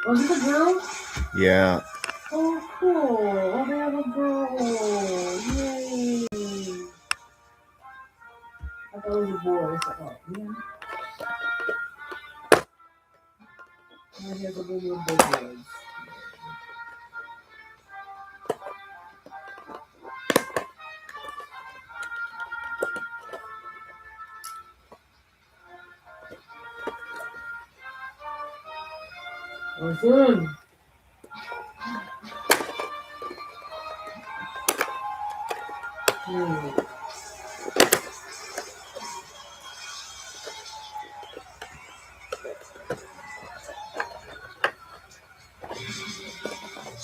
Was it a girl? Yeah. Oh, cool. Oh, they have a girl. Yay. I thought it was a boy. It's like, oh, yeah. I have a little big boys. Awesome.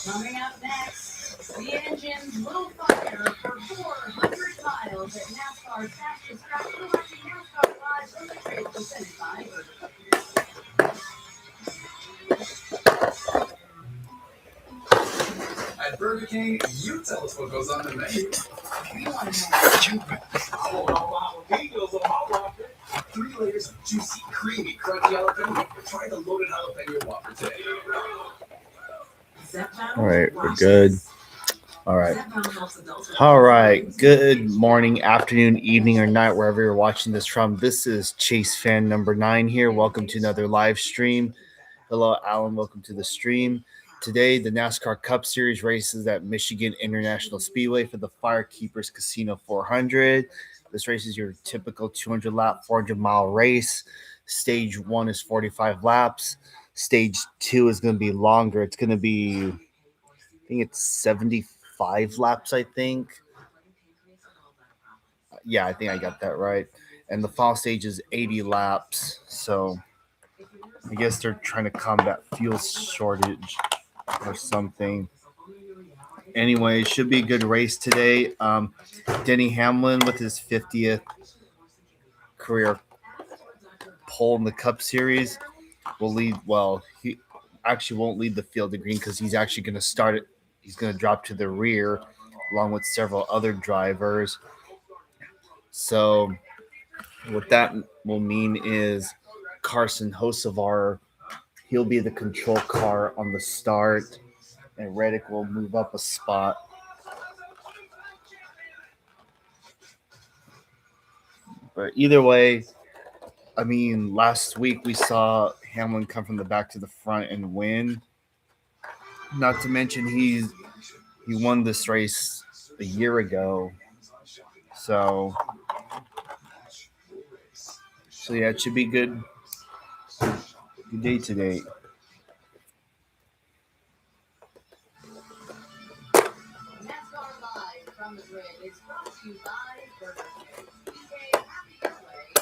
Coming up next, the engines will fire for 400 miles at NASCAR's fastest track. You're watching NASCAR Live from the grid, presented by At Burger King, you tell us what goes on the menu. We want to know. Jalapenos on my Whopper. 3 layers of juicy, creamy, crunchy jalapeno. Try the loaded jalapeno Whopper today. All right, we're good. All right. All right. Good morning, afternoon, evening, or night, wherever you're watching this from. This is Chase fan number 9 here. Welcome to another live stream. Hello, Alan. Welcome to the stream. Today, the NASCAR Cup Series races at Michigan International Speedway for the FireKeepers Casino 400. This race is your typical 200-lap, 400-mile race. Stage 1 is 45 laps. Stage 2 is going to be longer. It's going to be, I think it's 75 laps, I think. Yeah, I think I got that right. And the final stage is 80 laps. So I guess they're trying to combat fuel shortage or something. Anyway, it should be a good race today. Denny Hamlin with his 50th career pole in the Cup Series will lead. Well, he actually won't lead the field of green because he's actually going to start it. He's going to drop to the rear along with several other drivers. So what that will mean is Carson Hocevar, he'll be the control car on the start, and Reddick will move up a spot. But either way, I mean, last week we saw Hamlin come from the back to the front and win. Not to mention he won this race a year ago. So yeah, it should be good. Good day today. NASCAR Live from the grid is brought to you by Burger King. BK, happy your way.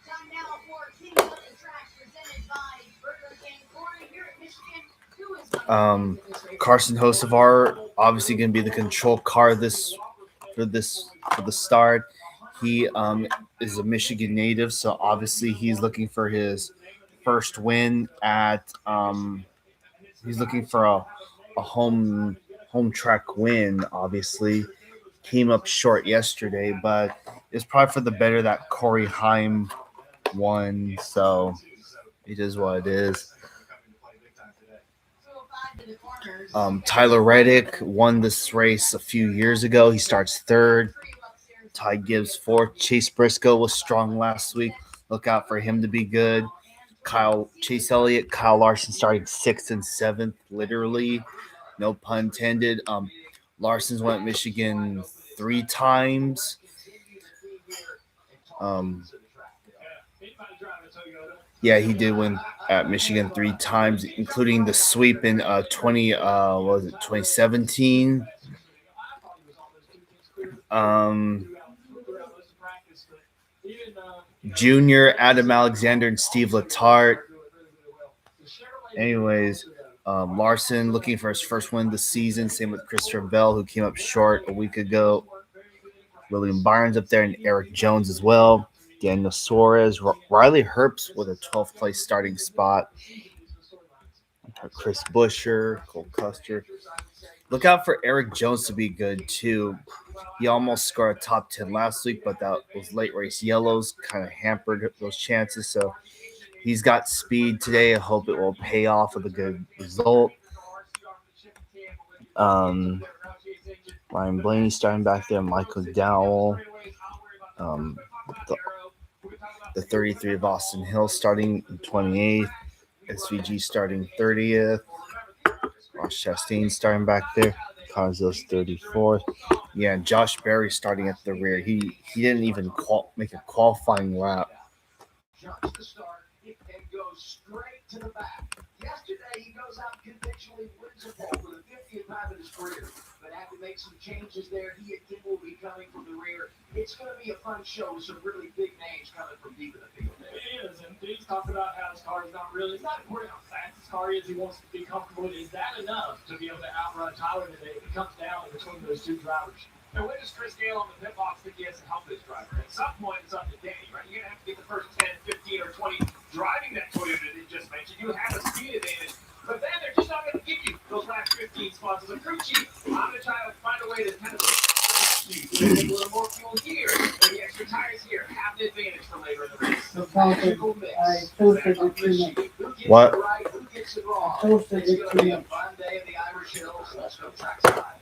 Time now for King of the Track, presented by Burger King. Corey, here at Michigan. Who is Carson Hocevar obviously going to be the control car for the start. He is a Michigan native, so obviously he's looking for his first win at. He's looking for a home track win. Obviously, came up short yesterday, but it's probably for the better that Corey Heim won. So it is what it is. Tyler Reddick won this race a few years ago. He starts third. Ty Gibbs fourth. Chase Briscoe was strong last week. Look out for him to be good. Chase Elliott, Kyle Larson starting 6th and 7th, literally. No pun intended. Larson's went Michigan 3 times. Yeah, he did win at Michigan 3 times, including the sweep in 2017. Junior, Adam Alexander, and Steve Letarte. Anyways, Larson looking for his first win this season. Same with Christopher Bell, who came up short a week ago. William Byron's up there, and Eric Jones as well. Daniel Suarez, Riley Herbst with a 12th place starting spot. Chris Buescher, Cole Custer. Look out for Eric Jones to be good too. He almost scored a top 10 last week, but those late race yellows kind of hampered those chances. So He's got speed today. I hope it will pay off with a good result. Ryan Blaney starting back there. Michael Dowell. The 33 of Austin Hill starting 28th. SVG starting 30th. Ross Chastain starting back there. Carlos 34th. Yeah, Josh Berry starting at the rear. He didn't even make a qualifying lap. Jumps the start and goes straight to the back. Yesterday, he goes out conventionally, wins a pole for the 50th time in his career. But had to make some changes there. He and Kim will be coming from the rear. It's going to be a fun show with some really big names coming from deep in the field. It is, and he's talking about how his car is not really, it's not important how fast his car is. He wants to be comfortable. Is that enough to be able to outrun Tyler today? It comes down between those two drivers. And when does Chris Gale on the pit box think he has to help this driver? At some point, it's up to Danny, right? You're going to have to get the first 10, 15, or 20 driving that Toyota that you just mentioned. You have a speed advantage, but then they're just not going to give you those last 15 spots as a crew chief. I'm going to try to find a way to kind of take a little more fuel here, maybe extra tires here, have the advantage for later in the race. I toasted it too much. What? Right, who gets it wrong? Toasted It's it going to too be a much. fun day in the Irish Hills. Let's go trackside.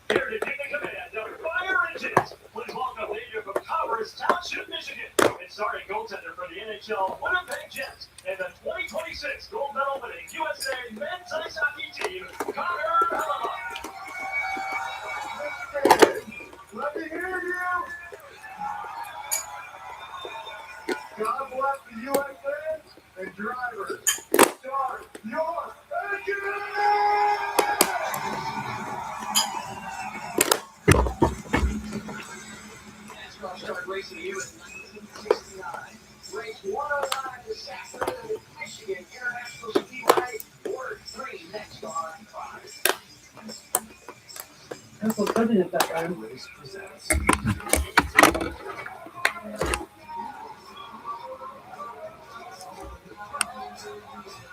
Here to take the command of Fire Engines. Please welcome leader from Powers Township, Michigan, and starting goaltender for the NHL Winnipeg Jets and the 2026 gold medal winning USA men's ice hockey team, Connor Hellebuck. Let me hear you. God bless the USA and drivers. Start your engine! NASCAR started racing here in 1969. Race 109 to Sacramento, Michigan International Speedway. Order 3 next on 5. That's what I did that time. Race presents.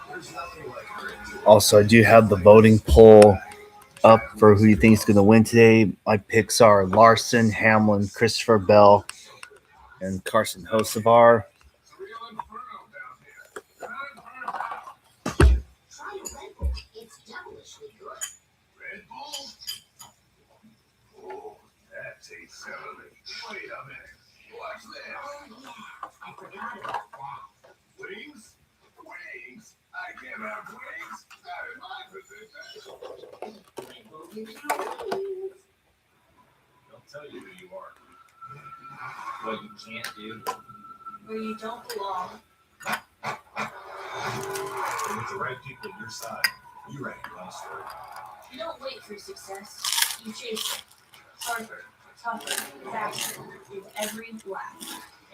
There's nothing like her. Also, I do have the voting poll up for who you think is going to win today. My picks are Larson, Hamlin, Christopher Bell, and Carson Hocevar. It's devilishly good. Red Bull? Oh, that tastes heavenly. Wait a minute. What's this? I forgot about that. Wings? Wings? I can't have wings? Not in my position. Red Bull gives you wings. They'll tell you who you are. What you can't do. Where you don't belong. And with the right people on your side, you write your own story. You don't wait for success. You chase it. Harder, tougher, faster, with every lap.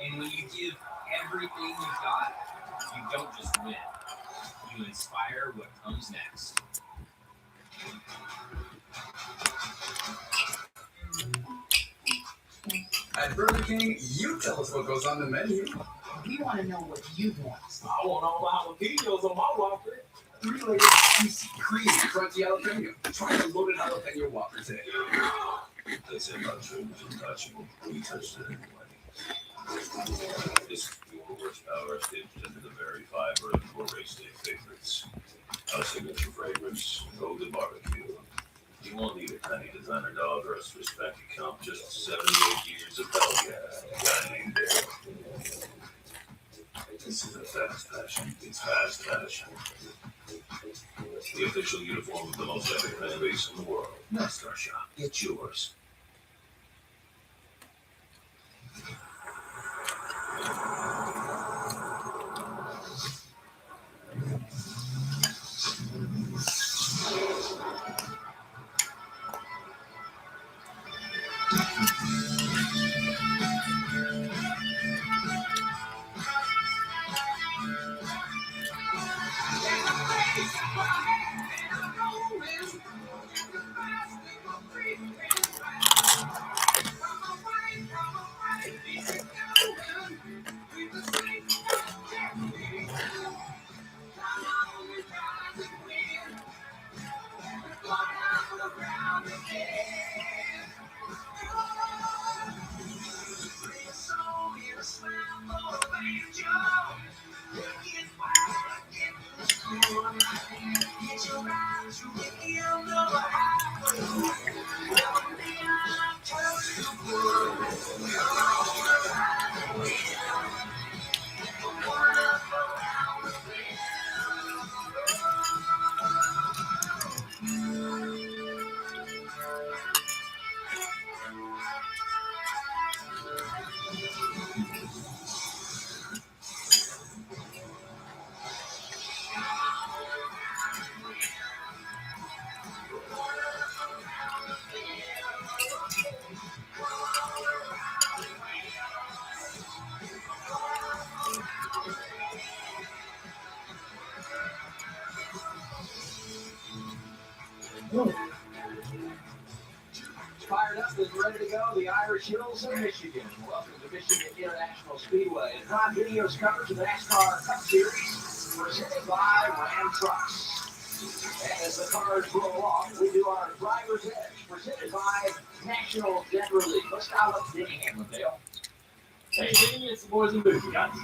And when you give everything you got, you don't just win. You inspire what comes next. At Burger King, you tell us what goes on the menu. We want to know what you want. I want all the jalapenos on my Whopper. 3 layers juicy, creamy, crunchy jalapeno. Try the loaded jalapeno Whopper today. They say about dreams untouchable. We touched it anyway. This fuel horsepower stitched into the very fiber of your race day favorites. Our signature fragrance, Golden Barbecue. You won't need a tiny designer dog or a Swiss factory comp, just 78 years of hell yeah. This is a fast fashion. It's fast fashion. The official uniform of the most epic fan base in the world. NASCAR shop. Get yours. Fired up and ready to go, the Irish Hills of Michigan. Welcome to Michigan International Speedway. And Prime Video's coverage of the NASCAR Cup Series presented by Ram Trucks. And as the cars roll off, we do our driver's edge presented by National Debt Relief. Let's dial up Denny Hamlindale. Hey, Denny, it's the boys in booth. You got us?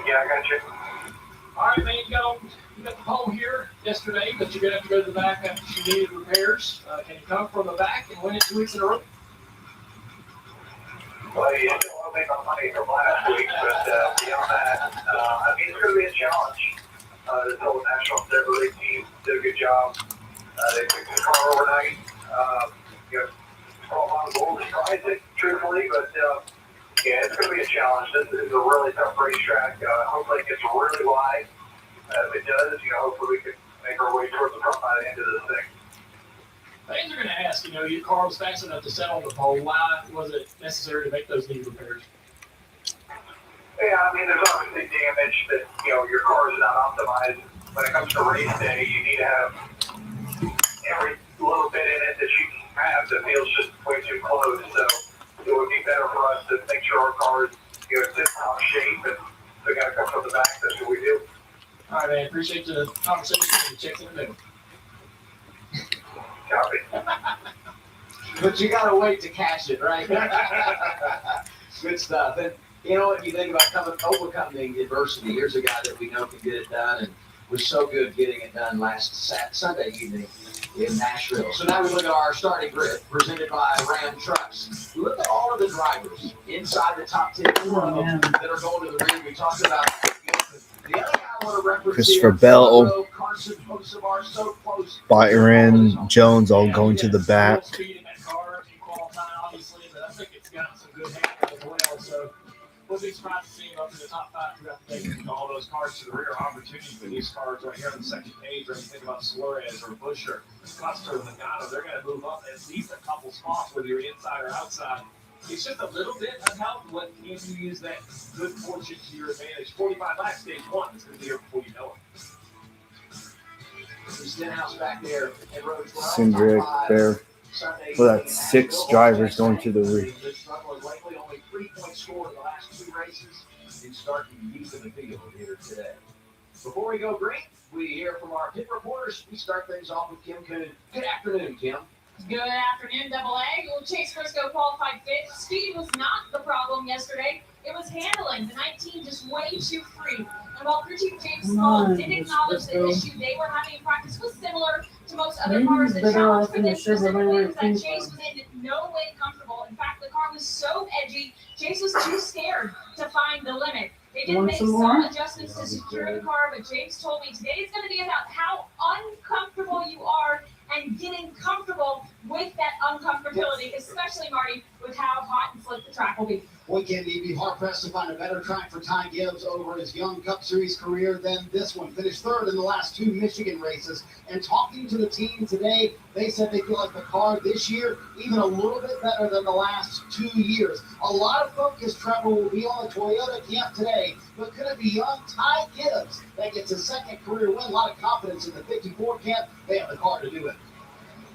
Yeah, I got you. All right, man, you got the pole here yesterday, but you're going to have to go to the back after she needed repairs. Can you come from the back and win it 2 weeks in a row? Well, you still want to make our money from last week, but beyond that, I mean, it's going to be a challenge. The whole National Debt Relief team did a good job. They picked the car overnight. A lot of goals surprising, truthfully, but yeah, it's going to be a challenge. This is a really tough racetrack. Hopefully it gets really wide. If it does, hopefully we can make our way towards the front by the end of this thing. Fans are going to ask, your car was fast enough to set on the pole. Why was it necessary to make those knee repairs? Yeah, I mean, there's obviously damage that, your car is not optimized. When it comes to race day, you need to have every little bit in it that you can have that feels just way too close. So it would be better for us to make sure our car is, in top shape, and we got to come from the back. That's what we do. All right, man. Appreciate the conversation and checks in the middle. Copy. But you got to wait to cash it, right? Good stuff. And what you think about overcoming adversity? Here's a guy that we know can get it done and was so good getting it done last Sunday evening in Nashville. So now we look at our starting grid presented by Ram Trucks. We look at all of the drivers inside the top 10 that are going to the ring. We talked about the other guy I want to reference Christopher here, Bell, Carson Hocevar, so close. Byron Jones all going to the back. Speed in that car, he qualified, obviously, but I think it's got some good handling as well. So we'll be surprised to see him up in the top 5 throughout the day. All those cars to the rear, opportunity for these cars right here on the second page. Or you think about Suarez or Buscher, Custer, Logano, they're going to move up at least a couple spots, whether you're inside or outside. It's just a little bit of help. What can you use that good fortune to your advantage? 45 laps, stage 1. It's going to be here before you know it. Stenhouse back there in row 12. Cindric there. So that's 6 drivers going to the rear. This struggle is likely only 3 points scored in the last 2 races and starting deep in the field here today. Before we go, Grant, we hear from our pit reporters. We start things off with Kim Coon. Good afternoon, Kim. Good afternoon, Double A. Chase Briscoe qualified 5th. Speed was not the problem yesterday. It was handling. The 19 just way too free. And while crew chief James Small did acknowledge the issue they were having in practice was similar to most other cars, the challenge for them specifically was that Chase was in no way comfortable. In fact, the car was so edgy, Chase was too scared to find the limit. They did make some adjustments to secure the car, but James told me today it's going to be about how uncomfortable you are and getting comfortable with that uncomfortability, especially, Marty, with how hot and slick the track will be. Boy, can he be hard-pressed to find a better track for Ty Gibbs over his young Cup Series career than this one. Finished 3rd in the last 2 Michigan races. And talking to the team today, they said they feel like the car this year, even a little bit better than the last 2 years. A lot of focus, Trevor, will be on the Toyota camp today. But could it be young Ty Gibbs that gets his 2nd career win? A lot of confidence in the 54 camp. They have the car to do it.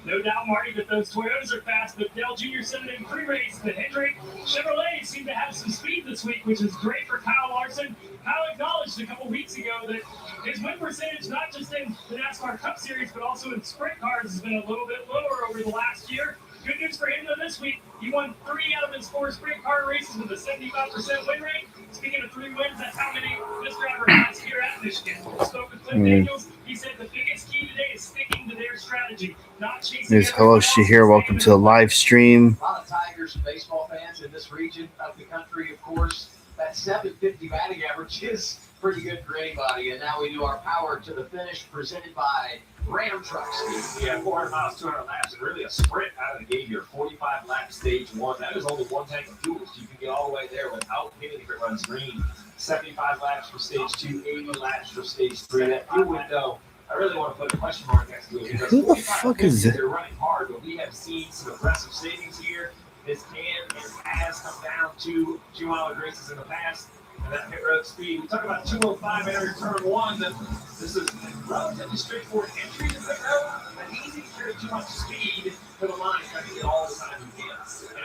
No doubt, Marty, that those Toyotas are fast, but Dell Jr. said it in pre-race that Hendrick Chevrolet seemed to have some speed this week, which is great for Kyle Larson. Kyle acknowledged a couple weeks ago that his win percentage, not just in the NASCAR Cup Series, but also in sprint cars, has been a little bit lower over the last year. Good news for him, though, this week. He won 3 out of his 4 sprint car races with a 75% win rate. Speaking of 3 wins, that's how many this driver has here at Michigan. Spoke with Cliff Daniels. He said the biggest key today is sticking to their strategy, not chasing. There's hello Shahir. Welcome to the live stream. A lot of Tigers and baseball fans in this region of the country, of course. That 750 batting average is pretty good for anybody. And now we do our power to the finish presented by Ram Trucks. Yeah, 400 miles, 200 laps, and really a sprint out of the gate here. 45 laps, stage 1. That is only 1 tank of fuel, so you can get all the way there without hitting if it runs green. 75 laps for stage 2, 80 laps for stage 3. That fuel window, I really want to put a question mark next to it. Because Who the fuck is it? They're running hard, but we have seen some aggressive savings here. This can and has come down to 2 mileage races in the past. And that pit road speed. We talk about 205 entering turn one. This is a relatively straightforward entry to pit road, but easy to carry too much speed to the line, trying to get all the time you can. And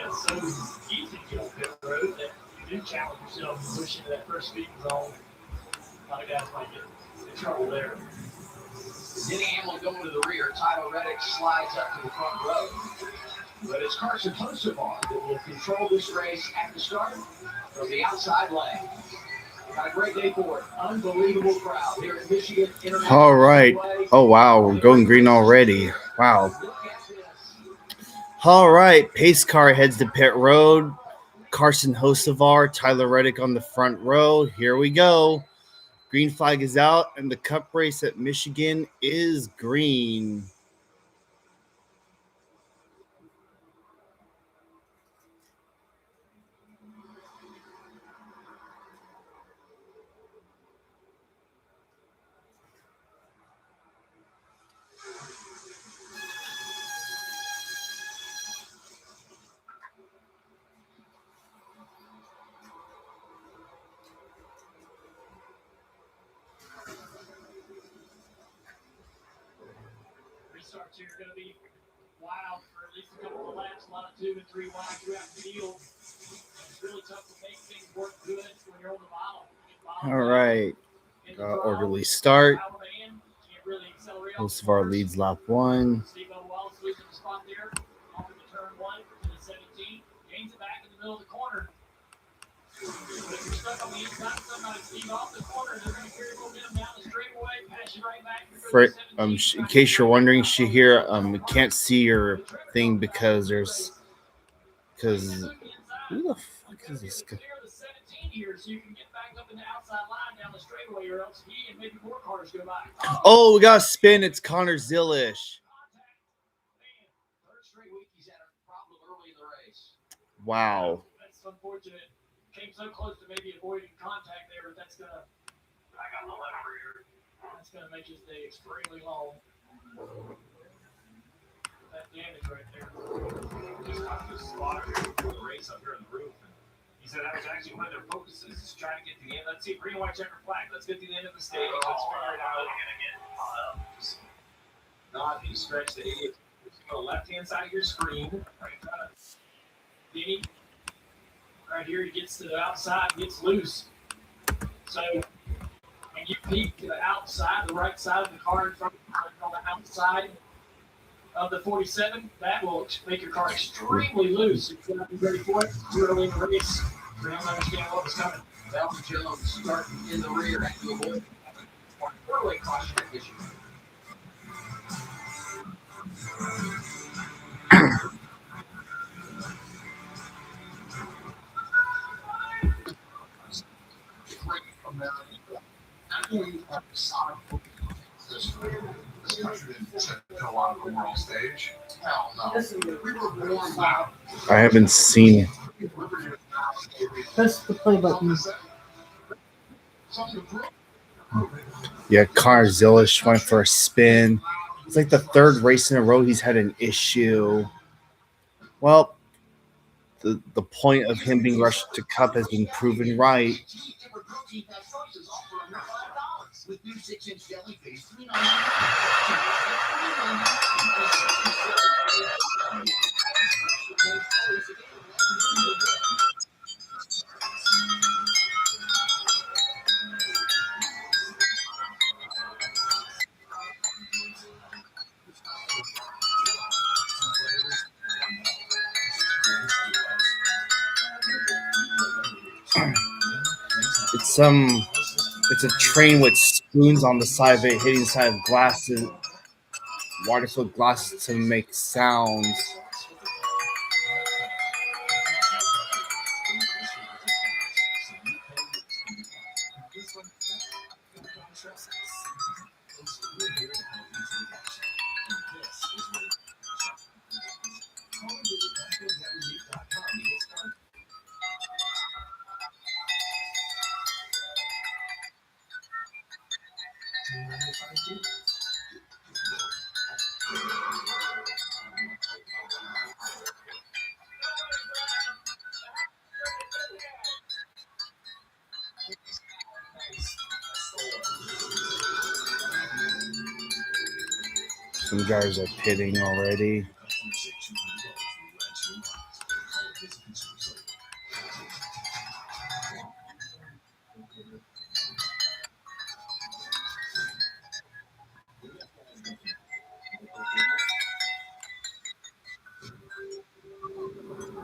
it's so easy to get on pit road that you do challenge yourself to push into that first speed zone. A lot of guys might get in trouble there. Denny Hamlin going to the rear. Tyler Reddick slides up to the front row. But it's Carson Hocevar that will control this race at the start from the outside lane. Got a great day for it. Unbelievable crowd here at Michigan International. All right. Oh, wow. We're going green already. Wow. All right. Pace car heads to pit road. Carson Hocevar, Tyler Reddick on the front row. Here we go. Green flag is out, and the cup race at Michigan is green. Restarts here are going to be wild for at least a couple of laps. A lot of 2 and 3 wide throughout the field. It's really tough to make things work good when you're on the bottom. All right. Orderly start. Hocevar leads lap 1. Steve Wallace losing the spot there. Off into turn 1 to the 17. Gains it back in the middle of the corner. But if you're stuck on the inside, somebody Steve off the corner, they're going to carry momentum down the straightaway, pass you right back. In case you're wondering, she here we can't see your thing because who the fuck is this guy? Oh, we got a spin. It's Connor Zilish. Wow. That's unfortunate. Came so close to maybe avoiding contact there, but that's gonna make his day extremely long. That damage right there. Just talked to a spotter here before the race up here on the roof. And he said that was actually one of their focuses, is trying to get to the end. Let's see, green, white, checker flag. Let's get to the end of the stage. Let's figure it out. Not you stretch the idiot. On the left-hand side of your screen. Right, Denny, right here, he gets to the outside, gets loose. So when you peek to the outside, the right side of the car in front on the outside of the 47, that will make your car extremely loose. If you're not ready for it, too early in the race, you don't understand what was coming. Dalton Jones starting in the rear at the avoid. Four-way caution at Michigan. This country didn't sit a lot of the world stage. Hell no. We were born out. I haven't seen. Press the play button. Yeah, Connor Zilish went for a spin. It's like the third race in a row he's had an issue. Well, the point of him being rushed to Cup has been proven right. With new 6-inch deli face, It's a train with spoons on the side of it, hitting the side of glasses, water-filled glasses to make sounds. Some guys are pitting already.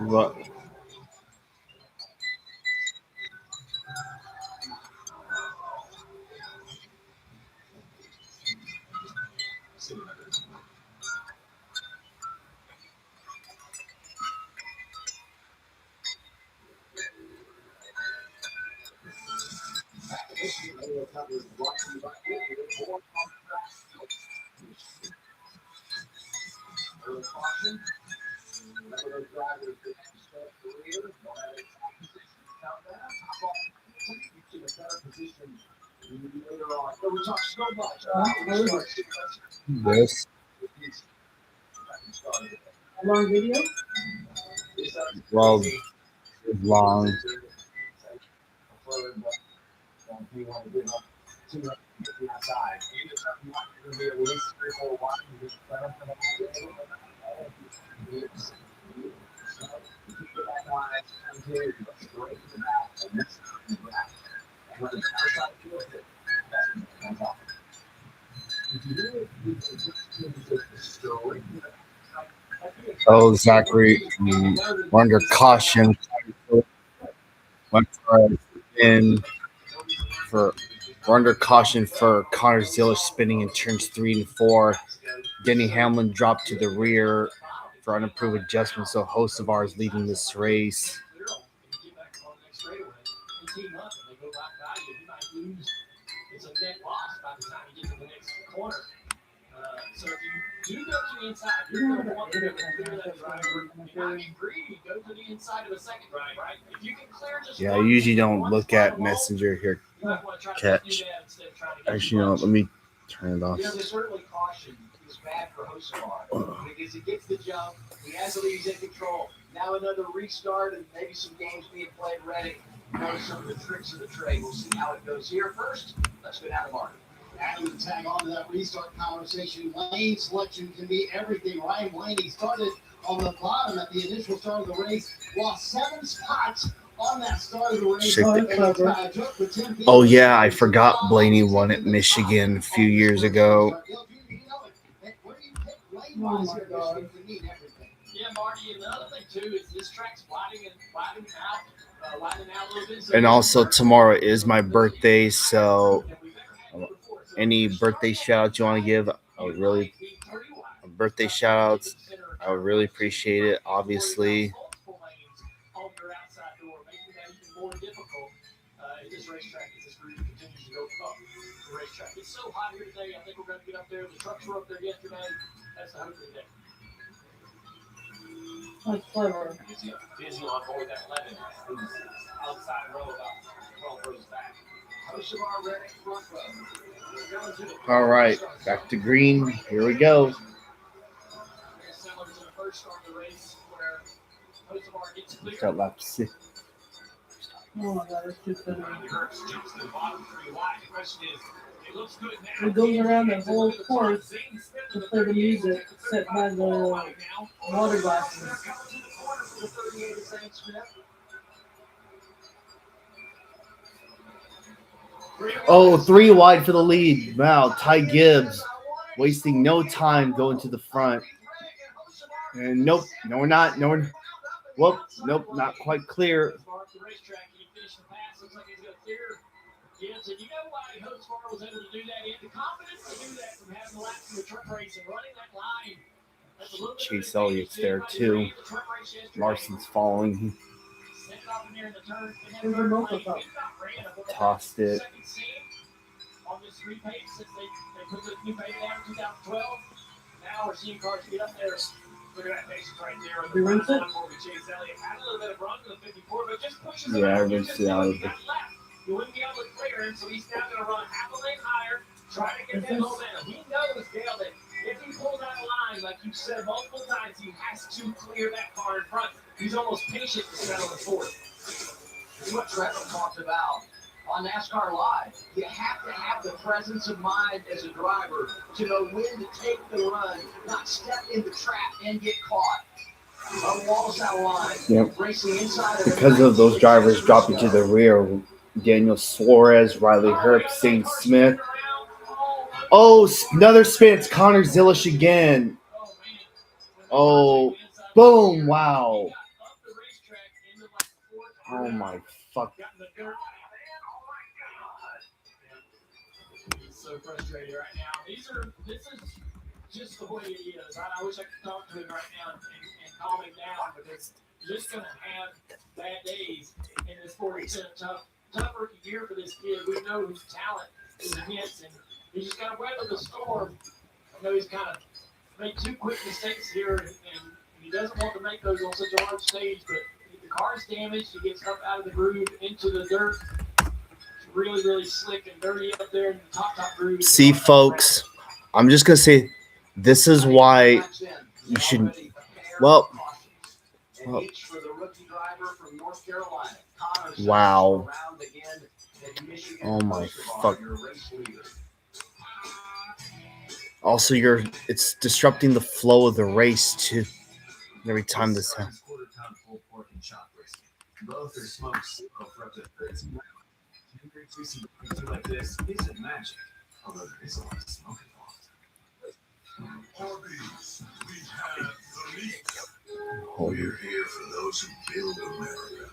What? This Long video? well long. Oh, Zachary, we're under caution. Went for we're under caution for Connor Ziller spinning in turns 3 and 4. Denny Hamlin dropped to the rear for unapproved adjustment, so Hocevar is leading this race. It's a net loss by the time you get to the next corner. So if you do go to the inside, you're going to want to clear that driver. You might be greedy, go to the inside of a second drive, right? If you can clear just Yeah, I usually don't look at Messenger here. Catch. Actually, no, let me turn it off. You know, they certainly caution is bad for Hocevar because he gets the jump, he has the leads in control. Now another restart and maybe some games being played ready. Notice some of the tricks of the trade. We'll see how it goes here. First, let's go down to Martin. Adding the tag on to that restart conversation, lane selection can be everything. Ryan Blaney started on the bottom at the initial start of the race, lost 7 spots on that start of the race. Oh, yeah, I forgot Blaney won at Michigan a few years ago. Oh my God. Yeah, Marty, and the other thing too is this track's widening out a little bit. And also tomorrow is my birthday, so any birthday shout outs you want to give, I would really birthday shout outs. I would really appreciate it, obviously. This racetrack as this group continues to go up the racetrack. It's so hot here today. I think we're going to get up there. The trucks were up there yesterday. That's the hope of the day. That's clever. Busy on board that 11. Outside row about 12 rows back. Hocevar ready, front row. All right, back to green. Here we go. Similar to the first start of the race where Hocevar gets clear. Got lap 6. Oh my God, it's too funny. Jumps to the bottom 3 wide. The question is, it looks good now. It goes around the whole course to play the music set by the water glasses. Oh, 3 wide for the lead. Wow, Ty Gibbs wasting no time going to the front. And nope, no, we're not. No, we're. Whoop, nope, not quite clear. Yes, and you know why Hocevar was able to do that? He had the confidence to do that from having the laps in the truck race and running that line. Chase Elliott's there too. Larson's following. There's a multiple. Tossed it. On this repaint since they put the new paint down in 2012. Now we're seeing cars get up there. Look at that pace right there. You rinse it? Chase Elliott had a little bit of run to the 54, but just pushes Yeah, I rinsed it out of it. You wouldn't be able to clear him, so he's now going to run half a lane higher, try to get that momentum. He knows, Dale, that if he pulls out a line, like you've said multiple times, he has to clear that car in front. He's almost patient to settle the fourth. What Trevor talked about on NASCAR Live. You have to have the presence of mind as a driver to know when to take the run, not step in the trap and get caught. Yep. Because of those drivers dropping to the rear, Daniel Suarez, Riley Herbst, Zane Smith. Oh, another spin. It's Connor Zilish again. Oh, boom. Wow. Oh, my fuck. So frustrated right now. This is just the way it is. I wish I could talk to him right now and calm him down, because you're just going to have bad days in this sport. It's been a tough rookie year for this kid. We know his talent is immense, and he's just got to weather the storm. I know he's kind of made 2 quick mistakes here, and he doesn't want to make those on such a large stage, but the car's damaged. He gets up out of the groove into the dirt. It's really, really slick and dirty up there in the top groove. See, folks, I'm just going to say this is why you should. Well, wow. Oh, my fuck. Also, it's disrupting the flow of the race, too. Every time this happens. Both are smokes for up to 13 rounds. Like this isn't magic, although there is a lot of smoke involved. Arby's, we have the meat. We're here for those who build America.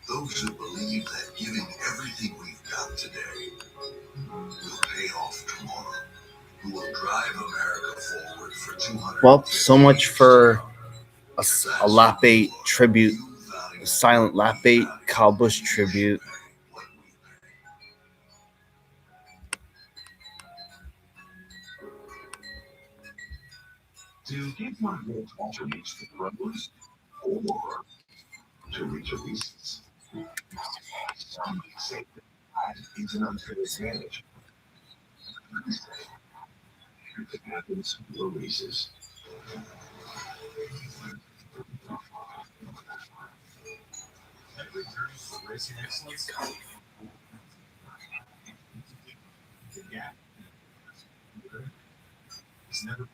Those who believe that giving everything we've got today will pay off tomorrow. Who will drive America forward for 200. Well, so much for a lap 8 tribute, a silent lap 8 Kyle Busch tribute. To give my vote to reach the pros or to reach a reasons. Some say that is an unfair advantage. If it happens, no races. Every journey for racing excellence. The gap. It's never.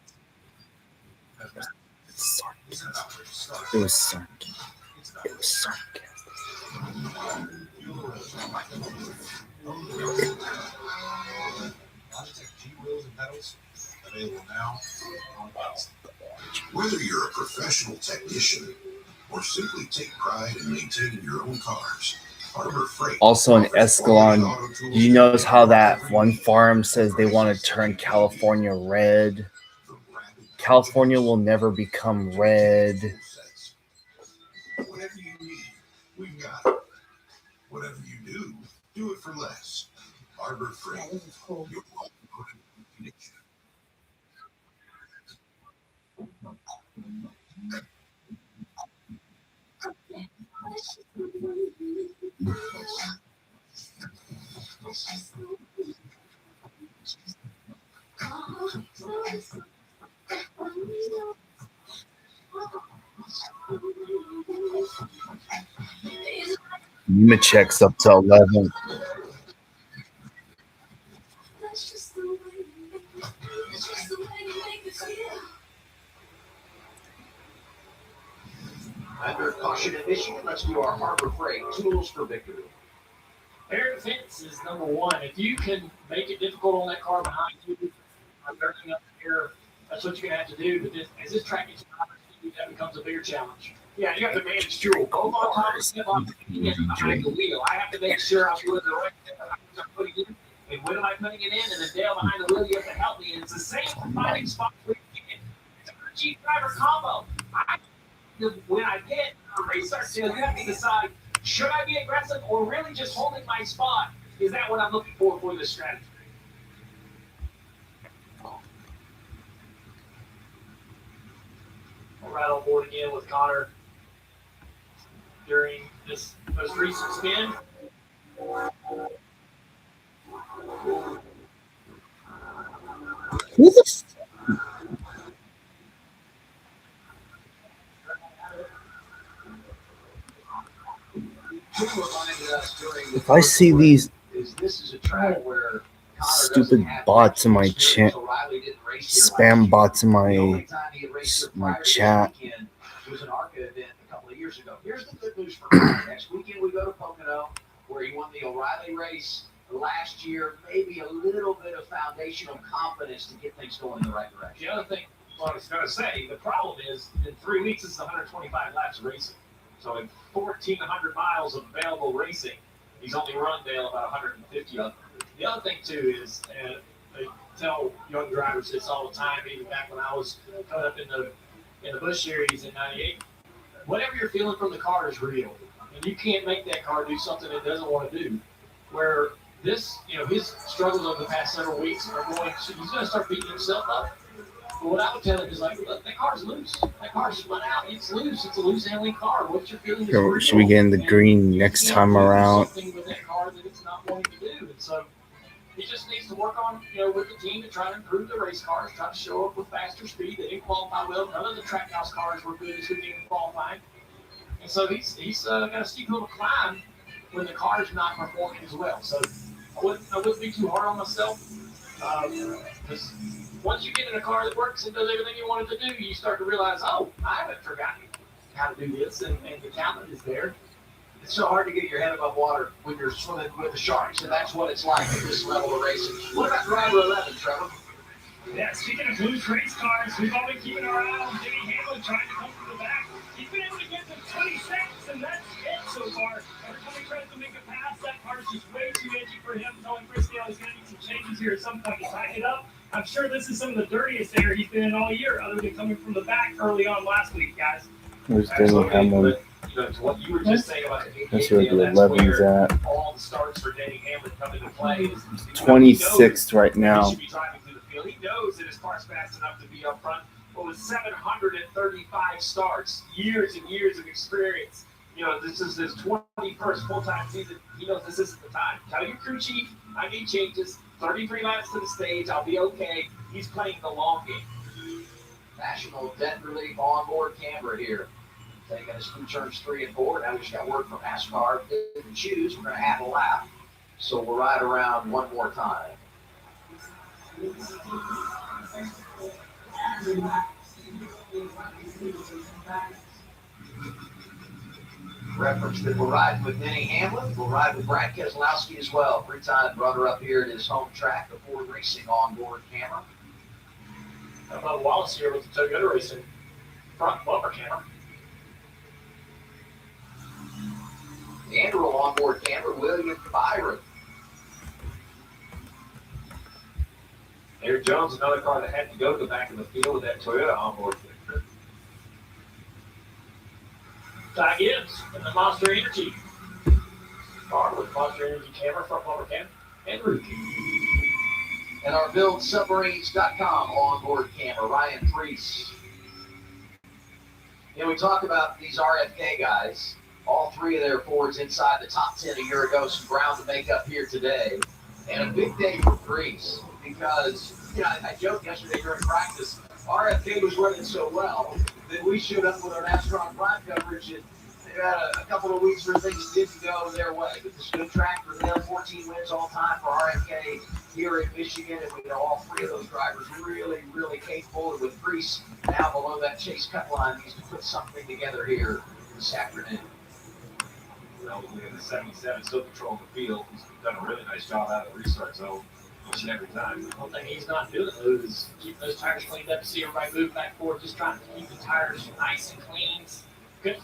It was sarcastic. Whether you're a professional technician or simply take pride in maintaining your own cars, Harbor Freight. Also in Escalon, do you notice how that one farm says they want to turn California red? California will never become red. Whatever you need, we've got it. Whatever you do it for less. Harbor Freight. Yeah, this is cool. Your automotive connection. Nemechek's up to 11. Under caution in Michigan, let's do our Harbor Freight tools for victory. Air defense is number one. If you can make it difficult on that car behind you, burning up the air, that's what you're going to have to do. But as this track gets higher, that becomes a bigger challenge. Yeah, you have to manage fuel. Both on top of step on behind the wheel. I have to make sure I'm doing the right thing. I'm putting in, and when am I putting it in? And then Dale behind the wheel, you have to help me. And it's the same for finding spots where you can. It's a chief driver combo. When I get a race start still, you have to decide, should I be aggressive or really just holding my spot? Is that what I'm looking for this strategy? Right on board again with Connor during this most recent spin. He reminded us during the If I see first these is this is a track where Connor stupid doesn't have bots in my experience. chat, O'Reilly didn't race here last spam year. bots in The my only time he had raced here my prior to this chat. weekend was an ARCA event a couple of years ago. Here's the good news for Connor. Next weekend we go to Pocono, where he won the O'Reilly race last year. Maybe a little bit of foundational confidence to get things going in the right direction. The other thing, well, I was going to say, the problem is in 3 weeks it's 125 laps of racing. So in 1,400 miles of available racing, he's only run Dale about 150 of them. The other thing too is, and they tell young drivers this all the time, even back when I was coming up in the Busch Series in '98. Whatever you're feeling from the car is real, and you can't make that car do something it doesn't want to do. Where this, his struggles over the past several weeks are going to, he's going to start beating himself up. But what I would tell him is like, look, that car's loose. That car's spun out. It's loose. It's a loose handling car. What you're feeling is real. Should we get in the green next time around? Something with that car that it's not wanting to do, and so he just needs to work on, with the team to try to improve the race cars, try to show up with faster speed. They didn't qualify well. None of the Trackhouse cars were good this weekend in qualifying, and so he's got a steep hill to climb when the car is not performing as well. So I wouldn't be too hard on myself. Because once you get in a car that works and does everything you want it to do, you start to realize, oh, I haven't forgotten how to do this, and the talent is there. It's so hard to get your head above water when you're swimming with the sharks, and that's what it's like at this level of racing. What about driver 11, Trevor? Yeah, speaking of loose race cars, we've all been keeping our eye on Denny Hamlin trying to come from the back. He's been able to get to 26, and that's it so far. Every time he tries to make a pass, that car's just way too edgy for him. Telling Frisdale he's going to need some changes here at some point to tighten it up. I'm sure this is some of the dirtiest air he's been in all year, other than coming from the back early on last week, guys. Where's Denny Hamlin? To what you were just saying about the That's where the 11's at. all the starts for Denny Hamlin come into play. Is 26th right he now. should be driving through the field. He knows that his car's fast enough to be up front. But with 735 starts, years and years of experience, this is his 21st full-time season. He knows this isn't the time. Tell your crew chief, I need changes. 33 laps to the stage. I'll be okay. He's playing the long game. National Debt Relief onboard camera here. Taking us through turns 3 and 4. Now we just got word from NASCAR. Didn't choose. We're going to have a lap. So we'll ride around one more time. Reference that we're riding with Denny Hamlin. We'll ride with Brad Keselowski as well. 3-time runner-up here at his home track, the Ford Racing onboard camera. How about Wallace here with the Toyota Racing front bumper camera? Andrew onboard camera, William Byron. Eric Jones, another car that had to go to the back of the field with that Toyota onboard camera. Ty Gibbs and the Monster Energy car with Monster Energy camera, front bumper camera, and roof. And our BuildSubmarines.com onboard camera, Ryan Priest. We talk about these RFK guys. All 3 of their Fords inside the top 10 a year ago. Some ground to make up here today. And a big day for Priest because, I joked yesterday during practice, RFK was running so well that we showed up with our NASCAR Prime coverage and they had a couple of weeks where things didn't go their way. But this is a good track for them. 14 wins all time for RFK here in Michigan. And we know all 3 of those drivers really, really capable. And with Priest now below that chase cut line, needs to put something together here this afternoon. Looking at the 77, still controlling the field. He's done a really nice job out of the restart zone each and every time. One thing he's not doing, though, is keep those tires cleaned up, see everybody move back forward, just trying to keep the tires nice and clean. Good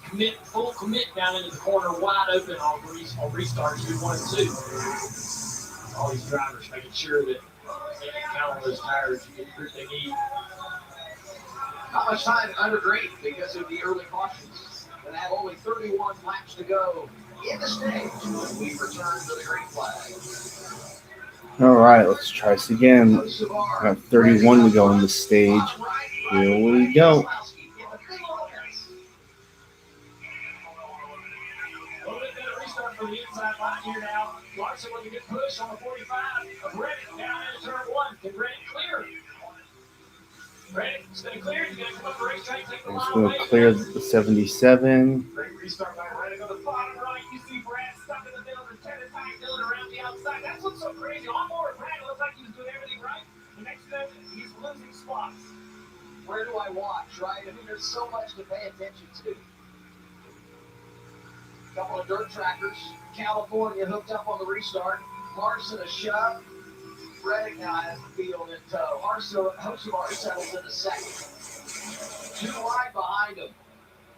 full commit down into the corner, wide open on restarts 2, 1, and 2. All these drivers making sure that they can count on those tires to get the grip they need. Not much time under green because of the early cautions. And have only 31 laps to go in the stage when we return to the green flag. All right, let's try this again. Got 31 to go in the stage. Here we go. For the inside line here now. Larson with a good push on the 45 of Reddick down into turn 1. Can Reddick clear? Reddick's going to clear. He's going to come up the racetrack, take the line away. He's going to clear the 77. Great restart by Reddick on the bottom right. You see Brad Where do I watch, right? I mean, there's so much to pay attention to. Couple of dirt trackers. California hooked up on the restart. Larson a shove. Reddick now has the field in tow. Hocevar settles in a second. 2 wide behind him.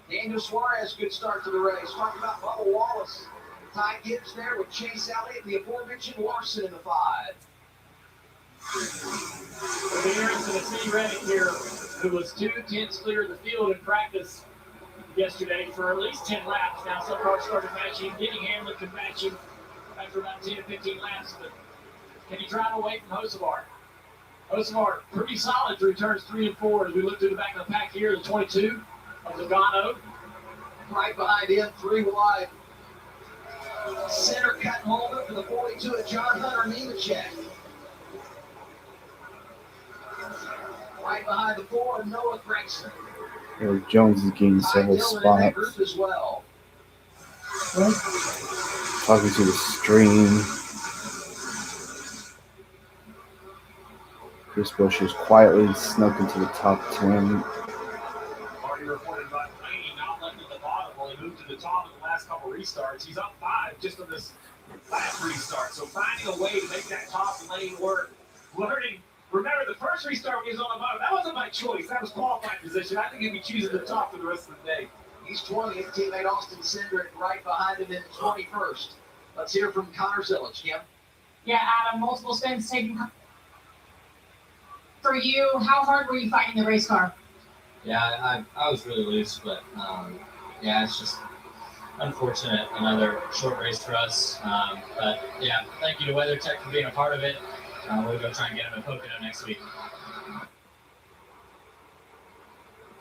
Daniel Suarez, good start to the race. Talking about Bubba Wallace. Ty Gibbs there with Chase Elliott, the aforementioned Larson in the 5. It'll be interesting to see Reddick here, who was 2 tenths clear of the field in practice yesterday for at least 10 laps. Now some cars started matching. Denny Hamlin could match him after about 10 to 15 laps, but can he drive away from Hocevar? Hocevar pretty solid through turns 3 and 4 as we look through the back of the pack here. The 22 of Logano. Right behind him, 3 wide. Center cut moment for the 42 of John Hunter Nemechek. Right behind the 4 of Noah Gregson. Eric Jones is gaining several Dillon in that spots. group as well. Talking to the stream. Chris Busch has quietly snuck into the top 10. Already reported by Blaney not left at the bottom while he moved to the top in the last couple restarts. He's up 5 just on this last restart. So finding a way to make that top lane work. Remember, the first restart when he was on the bottom, that wasn't my choice. That was qualifying position. I think he'd be choosing the top for the rest of the day. He's 20th. Teammate Austin Cindric right behind him in 21st. Let's hear from Connor Zilic, Kim. Yeah, Adam, multiple spins taken. For you, how hard were you fighting the race car? Yeah, I was really loose, but yeah, it's just unfortunate. Another short race for us. But yeah, thank you to WeatherTech for being a part of it. We'll go try and get him in Pocono next week.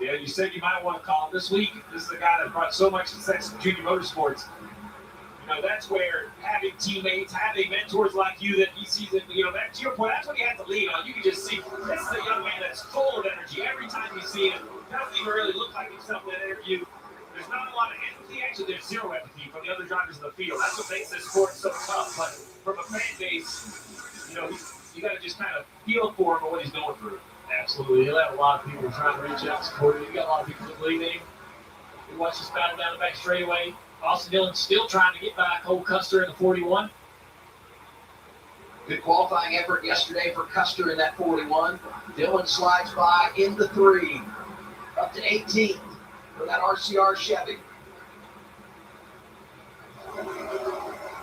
Yeah, you said you might want to call him this week. This is a guy that brought so much success to junior motorsports. You know, that's where having teammates, having mentors like you that he sees it, you know, that, to your point, that's what he had to lean on. You can just see this is a young man that's full of energy. Every time you see him, doesn't even really look like himself in that interview. There's not a lot of empathy. Actually, there's zero empathy from the other drivers in the field. That's what makes this sport so tough. But from a fan base, you know, you got to just kind of feel for him and what he's going through. Absolutely. He'll have a lot of people trying to reach out and support him. You got a lot of people that believe in him. We watch this battle down the back straightaway. Austin Dillon still trying to get by Cole Custer in the 41. Good qualifying effort yesterday for Custer in that 41. Dillon slides by in the 3. Up to 18th for that RCR Chevy.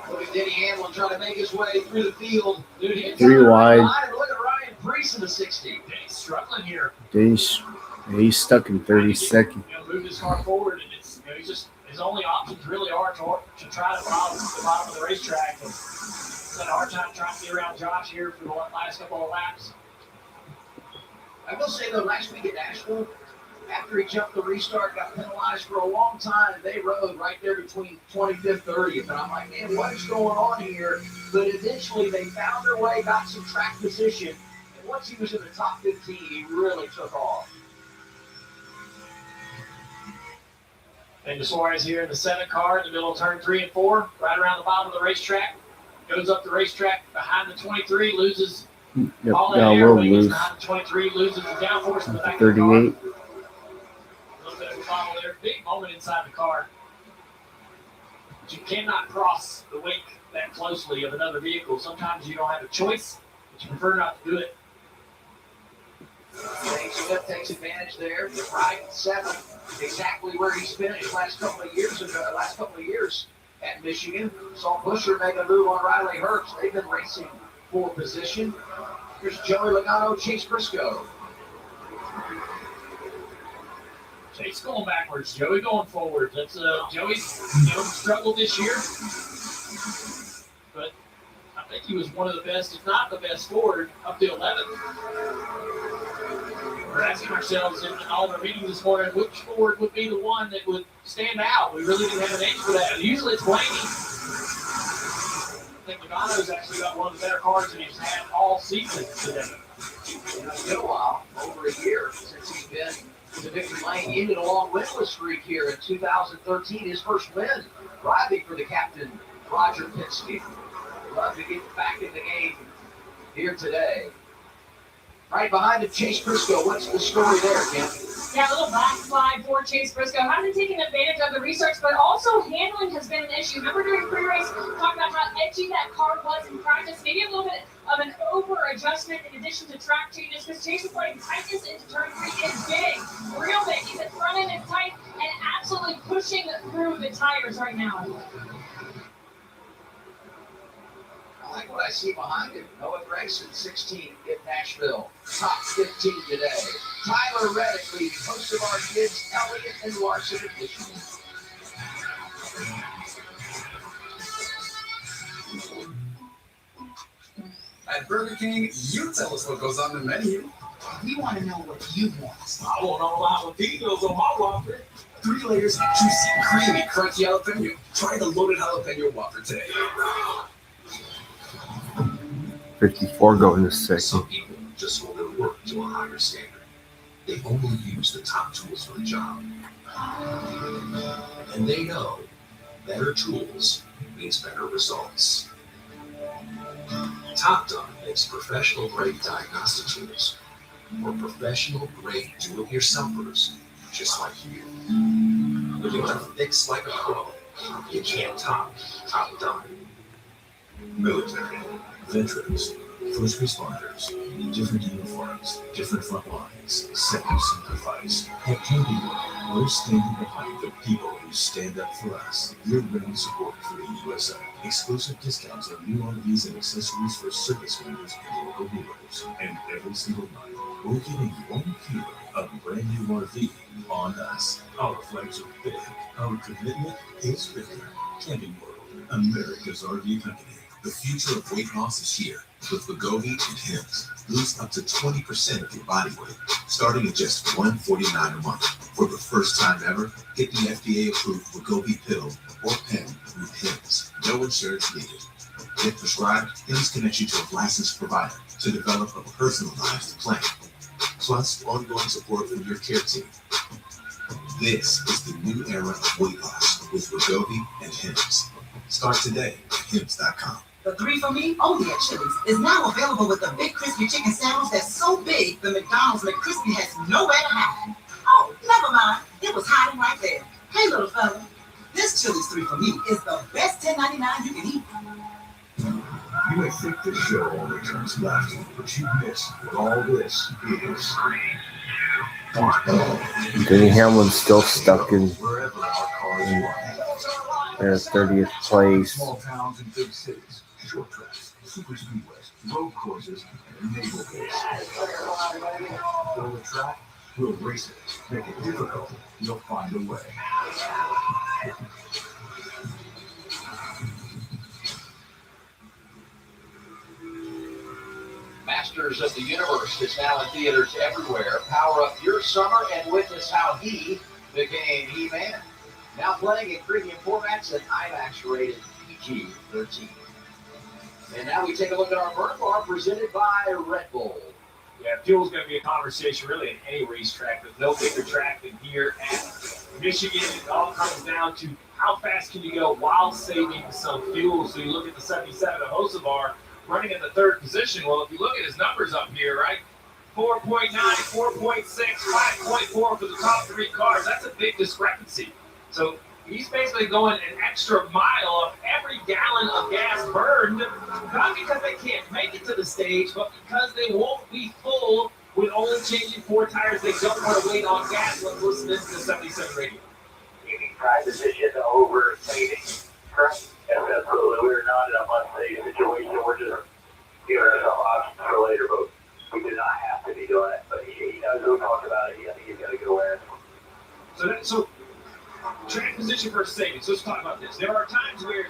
Look at Denny Hamlin trying to make his way through the field. Dude, 3 wide. Look at Ryan Preece in the 60. He's struggling here. He's stuck in 32nd. You know, move his car forward, and it's, you know, he's just his only options really are to try to follow the bottom of the racetrack. And he's had a hard time trying to get around Josh here for the last couple of laps. I will say, though, last week at Nashville, after he jumped the restart, got penalized for a long time, they rode right there between 25th, 30th. And I'm like, man, what is going on here? But eventually they found their way, got some track position. And once he was in the top 15, he really took off. And Suarez here in the 7 car in the middle of turn 3 and 4, right around the bottom of the racetrack. Goes up the racetrack behind the 23, loses all that air when he gets behind the 23, loses the downforce in the back of the car. 38. A little bit of a bobble there. Big moment inside the car. But you cannot cross the wake that closely of another vehicle. Sometimes you don't have a choice, but you prefer not to do it. Takes advantage there. Right 7, exactly where he's finished last couple of years at Michigan. Saw Busher make a move on Riley Herbst. They've been racing for position. Here's Joey Logano, Chase Briscoe. Chase going backwards, Joey going forward. That's Joey's struggled this year, but I think he was one of the best, if not the best, forward up to 11th. We're asking ourselves in all of our meetings this morning, which forward would be the one that would stand out? We really didn't have an answer for that. Usually it's Blaney. I think Logano's actually got one of the better cars that he's had all season today. It's been a while, over a year since he's been to victory lane. He ended a long winless streak here in 2013, his first win, driving for the captain, Roger Penske. Love to get back in the game here today. Right behind him, Chase Briscoe. What's the story there, Kim? Yeah, a little backslide for Chase Briscoe. Hasn't taken advantage of the restarts, but also handling has been an issue. Remember during pre-race, talking about how edgy that car was in practice. Maybe a little bit of an over-adjustment in addition to track changes, because Chase is putting tightness into turn 3 is big, real big. He's at front end and tight and absolutely pushing through the tires right now. I like what I see behind him. Noah Grayson, 16 in Nashville. Top 15 today. Tyler Reddick leading most of our kids, Elliott and Larson at Michigan. At Burger King, you tell us what goes on the menu. We want to know what you want. I want all the jalapenos on my Whopper. 3 layers of juicy, creamy, crunchy jalapeno. Try the loaded jalapeno Whopper today. 54 going to 6. Some people just hold their work to a higher standard. They only use the top tools for the job. And they know better tools means better results. Top Dog makes professional-grade diagnostic tools for professional-grade do-it-yourselfers just like you. If you want to fix like a pro, you can't top Dog. Military, veterans, first responders, different uniforms, different front lines, second sacrifice. At Camping World, we're standing behind the people who stand up for us. Year-round support for the USA. Exclusive discounts on new RVs and accessories for service members and local dealers. And every single night, we're giving 1 kilo of brand new RV on us. Our flags are big. Our commitment is bigger. Camping World, America's RV company. The future of weight loss is here with Wegovy and Hims. Lose up to 20% of your body weight, starting at just $149 a month. For the first time ever, get the FDA-approved Wegovy pill or pen with Hims. No insurance needed. Get prescribed, Hims connects you to a licensed provider to develop a personalized plan. Plus, ongoing support from your care team. This is the new era of weight loss with Wegovy and Hims. Start today at Hims.com. The 3 for Me only at Chili's is now available with a big crispy chicken sandwich that's so big the McDonald's McCrispy has nowhere to hide. Oh, never mind. It was hiding right there. Hey, little fella. This Chili's 3 for Me is the best $10.99 you can eat. You may think the show only turns left, but you miss what all this is. Denny Hamlin's still stuck in Wherever our cars run. their 30th place. Small towns and big cities, short tracks, super speedways, road courses, and naval base. Build a track, we'll race it. Make it difficult, you'll find a way. Masters of the Universe is now in theaters everywhere. Power up your summer and witness how he became He-Man. Now playing in premium formats and IMAX rated PG-13. And now we take a look at our Burn Bar presented by Red Bull. Yeah, fuel's going to be a conversation really in any racetrack. There's no bigger track than here at Michigan. It all comes down to how fast can you go while saving some fuel. So you look at the 77 of Hocevar running in the 3rd position. Well, if you look at his numbers up here, right? 4.9, 4.6, 5.4 for the top 3 cars. That's a big discrepancy. So he's basically going an extra mile of every gallon of gas burned, not because they can't make it to the stage, but because they won't be full with only changing 4 tires. They don't want to wait on gas. Let's listen to the 77 radio. You mean pride position over saving, correct? Yes, absolutely. We're not in a must-save situation. We're just giving ourselves options for later, but we do not have to be doing it. But he knows we'll talk about it. I think he's got a good awareness. So track position versus savings. Let's talk about this. There are times where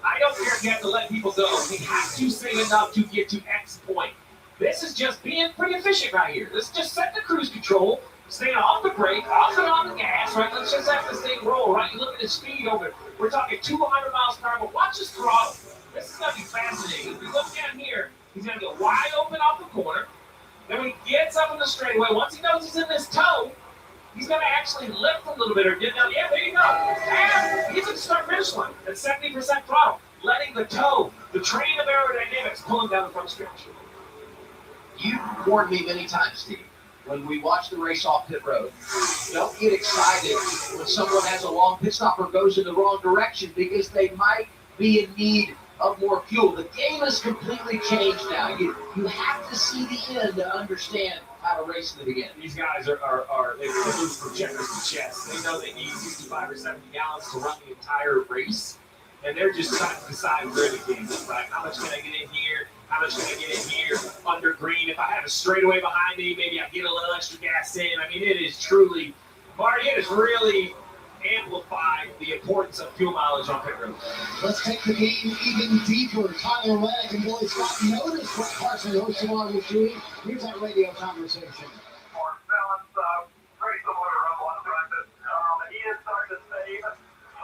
I don't care if you have to let people go. We have to save enough to get to X point. This is just being pretty efficient right here. Let's just set the cruise control, staying off the brake, off and on the gas, right? Let's just have this thing roll, right? You look at his speed over. We're talking 200 miles per hour, but watch his throttle. This is going to be fascinating. If you look down here, he's going to get wide open off the corner. Then when he gets up in the straightaway, once he knows he's in this toe, he's going to actually lift a little bit or get down. Yeah, there you go. And he's at the start-finish line at 70% throttle, letting the toe, the train of aerodynamics, pull him down the front stretch. You warned me many times, Steve, when we watch the race off pit road, don't get excited when someone has a long pit stop or goes in the wrong direction because they might be in need of more fuel. The game has completely changed now. You have to see the end to understand how to race in the beginning. These guys they move from checkers to chest. They know they need 65 or 70 gallons to run the entire race. And they're just trying to decide where the game is. Like, how much can I get in here? How much can I get in here? Under green. If I have a straightaway behind me, maybe I get a little extra gas in. I mean, it is truly, Marty, it has really amplified the importance of fuel mileage on pit road. Let's take the game even deeper. Tyler Reddick and Billy Scott noticed what Carson Hocelar was doing. Here's that radio conversation. More balance, very similar to Rebel on practice. He is starting to save a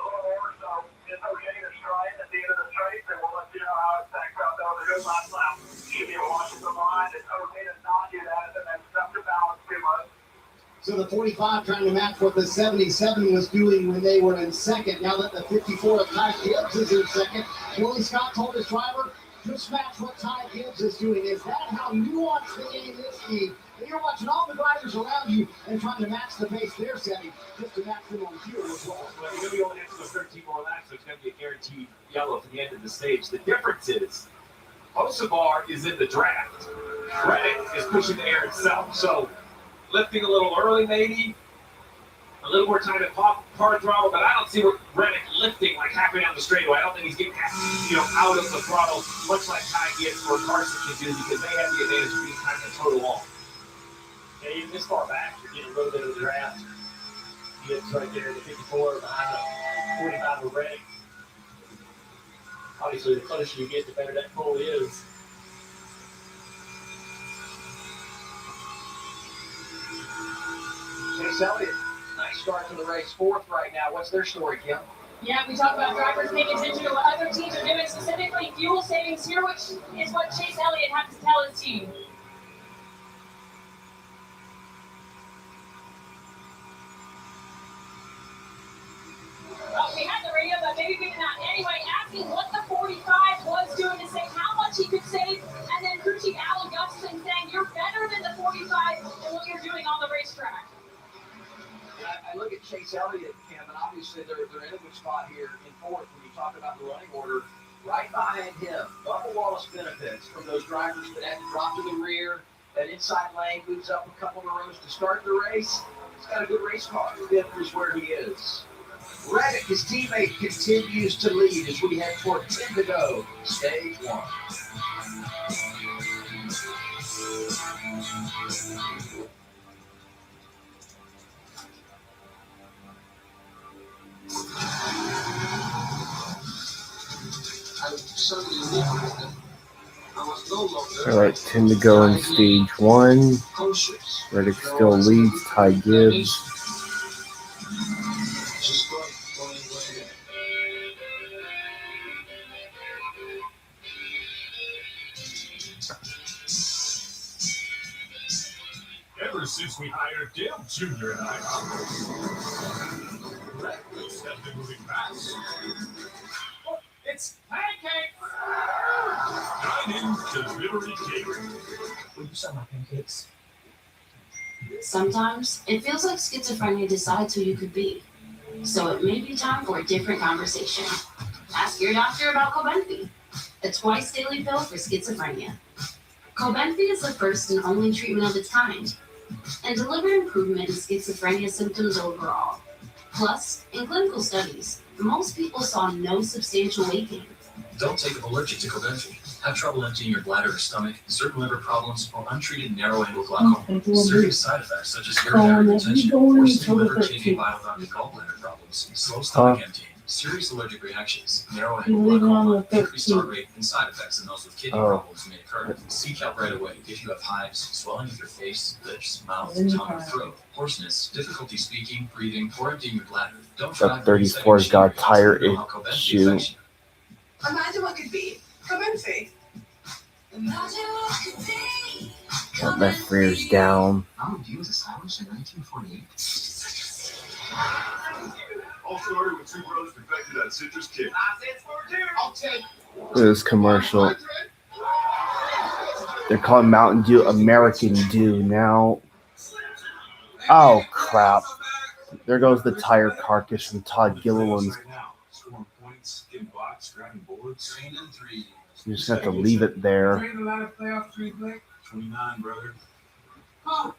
little more, so it's okay to try it at the end of the straight, and we'll let you know how it stacks up. That was a good last lap. Should be able to watch the line. It's okay to not do that and then step to balance too much. So the 45 trying to match what the 77 was doing when they were in second. Now that the 54 of Ty Gibbs is in second, Billy Scott told his driver, just match what Ty Gibbs is doing. Is that how nuanced the game is, Steve? And you're watching all the drivers around you and trying to match the pace they're setting just to match them on fuel as well. Well, you're going to be only have to go 13 more laps, so it's going to be a guaranteed yellow for the end of the stage. The difference is, Hocelar is in the draft. Reddick is pushing the air itself. So, lifting a little early, maybe a little more time at hard throttle, but I don't see Reddick lifting like halfway down the straightaway. I don't think he's getting out of the throttle much like Ty Gibbs or Carson can do because they have the advantage of being kind of total long. Yeah, even this far back, you're getting a little bit of the draft. Gibbs right there, the 54 behind the 45 of Reddick. Obviously, the closer you get, the better that pull is. Chase Elliott, nice start to the race, fourth right now. What's their story, Kim? Yeah, we talk about drivers paying attention to what other teams are doing, specifically fuel savings here, which is what Chase Elliott had to tell his team. We had the radio, but maybe we not. Anyway, asking what the 45 was doing to say how much he could save, and then crew chief Alan Gustafson saying you're better than the 45 and what you're doing on the racetrack. I look at Chase Elliott, Kim, and obviously they're in a good spot here in fourth when you talk about the running order. Right behind him, Bubba Wallace benefits from those drivers that had to drop to the rear. That inside lane moves up a couple of rows to start the race. He's got a good race car. Fifth is where he is. Reddick, his teammate, continues to lead as we head toward 10 to go, stage one. All right, 10 to go in stage one. Reddick still leads. Ty Gibbs. Ever since we hired Dale Jr. and I, breakfast has been moving fast. Oh, it's pancakes! Dining, delivery, catering. Will you sell my pancakes? Sometimes it feels like schizophrenia decides who you could be. So it may be time for a different conversation. Ask your doctor about Cobenfy, a twice daily pill for schizophrenia. Cobenfy is the first and only treatment of its kind, and delivered improvement in schizophrenia symptoms overall. Plus, in clinical studies, most people saw no substantial weight gain. Don't take up allergic to Cobenfy. Have trouble emptying your bladder or stomach, certain liver problems, or untreated narrow-angle glaucoma. Serious side effects such as urinary retention, worsening liver, kidney, bile duct, and gallbladder problems, slow stomach emptying, serious allergic reactions, narrow-angle glaucoma, increased heart rate, and side effects in those with kidney problems may occur. Seek help right away if you have hives, swelling of your face, lips, mouth, tongue, or throat, hoarseness, difficulty speaking, breathing, or emptying your bladder. Don't The 34's got a tire issue. Imagine what could be. Cobenfy. Got left rear's down. Mountain was established in 1948. All started with two brothers perfected at citrus kick. I'll take This commercial. They're calling Mountain Dew American Dew now. Oh, crap. There goes the tire carcass from Todd Gilliland's. You just have to leave it there. 29, brother. Huh.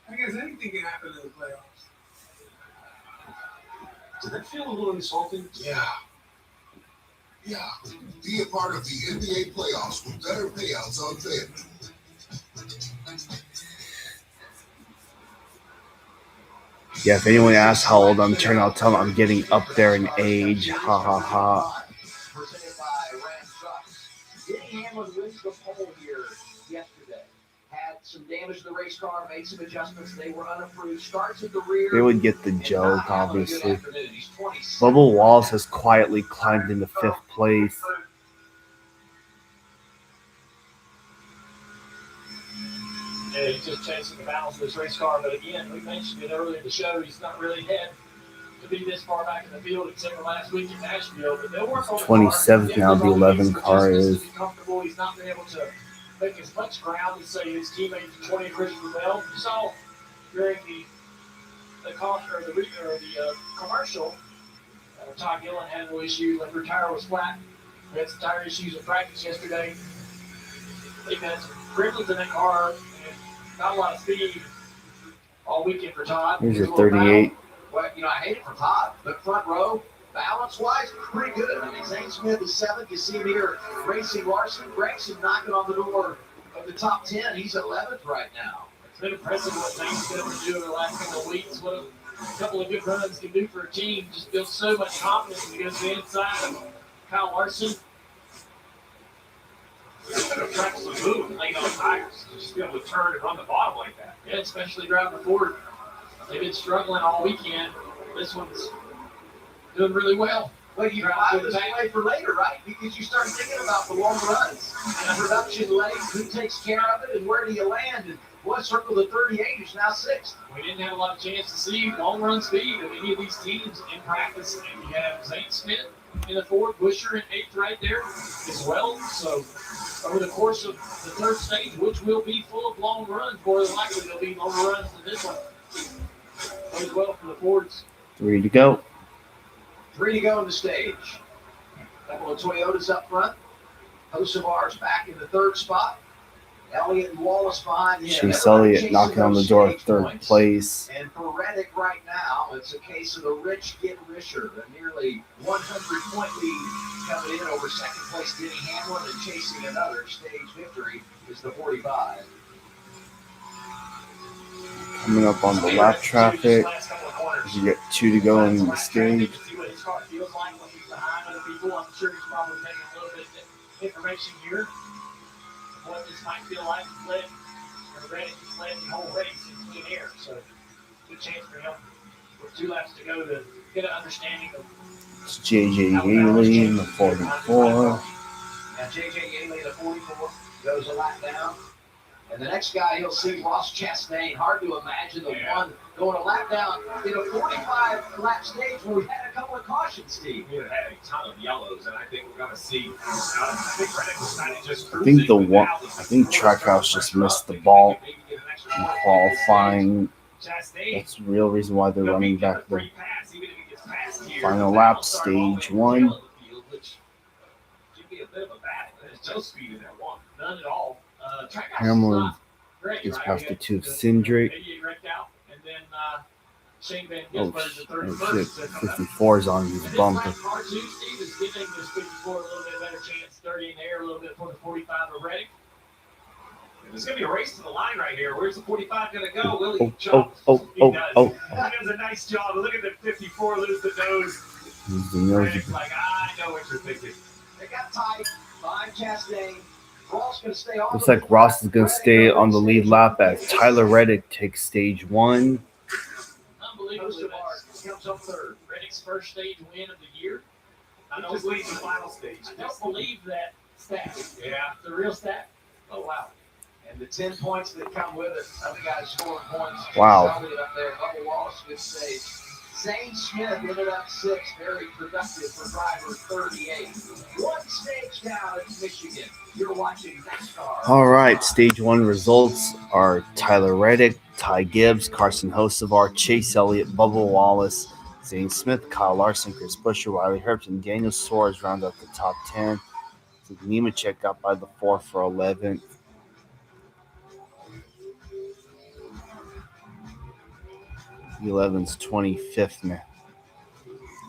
I guess anything can happen in the playoffs. Did that feel a little insulting? Yeah. Be a part of the NBA playoffs with better payouts on FanDuel. Yeah, if anyone asks how old I'm turning, I'll tell them I'm getting up there in age. Ha ha ha. Presented by Ram Trucks. Denny Hamlin wins the pole here yesterday. Had some damage to the race car, made some adjustments. They were unapproved. Starts at the rear. They would get the joke, obviously. Bubba Wallace has quietly climbed into 5th place. Yeah, he's just chasing the balance of this race car. But again, we mentioned it earlier in the show. He's not really had to be this far back in the field except for last week in Nashville. But they'll work on 27th now, the 11 car is. Comfortable. He's not been able to make as much ground as say his teammate from 20 Christopher Bell. You saw during the commercial, Todd Gilliland had no issues. Like her tire was flat. We had some tire issues in practice yesterday. They've had some gremlins in that car. Not a lot of speed all weekend for Todd. Here's a 38. Well, I hate it for Todd, but front row, balance-wise, pretty good. I mean, Zane Smith is 7th. You see him here racing Larson. Gregson knocking on the door of the top 10. He's 11th right now. It's been impressive what Zane's been able to do over the last couple of weeks. What a couple of good runs can do for a team. Just builds so much confidence when he goes to the inside of Kyle Larson. It's been a practice of moving, laying on tires. Just be able to turn and run the bottom like that. Yeah, especially driving the Ford. They've been struggling all weekend. This one's doing really well. Well, you file this away for later, right? Because you start thinking about the long runs and production late, who takes care of it, and where do you land? And what circle the 38 is now 6th. We didn't have a lot of chance to see long run speed of any of these teams in practice. And you have Zane Smith in the 4th, Busher in 8th right there as well. So over the course of the 3rd stage, which will be full of long runs, more than likely there'll be longer runs than this one. Goes well for the Fords. 3 to go. 3 to go in the stage. Couple of Toyotas up front. Hocevar's back in the 3rd spot. Elliott and Wallace behind him. Chase Elliott knocking on the door of 3rd place. And for Reddick right now, it's a case of the rich get richer. A nearly 100-point lead coming in over 2nd place Denny Hamlin, and chasing another stage victory is the 45. Coming up on the lap traffic. You get 2 to go in the stage. See what his car feels like when he's behind other people. I'm sure he's probably taking a little bit of information here. What this might feel like Reddick just led the whole race in clean air. So good chance for him with 2 laps to go to get an understanding of. It's JJ Yaley in the 44. Now JJ Yaley, the 44, goes a lap down. And the next guy you'll see, Ross Chastain. Hard to imagine the one going a lap down in a 45-lap stage where we had a couple of cautions, Steve. We had a ton of yellows, and I think we're going to see. I think Reddick was kind of just I think Trackhouse just missed the ball in qualifying. That's the real reason why they're running back the final lap, stage 1. Should be a bit of a battle. There's no speed in that one. None at all. Hamlin gets past the 2 of Cindric. Oh, shit. 54 is on his bumper. Car 2, Steve, is giving this 54 a little bit better chance. 30 in the air, a little bit for the 45 of Reddick. There's going to be a race to the line right here. Where's the 45 going to go? Will he He He does a nice job. Look at the 54 lose the nose. Reddick's like, I know what you're thinking. They got tight behind Chastain. Ross going to stay on. Looks like Ross is going to stay on the lead lap as Tyler Reddick takes stage 1. Unbelievable. Comes up 3rd. Reddick's first stage win of the year. I know it's leading the final stage. I don't believe that stat. Yeah. The real stat. Oh, wow. And the 10 points that come with it, other guys scoring points. Wow. Up there, Bubba Wallace, good stage. Zane Smith ended up 6th, very productive for driver 38. One stage down in Michigan. You're watching NASCAR. All right, stage 1 results are Tyler Reddick, Ty Gibbs, Carson Hocevar, Chase Elliott, Bubba Wallace, Zane Smith, Kyle Larson, Chris Buescher, Riley Herbst, and Daniel Suarez round up the top 10. So Nemechek got by the 4 for 11th. The 11's 25th now.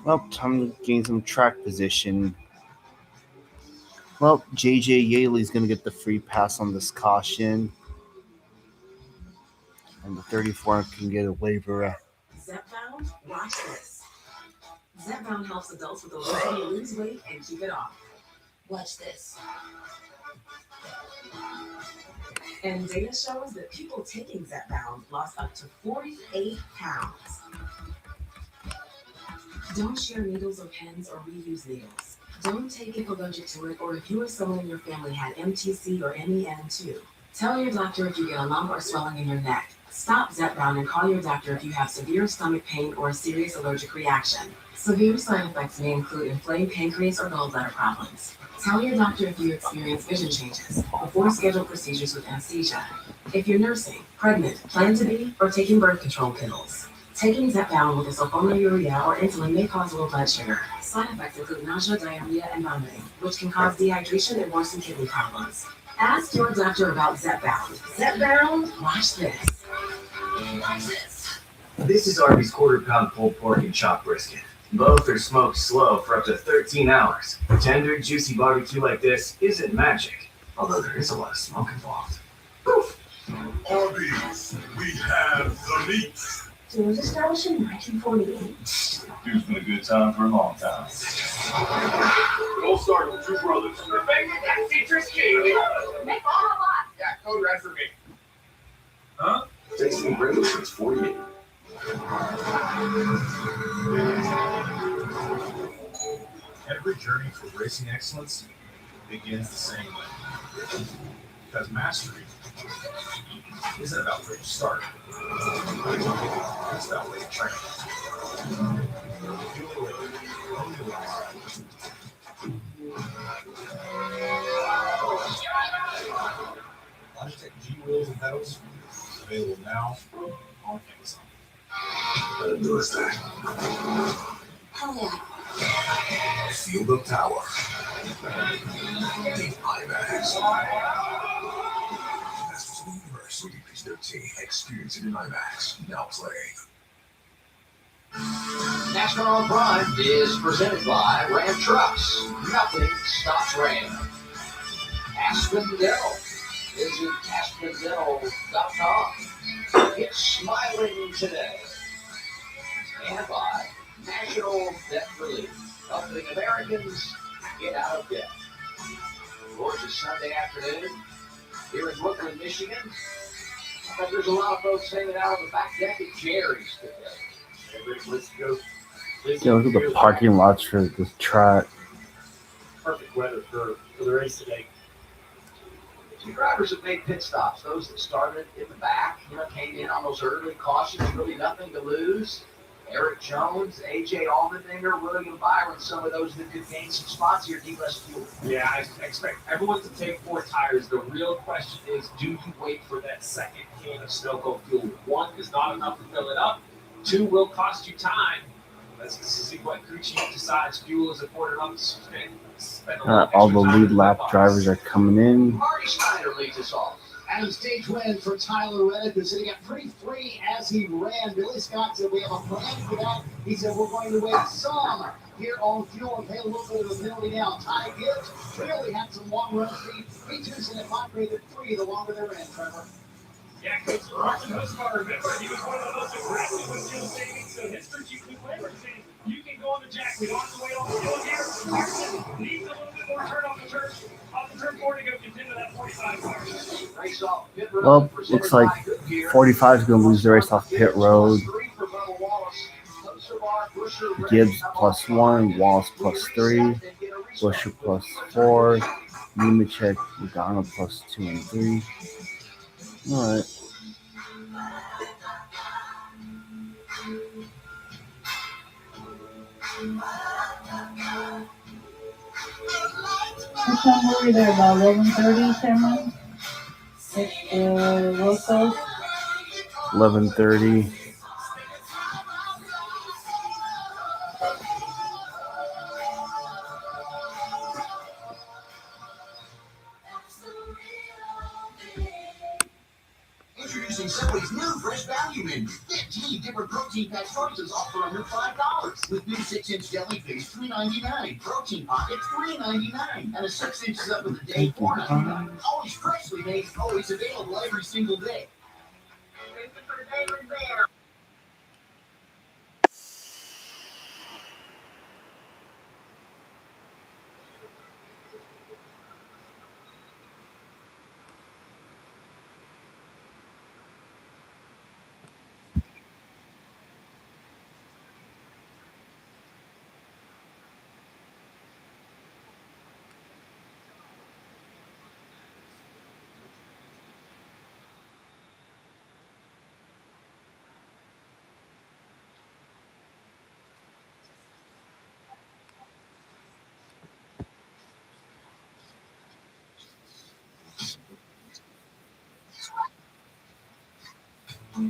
Well, time to gain some track position. Well, JJ Yaley's going to get the free pass on this caution. And the 34 can get a waiver. Zepbound, watch this. Zepbound helps adults with obesity lose weight and keep it off. Watch this. And data shows that people taking Zepbound lost up to 48 pounds. Don't share needles or pens or reuse needles. Don't take if allergic to it or if you or someone in your family had MTC or MEN2. Tell your doctor if you get a lump or swelling in your neck. Stop Zepbound and call your doctor if you have severe stomach pain or a serious allergic reaction. Severe side effects may include inflamed pancreas or gallbladder problems. Tell your doctor if you experience vision changes before scheduled procedures with anesthesia. If you're nursing, pregnant, plan to be, or taking birth control pills. Taking Zepbound with a sulfonylurea or insulin may cause low blood sugar. Side effects include nausea, diarrhea, and vomiting, which can cause dehydration and worsen kidney problems. Ask your doctor about Zepbound. Zepbound, watch this. Watch this. This is Arby's quarter-pound pulled pork and chopped brisket. Both are smoked slow for up to 13 hours. Tender, juicy barbecue like this isn't magic, although there is a lot of smoke involved. Arby's, we have the meat. It was established in 1948. It's been a good time for a long time. It all started with two brothers. Rebecca got citrus king. Make all a lot. Yeah, code red for me. Huh? Tasting great since 48. Every journey for racing excellence begins the same way. Because mastery isn't about where you start. It's about where you train. Logitech G wheels and pedals available now on Amazon. Let him do his thing. Hell yeah. Feel the power. The IMAX. Masters of the Universe, rated PG-13. Experience it in IMAX. Now playing. NASCAR on Prime is presented by Ram Trucks. Nothing stops Ram. Aspendell. Visit aspendell.com. Get smiling today. And by National Debt Relief, helping Americans get out of debt. Gorgeous Sunday afternoon here in Brooklyn, Michigan. I bet there's a lot of folks hanging out on the back deck at Jerry's today. Let's go. Yeah, look at the parking lots for this track. Perfect weather for the race today. Two drivers have made pit stops. Those that started in the back, came in on those early cautions, really nothing to lose. Eric Jones, AJ Allmendinger, William Byron, some of those that could gain some spots here, need less fuel. Yeah, I expect everyone to take 4 tires. The real question is, do you wait for that second can of snow-cold fuel? 1 is not enough to fill it up. 2 will cost you time. Let's see what crew chief decides. Fuel is important enough to spend a little All the extra time lead in lap box. drivers are coming in. Marty Schneider leads us off. And a stage win for Tyler Reddick, who's sitting at pretty free as he ran. Billy Scott said we have a plan for that. He said we're going to wait some here on fuel and pay a little bit of a penalty now. Ty Gibbs really had some long run speed. Features in at 5 rated 3 the longer they're in, Trevor. Yeah, Coach Carson Hocevar, remember, he was one of the most aggressive with fuel savings, so his crew chief Luke Lambert said, you can go on the jack. We don't have to wait on the fuel here. Carson needs a little bit more turn off the turn 4 to go contend with that 45 car. Race off pit road. Well, looks like 45 is going to lose the race off pit road. Gibbs +1, Wallace +3, Buescher +4, Nemechek, Logano +2 and 3. All right. What time were we there? About 11:30, Cameron? Rocco's? 11:30. Introducing Subway's new fresh value menu. 15 different protein pack choices all for under $5. With new 6-inch jellyfish, $3.99. Protein pockets, $3.99. And a 6 inches up with a day, $4.99. Always freshly made, always available every single day. For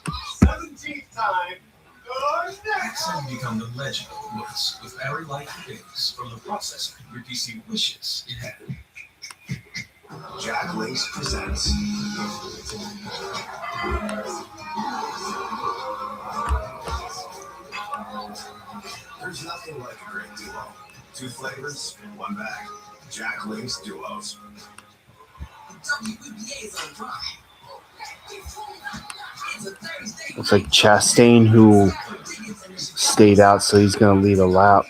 the 17th time, who's next? Soon become the legend of Woods with battery life things from the processor your PC wishes it had. Jack Links presents. There's nothing like a great duo. 2 flavors, 1 bag. Jack Links Duos. Looks like Chastain, who stayed out, so he's going to lead a lap.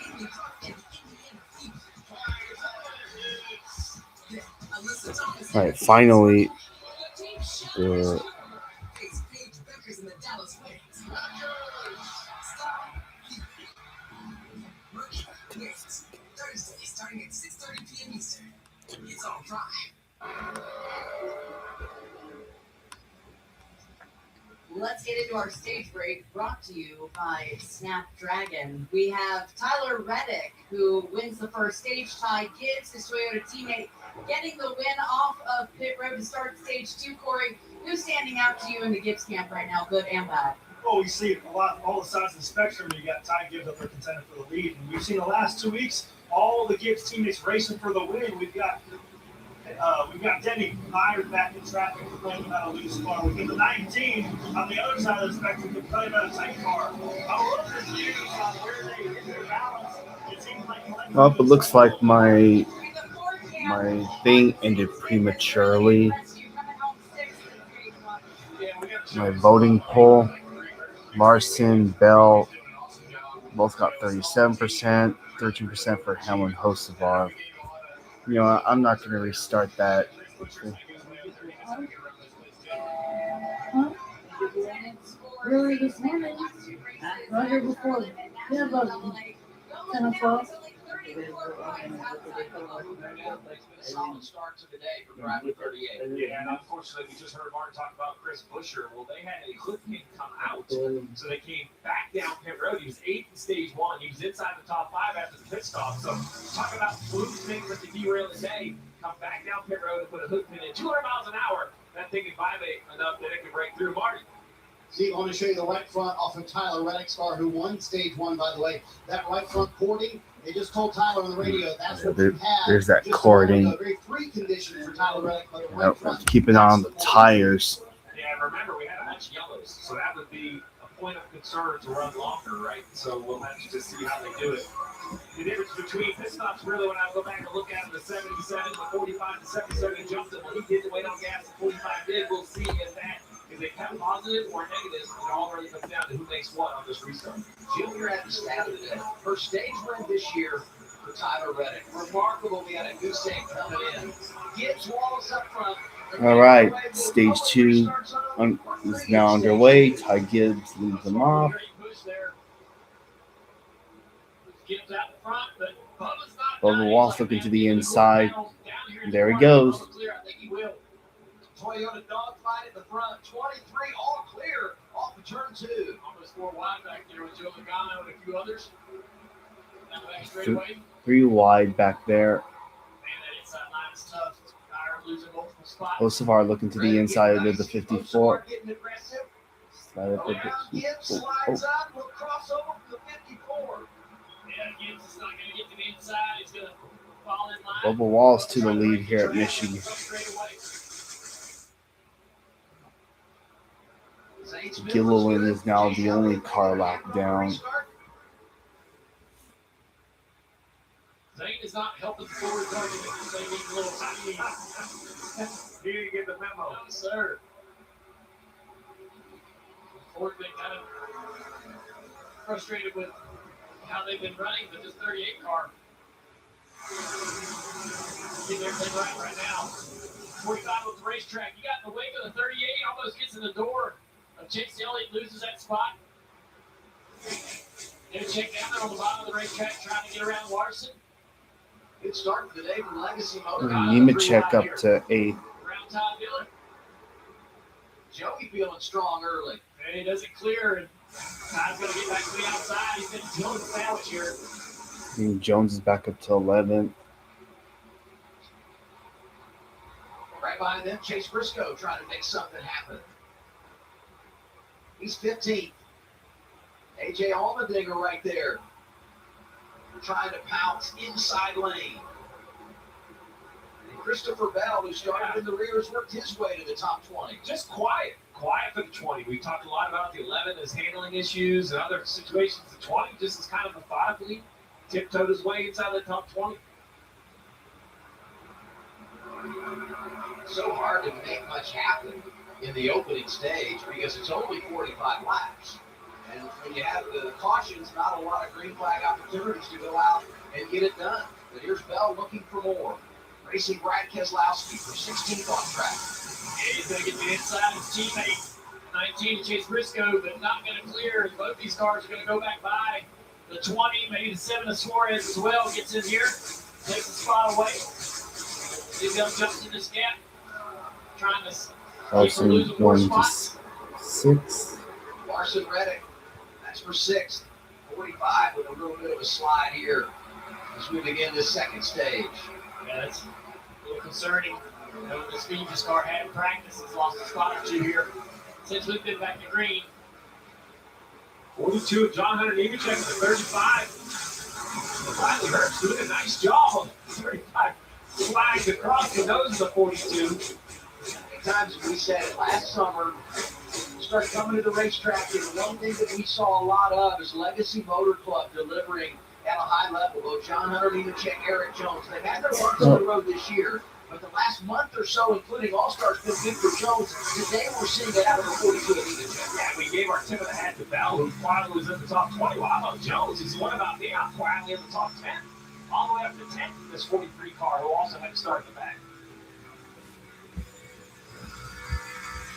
All right, finally, Thursday, starting at 6:30 p.m. Eastern. It's on Prime. Let's get into our stage break, brought to you by Snapdragon. We have Tyler Reddick, who wins the first stage. Ty Gibbs, his Toyota teammate, getting the win off of pit road to start stage 2. Corey, who's standing out to you in the Gibbs camp right now, good and bad? Well, we see a lot, all the sides of the spectrum. You got Ty Gibbs up there contending for the lead, and we've seen the last 2 weeks all the Gibbs teammates racing for the win. We've got Denny Myers back in traffic complaining about a loose car. We've got the 19 on the other side of the spectrum complaining about a tight car. I love their views on where they hit their balance. It seems like well, it looks like my thing ended prematurely. My voting poll, Larson, Bell, both got 37%, 13% for Hamlin Hocevar. You know, I'm not going to restart that. Early this morning. Right here before. Yeah, about 10 o'clock. Solid start to the day for driving 38. Yeah, and unfortunately, we just heard Martin talk about Chris Buescher. Well, they had a hood pin come out, so they came back down pit road. He was 8th in stage 1. He was inside the top 5 after the pit stop. So talk about fluke things that could derail the day. Come back down pit road and put a hood pin in 200 miles an hour. That thing could vibrate enough that it could break through. Marty. See, I want to show you the right front off of Tyler Reddick's car, who won stage 1, by the way. That right front cording, they just told Tyler on the radio, that's what you have. There's that just cording. A very free condition for Tyler Reddick, but the right front, Keep it on the tires. Yeah, remember, we had a bunch of yellows, so that would be a point of concern to run longer, right? So we'll have to just see how they do it. The difference between pit stops, really, when I go back and look at the 77, the 45, the 77, he jumped it. When he did the weight on gas, the 45 did. We'll see if that is a kept positive or negative. It all really comes down to who makes what on this restart. Jim, you're at the stat of the day. First stage win this year for Tyler Reddick. Remarkable. We had a goose egg coming in. Gibbs Wallace up front. All right, stage 2 is now underway. Ty Gibbs leads them off. Bubba Wallace looking to the inside. There he goes. Toyota dogfight at the front. 23 all clear off of turn 2. Almost 4 wide back there with Joe Logano and a few others. Down the back straightaway. 3 wide back there. Man, that inside line is tough. Fire losing multiple spots. Joseph looking to the inside of the 54. Slide up Around Gibbs slides up with crossover for the 54. Yeah, Gibbs is not going to get to the inside. He's going to fall in line. Bubba Wallace to the lead here at Michigan. Gilliland is now the only car lap down. Zane is not helping the forward target. Zane needs a little time. He didn't get the memo. No, sir. Ford been kind of frustrated with how they've been running, but this 38 car getting everything right now. 45 with the racetrack. You got in the wake of the 38, almost gets in the door of Chase Elliott, loses that spot. Get a check down there on the bottom of the racetrack, trying to get around Larson. Good start for the day from Legacy Motor. Nemechek up to 8th. Around Todd Dillon. Joey feeling strong early. And he doesn't clear, and Todd's going to get back to the outside. He's been killing the sandwich here. And Jones is back up to 11th. Right behind them, Chase Briscoe trying to make something happen. He's 15th. AJ Allmendinger right there. Trying to pounce inside lane. And Christopher Bell, who started in the rear, has worked his way to the top 20. Just quiet for the 20. We talked a lot about the 11 as handling issues and other situations. The 20 just is kind of methodically tiptoed his way inside the top 20. So hard to make much happen in the opening stage because it's only 45 laps. And when you have the cautions, not a lot of green flag opportunities to go out and get it done. But here's Bell looking for more. Racing Brad Keselowski for 16th on track. Yeah, he's going to get the inside of his teammate. 19 to Chase Briscoe, but not going to clear. Both these cars are going to go back by. The 20, maybe the 7 of Suarez as well, gets in here, takes the spot away. He's going to jump in this gap, trying to keep from losing more spots. 6th. Larson Reddick, that's for 6th. 45 with a little bit of a slide here as we begin this second stage. Yeah, that's a little concerning. You know, the speed this car had in practice has lost a spot or two here since we've been back to green. 42 of John Hunter Nemechek to 35. Riley Herbst doing a nice job on 35. Flags across the nose of the 42. Times we said it last summer, start coming to the racetrack, and one thing that we saw a lot of is Legacy Motor Club delivering at a high level. Both John Hunter Nemechek, Eric Jones, they've had their marks on the road this year, but the last month or so, including All-Stars, been good for Jones. Today we're seeing it out of the 42 of Nemechek. Yeah, we gave our tip of the hat to Bell, who quietly was in the top 20. Well, how about Jones? He's one about me, out quietly in the top 10. All the way up to 10th in this 43 car, who also had to start in the back.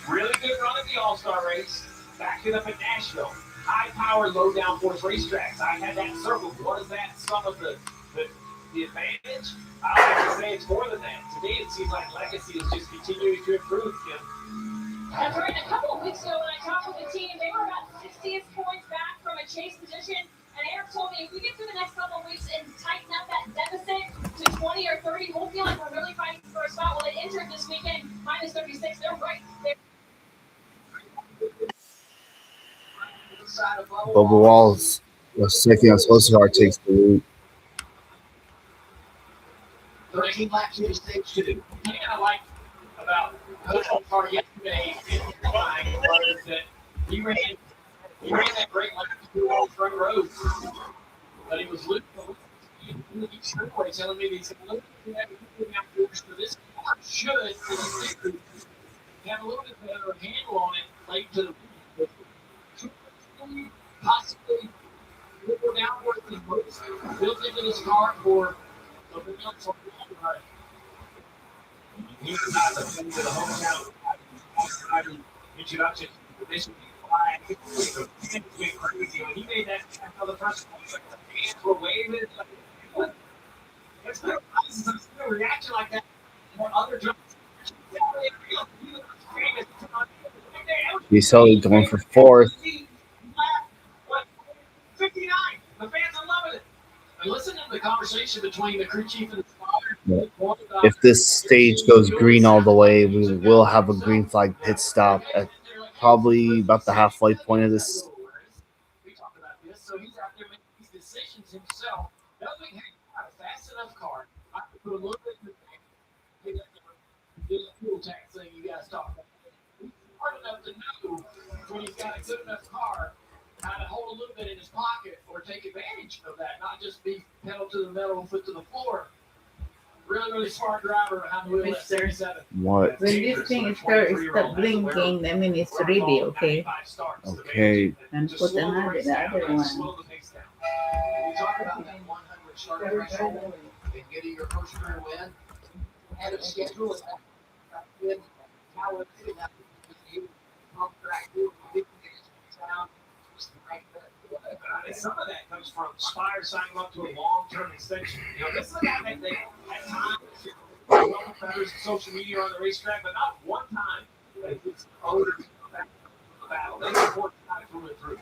Really good run at the All-Star race. Back it up at Nashville. High power, low downforce racetracks. I had that circled. What is that? Some of the advantage? I don't have to say it's more than that. To me, it seems like Legacy is just continuing to improve. That's right. A couple of weeks ago when I talked with the team, they were about 60th points back from a chase position. And Eric told me if we get through the next couple of weeks and tighten up that deficit to 20 or 30, we'll feel like we're really fighting for a spot. Well, they entered this weekend minus 36. They're right there. Bubba Wallace was second. Sosa takes the lead. 13 laps into stage 2. The thing I liked about Coach Car yesterday was that he ran that great lap to front road, but he was losing. Each straightaway telling me he's looking for this car should have a little bit better handle on it late to the possibly a little more downward than what's built into this car for the ride. He was not the thing to the hometown introduction. This would be flying. Crazy. When he made that for the first time, the hands were waving. What? It's no reaction like that. Or other jumps. He's solely going for 4th. conversation between the crew chief and the Yeah. If this stage goes green all the way, we will have a green flag pit stop at probably about the halfway point of this. we talked about this, so he's out there making these decisions himself, knowing, hey, I have a fast enough car. I can put a little bit in the tank, get that fuel tank thing you guys talked about. He's smart enough to know when he's got a good enough car how to hold a little bit in his pocket or take advantage of that, not just be pedal to the metal and foot to the floor. Really, really smart driver behind the wheel at 37. What? When this thing start blinking, that means it's ready, okay? Okay. And put the other one. We talk about that 100 start threshold and getting your first career win. Had a schedule and how it did that. Some of that comes from Spire signing up to a long-term extension. You know, this is a guy that they at times competitors and social media on the racetrack, but not one time that it's older battle. They support the guy through and through.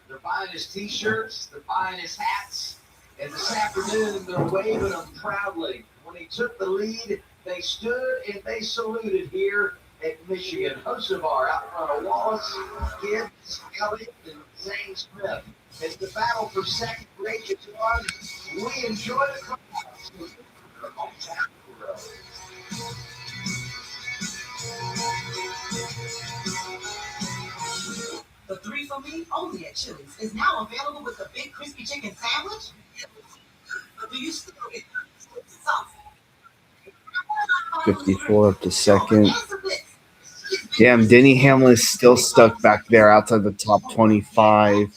They're buying his T-shirts, they're buying his hats, and this afternoon they're waving them proudly. When he took the lead, they stood and they saluted here at Michigan. Hocevar out front of Wallace, Gibbs, Elliott, and Zane Smith. It's the battle for second race. It's fun. We enjoy the car. The 3 for Me only at Chili's is now available with the big crispy chicken sandwich. Do you still get sauce? 54 up to second. Damn, Denny Hamlin is still stuck back there outside the top 25.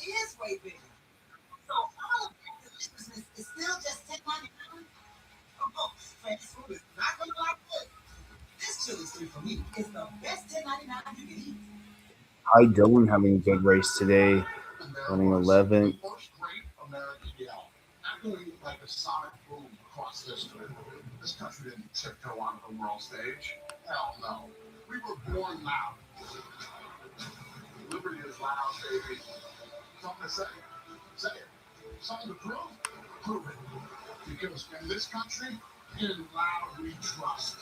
Hi, Dylan having a good race today. Running 11th. Like a sonic boom across history. This country didn't tiptoe onto the world stage. Hell no. We were born loud. Liberty is loud, baby. Something to say? Say it. Something to prove? Prove it. Because in this country, in loud we trust.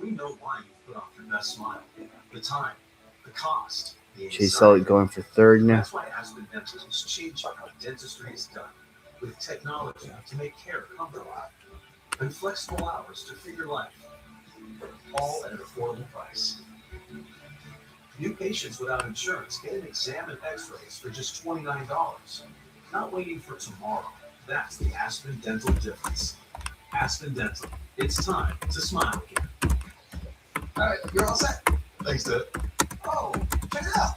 We know why you put off your best smile. The time, the cost, the Chase Elliott going for third now. That's why Aspen Dental is changing how dentistry is done with technology to make care come to life and flexible hours to fit your life, all at an affordable price. New patients without insurance get an exam and x-rays for just $29. Not waiting for tomorrow. That's the Aspen Dental difference. Aspen Dental. It's time to smile again. All right, you're all set. Thanks, Dad. Oh, check it out.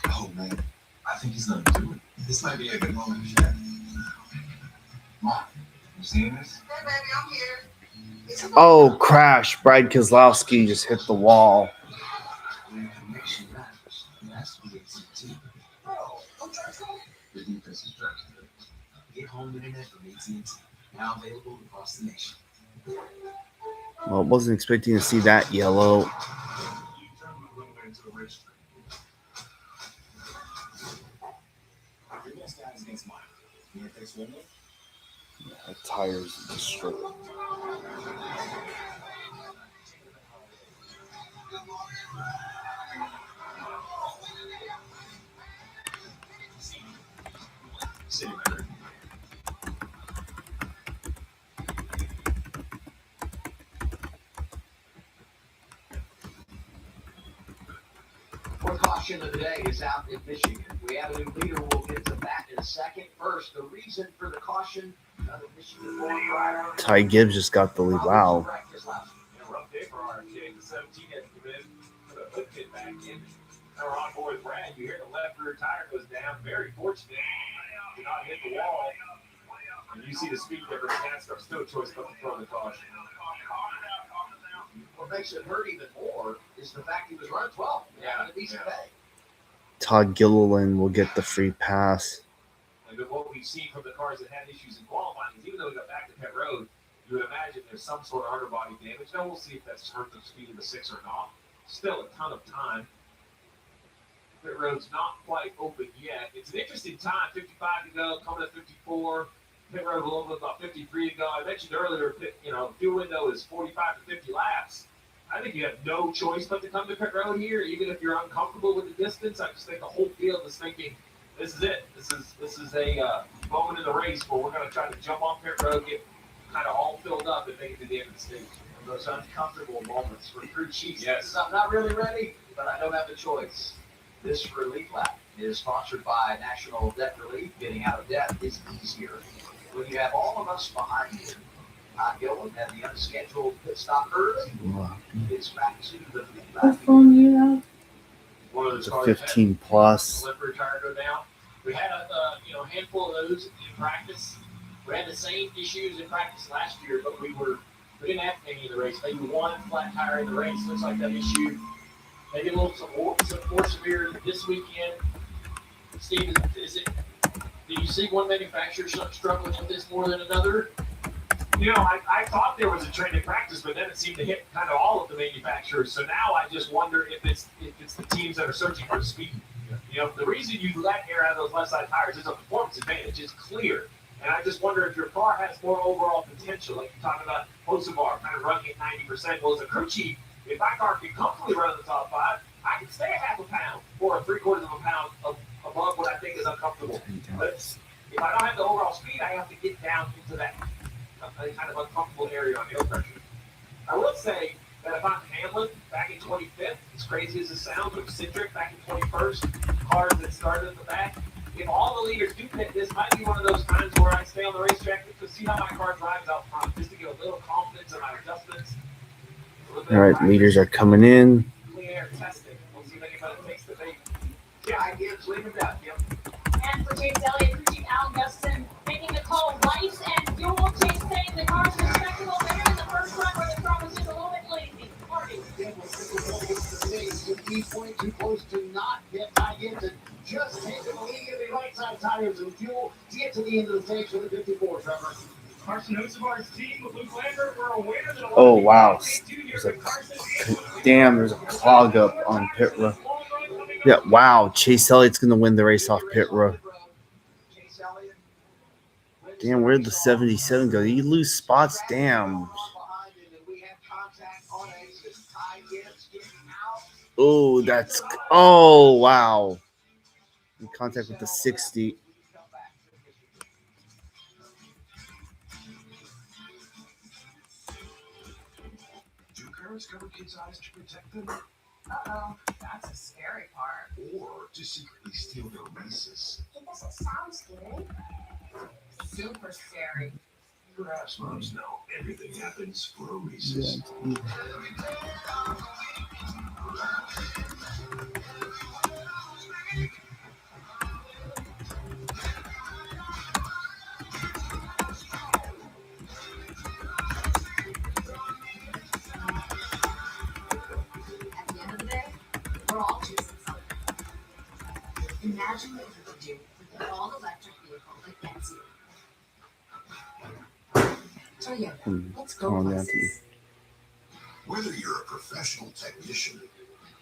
Oh, man. I think he's going to do it. This might be a good moment to share. Mom, you seeing this? Hey, baby, I'm here. Oh, crash. Brad Keselowski just hit the wall. Connection matters. It has to be AT&T. Oh, I'm trying to call. The defense is trying to do it. Get home internet from AT&T. Now available across the nation. Well, wasn't expecting to see that yellow. The tires destroyed. Fourth caution of the day is out in Michigan. We have a new leader. We'll get to that in a second. First, the reason for the caution. Another Michigan born driver. Ty Gibbs just got the lead. Wow. Rough day for our kid. The 17 had to come in, put a hood kit back in. Now we're on board with Brad. You hear the left rear tire goes down. Very fortunate. Did not hit the wall. And you see the speed difference. NASCAR still choice but to throw the caution. What makes it hurt even more is the fact he was running 12. Yeah, a decent day. Todd Gilliland will get the free pass. And what we've seen from the cars that had issues in qualifying is even though we got back to pit road, you would imagine there's some sort of underbody damage. Now we'll see if that's hurt the speed of the 6 or not. Still a ton of time. Pit road's not quite open yet. It's an interesting time. 55 to go, coming at 54. Pit road a little bit about 53 to go. I mentioned earlier, fuel window is 45 to 50 laps. I think you have no choice but to come to pit road here, even if you're uncomfortable with the distance. I just think the whole field is thinking, this is it. This is a moment in the race where we're going to try to jump on pit road, get kind of all filled up, and make it to the end of the stage. Those uncomfortable moments for crew chiefs. Yes. I'm not really ready, but I don't have a choice. This relief lap is sponsored by National Debt Relief. Getting out of debt is easier when you have all of us behind you. Not going at the unscheduled pit stop early. It's back to the relief What lap. phone you have? One of those It's a cars 15 plus. had slippery tire go down. We had a handful of those in practice. We had the same issues in practice last year, but we didn't have any in the race. Maybe one flat tire in the race. Looks like that issue maybe some more severe this weekend. Steve, do you see one manufacturer struggling with this more than another? I thought there was a trend in practice, but then it seemed to hit kind of all of the manufacturers. So now I just wonder if it's the teams that are searching for speed. The reason you let air out of those left side tires is a performance advantage. It's clear. And I just wonder if your car has more overall potential, like you're talking about Hocevar kind of running at 90%. Well, as a crew chief, if my car can comfortably run in the top 5, I can stay a half a pound or 3/4 of a pound above what I think is uncomfortable. But if I don't have the overall speed, I have to get down into that kind of uncomfortable area on air pressure. I will say that if I'm Hamlin back in 25th, as crazy as it sounds, or Citric back in 21st, cars that started at the back, if all the leaders do pit, this might be one of those times where I stay on the racetrack to see how my car drives out front, just to get a little confidence in my adjustments. All right, leaders are coming in. Clean air testing. We'll see if anybody takes the bait. Yeah, I give. Leave him down, Kim. And for Chase Elliott, crew chief Al Gustin making the call, lights and fuel. Chase saying the car's respectable there in the first run where the car was just a little bit lazy. Marty. With each point too close to not get tied into just taking the lead of the right side tires and fuel to get to the end of the stage for the 54, Trevor. Carson Hocevar's team with Luke Lambert were aware that a lot Oh, of wow. There's There's a clog up on pit road. Yeah, wow. Chase Elliott's going to win the race off pit road. Damn, where'd the 77 go? Did you lose spots? Damn. Oh, wow. In contact with the 60. Do parents cover kids' eyes to protect them? Uh-oh, that's a scary part. Or to secretly steal their races? It doesn't sound scary. Super scary. Perhaps moms know everything happens for a reason. At the end of the day, we're all chasing something. Imagine what you could do with an all-electric vehicle that gets you. Toyota, let's go places. Whether you're a professional technician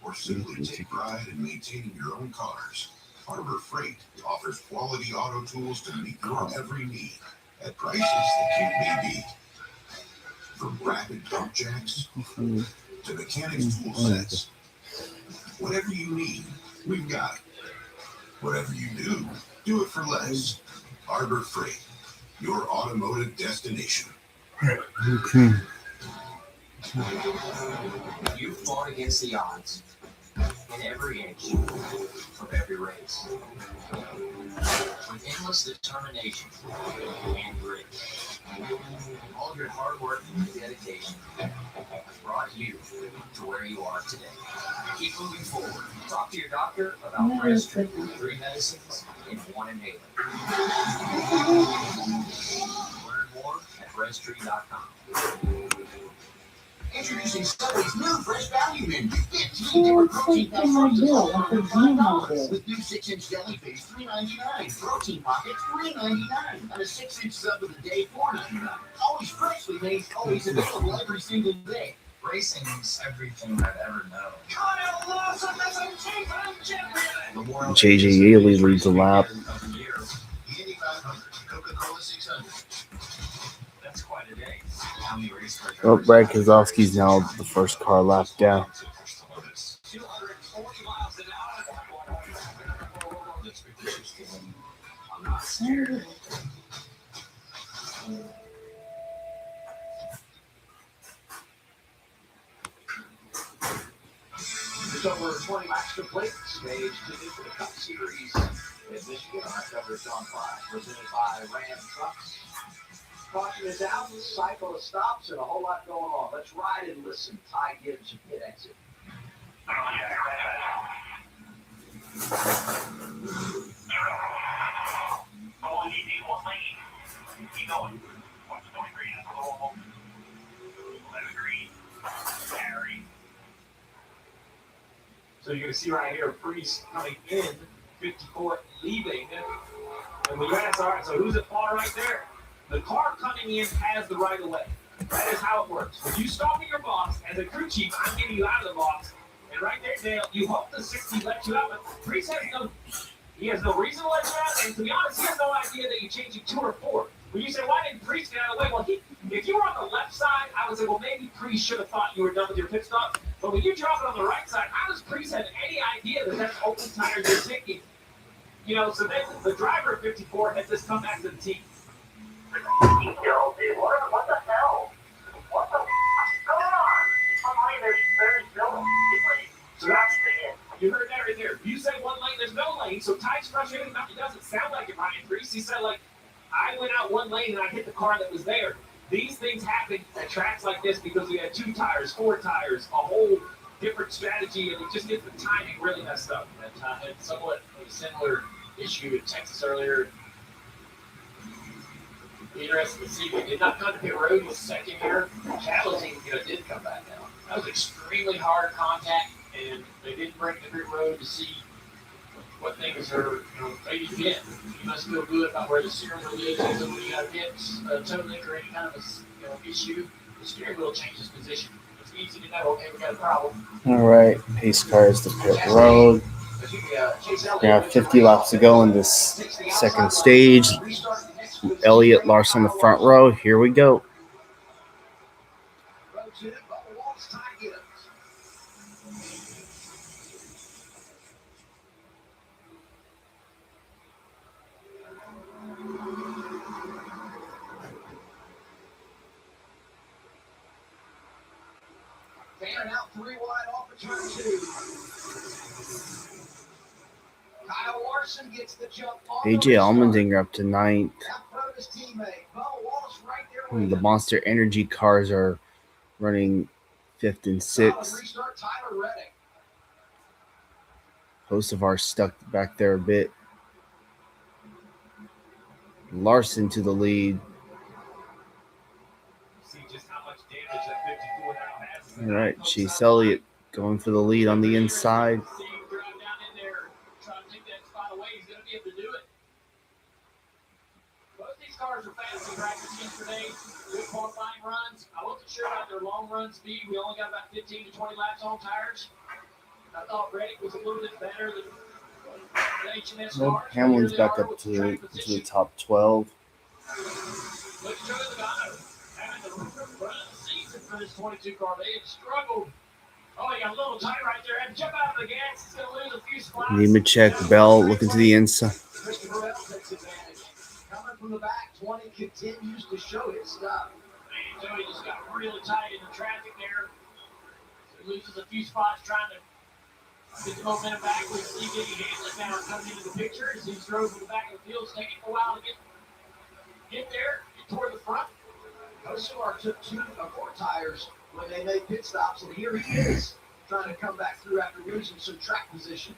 or simply take pride in maintaining your own cars, Harbor Freight offers quality auto tools to meet your every need at prices that can't be beat. From rapid dump jacks to mechanics tool sets, whatever you need, we've got it. Whatever you do it for less. Harbor Freight, your automotive destination. Okay. You fought against the odds in every inch of every race. With endless determination and grit. All your hard work and dedication brought you to where you are today. Keep moving forward. Talk to your doctor about Breztri. 3 medicines in 1 inhaler. Learn more at Breztri.com. Introducing Subway's new fresh value menu. 15 different protein packages, all under $5. With new 6-inch deli fish, $3.99. Protein pocket, $3.99. And a 6-inch sub of the day, $4.99. Always freshly made, always available every single day. Racing is everything I've ever known. Connell JJ Yaley leads the lap. Oh, Brad Keselowski's now the first car lap down. Just over 20 laps complete. Stage ticket for the Cup Series in Michigan. Our coverage on 5, presented by Ram Trucks. Caution is out, cyclist stops, and a whole lot going on. Let's ride and listen. Ty Gibbs, pit exit. Keep going. Watch the green. Let it green. Carry. So you're going to see right here, Priest coming in, 54 leaving. And when you ask, all right, so who's at fault right there? The car coming in has the right of way. That is how it works. When you stop in your box, as a crew chief, I'm getting you out of the box. And right there, Dale, you hope the 60 lets you out, but Priest has no reason to let you out. And to be honest, he has no idea that you're changing 2 or 4. When you say, why didn't Priest get out of the way? Well, if you were on the left side, I would say, well, maybe Priest should have thought you were done with your pit stop. But when you drop it on the right side, how does Priest have any idea that that's open tires you're taking? You know, so then the driver of 54 has just come back to the team. Yo, dude, what the hell? What the going on? There's no lane. So that's you heard that right there. You say one lane, there's no lane. So Ty's frustrated enough. It doesn't sound like it, Ryan Priest. He said, like, I went out one lane and I hit the car that was there. These things happen at tracks like this because we had 2 tires, 4 tires, a whole different strategy, and it just gets the timing really messed up. And had somewhat of a similar issue in Texas earlier. Interesting to see, we did not come to pit road the second year. Challenging, did come back down. That was extremely hard contact, and they didn't break the pit road to see what things are, maybe bent. You must feel good about where the steering wheel is, and when you got a bent toe link or any kind of issue, the steering wheel changes position. It's easy to know, okay, we got a problem. All right, pace cars to pit road. We have 50 laps to go in this second stage. Elliott Larson in the front row. Here we go. Fanning out 3 wide off of turn 2. Kyle Larson gets the jump on AJ Allmendinger up to 9th. his teammate. Bubba Wallace right there with The Monster Energy cars are running 5th and 6th. Restart Tyler Reddick. Hocevar stuck back there a bit. Larson to the lead. See just how much damage that 54 now has. All right, Chase Elliott going for the lead on the inside. See him drive down in there, try to take that spot away. He's going to be able to do it. Both these cars are fast in practice yesterday. Good qualifying runs. I wasn't sure about their long run speed. We only got about 15 to 20 laps on tires. I thought Reddick was a little bit better than H&S cars. Hamlin's back up to the top 12. Let's show the guy having the front of the season for this 22 car. They have struggled. Oh, he got a little tight right there. Had to jump out of the gas. He's going to lose a few spots. Nemechek, Bell looking to the inside. Christopher Bell takes advantage. Coming from the back, 20 continues to show his stuff. So he just got really tight in the traffic there. So he loses a few spots trying to get the momentum back. We see Diddy Hamlet now coming into the picture as he drove to the back of the field. It's taking a while to get there, get toward the front. Hocevar took 2 or 4 tires when they made pit stops, and here he is trying to come back through after losing some track position.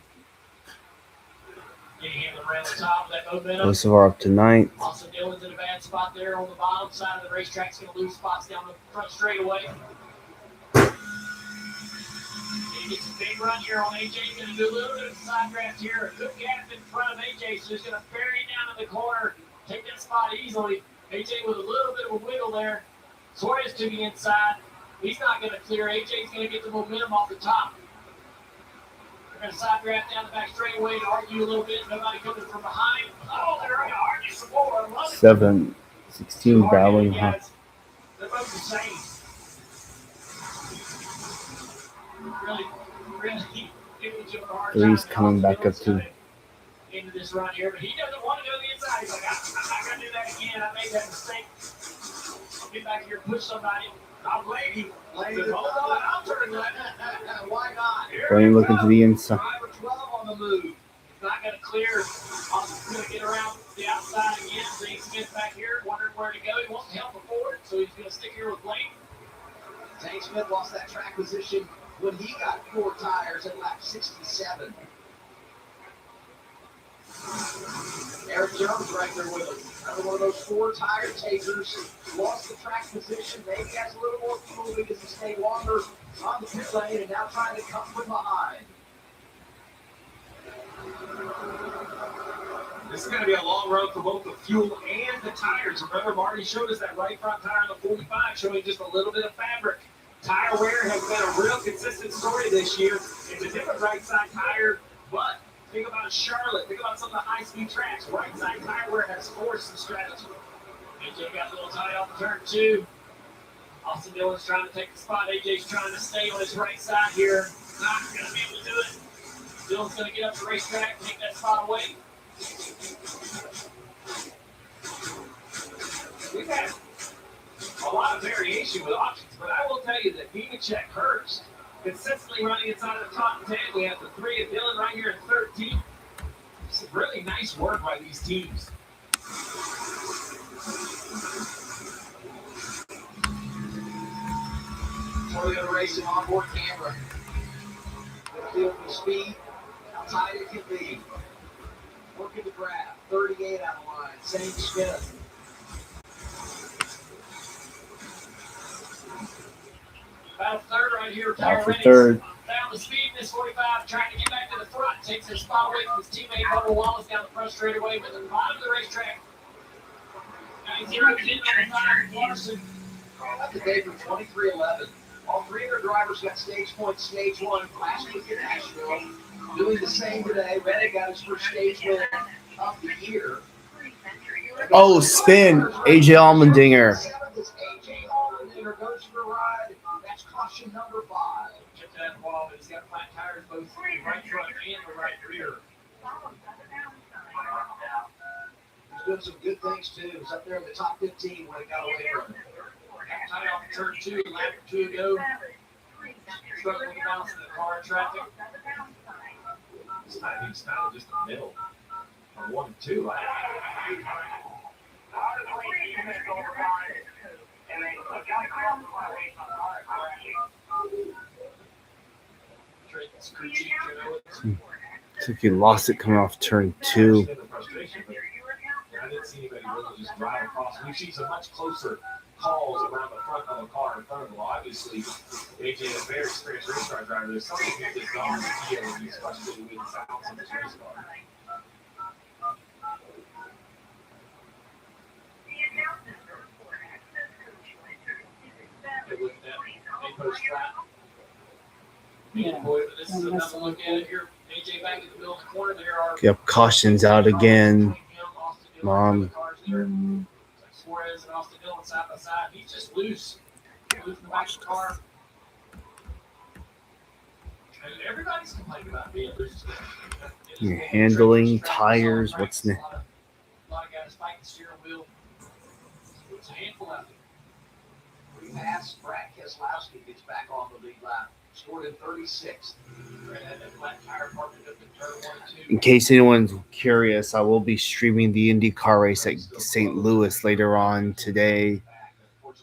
Diddy Hamlet around the top of that momentum. Hocevar up to 9th. Also Dillon's in a bad spot there on the bottom side of the racetrack. He's going to lose spots down the front straightaway. He gets a big run here on AJ. He's going to do a little bit of a side draft here. A good gap in front of AJ, so he's going to bury it down in the corner, take that spot easily. AJ with a little bit of a wiggle there. Suarez to the inside. He's not going to clear. AJ's going to get the momentum off the top. going to side draft down the back straightaway to argue a little bit. Nobody coming from behind. Oh, they're going to argue some more. I love it. 7-16 battling, huh? They're both the same. Really giving each other a hard time. Three's coming back up too. Into this run here, but he doesn't want to go to the inside. He's like, I'm not going to do that again. I made that mistake. I'll get back here and push somebody. I'll blame you. Hold on, I'll turn left. Why not? Blaine looking to the inside. Driver 12 on the move. Not going to clear. Austin's going to get around the outside again. Zane Smith back here, wondering where to go. He wants to help him forward, so he's going to stick here with Blaine. Zane Smith lost that track position when he got 4 tires at lap 67. Eric Jones right there with him. Another one of those 4 tire takers. Lost the track position. Maybe has a little more fuel because he stayed longer on the pit lane and now trying to come from behind. This is going to be a long run for both the fuel and the tires. Remember, Marty showed us that right front tire on the 45, showing just a little bit of fabric. Tire wear has been a real consistent story this year. It's a different right side tire, but think about Charlotte. Think about some of the high-speed tracks. Right side tire wear has forced the strategy. AJ got a little tight off turn 2. Austin Dillon's trying to take the spot. AJ's trying to stay on his right side here. Not going to be able to do it. Dillon's going to get up the racetrack and take that spot away. We've had a lot of variation with options, but I will tell you that Nemechek Hurst consistently running inside of the top 10. We have the 3 of Dillon right here at 13. Some really nice work by these teams. Toyota Racing onboard camera. Gonna feel the speed, how tight it can be. Working the graph, 38 out of line, Zane Smith. About a third right here. Out for third. Down the speed in this 45, trying to get back to the front. Takes his spot away from his teammate Bubba Wallace down the front straightaway, but at the bottom of the racetrack. Now he's zeroed in on the side of Larson. Up to date from 23-11. All 3 of their drivers got stage points, stage 1 last week in Nashville. Doing the same today. Reddick got his first stage win of the year. Oh, spin. AJ Allmendinger. 7th is AJ Allmendinger goes for a ride. That's caution number 5. Check that ball, but he's got flat tires both the right front and the right rear. He's doing some good things too. He's up there in the top 15 when it got away from him. Tied off the turn 2, lap 2 ago. Struggling to balance in the car in traffic. This time he was kind of just the middle. Or 1 and 2. Looks like he lost it coming off turn 2. I didn't see anybody really just drive across. We've seen some much closer calls around the front of the car in front of him. Obviously, AJ is a very experienced race car driver. There's something he just gone to feel when he's frustrated with the sounds of his race car. Hey, look at that. Post trap. Boy, this is another look at it here. AJ back in the middle of the corner. There are Yep, caution's out again. Mom. Suarez and Austin Dillon side by side. He's just loose. Loose in the back of the car. And everybody's complaining about being loose. You're handling tires. What's next? A lot of guys fighting the steering wheel. It's a handful out there. Pass, Brad Keselowski gets back on the lead lap. Scored in 36th. In case anyone's curious, I will be streaming the IndyCar race at St. Louis later on today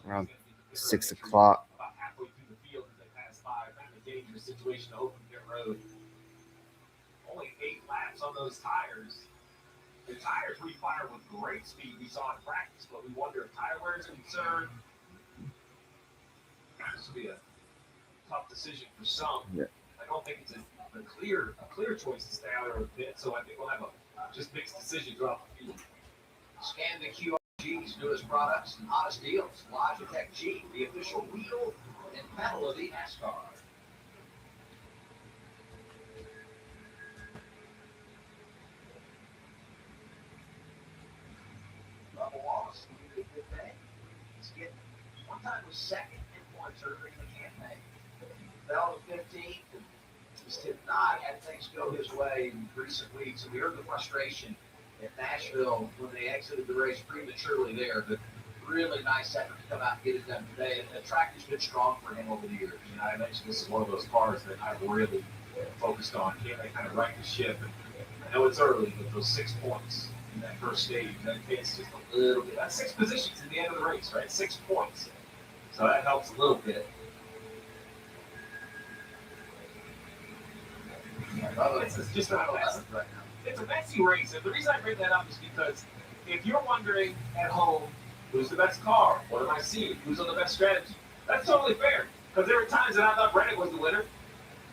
around 6 o'clock. About halfway through the field as they pass by. Kind of a dangerous situation to open pit road. Only 8 laps on those tires. The tires refire with great speed we saw in practice, but we wonder if tire wear is a concern. This will be a tough decision for some. Yeah. I don't think it's a clear choice to stay out there with pit, so I think we'll have a just mixed decision throughout the field. Scan the QRG's newest products and hottest deals. Logitech G, the official wheel and pedal of the NASCAR. Valentine was second in points early in the campaign. Fell to 15th and just did not have things go his way in recent weeks. And we heard the frustration at Nashville when they exited the race prematurely there. But really nice effort to come out and get it done today. And the track has been strong for him over the years. You know, I mentioned this is one of those cars that I really focused on. Can they kind of right the ship? And I know it's early, but those 6 points in that first stage, that advanced just a little bit. That's 6 positions at the end of the race, right? 6 points. So that helps a little bit. It's just not a lesson right now. It's a messy race, and the reason I bring that up is because if you're wondering at home, who's the best car? What am I seeing? Who's on the best strategy? That's totally fair. Because there were times that I thought Brennan was the winner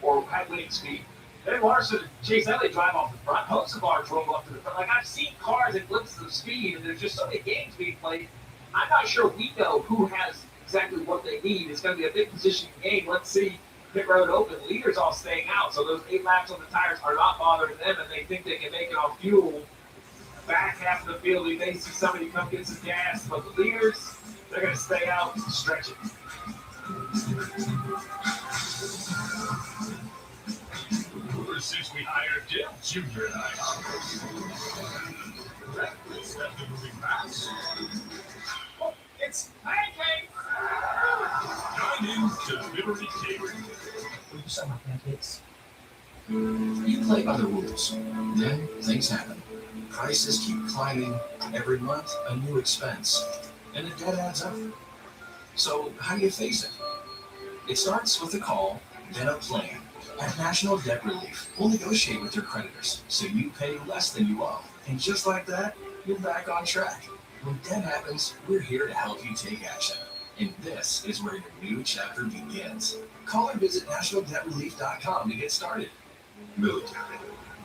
or had winning speed. Then Larson and Chase Elliott drive off the front. Hocevar drove up to the front. Like, I've seen cars at glimpses of speed, and there's just so many games being played. I'm not sure we know who has exactly what they need. It's going to be a big position game. Let's see. Pit road open. Leaders all staying out. So those 8 laps on the tires are not bothering them, and they think they can make it off fuel. Back half of the field, we may see somebody come get some gas, but the leaders, they're going to stay out and stretch it. Since we hired Jim Jr. and I. That's the moving fast. Oh, it's pancake! Join in to Liberty Cake. Will you sell my pancakes? You play by the rules. Then things happen. Prices keep climbing. Every month, a new expense. And the debt adds up. So how do you face it? It starts with a call, then a plan. At National Debt Relief, we'll negotiate with your creditors so you pay less than you owe. And just like that, you're back on track. When debt happens, we're here to help you take action. And this is where your new chapter begins. Call or visit nationaldebtrelief.com to get started. Military,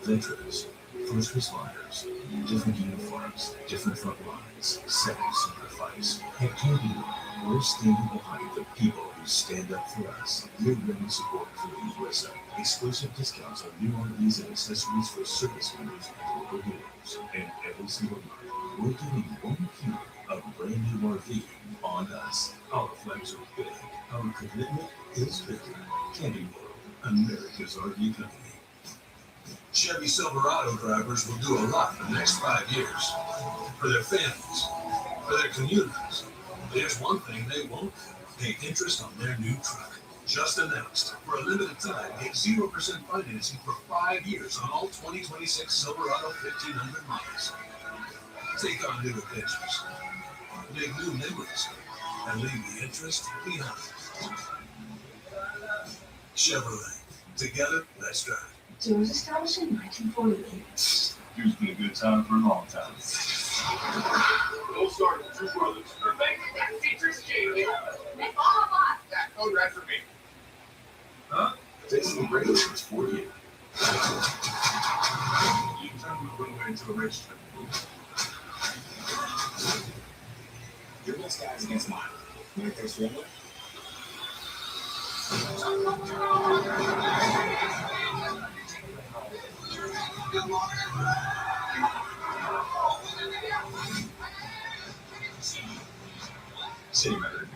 veterans, first responders, different uniforms, different front lines, settings sacrifice. At Candy, we're standing behind the people who stand up for us. We're bringing support for the USA. Exclusive discounts on new RVs and accessories for service members and local dealers. And every single month, we're giving one cube of brand new RV on us. Our flags are big. Our commitment is bigger. Candy World, America's RV company. Chevy Silverado drivers will do a lot for the next 5 years. For their families, for their communities. There's one thing they won't pay interest on their new truck. Just announced. For a limited time, get 0% financing for 5 years on all 2026 Silverado 1500 models. Take on new adventures. Make new memories. And leave the interest behind. Chevrolet. Together, let's drive. It was established in 1948. It's been a good time for a long time. Gold star to the two brothers. Perfect. That features Jamie. Make all of us. That code red for me. Huh? Tasting the greatest was 4 years. You can tell me when we're into a race trip. Your best guys against mine. You want to face one? City Mother.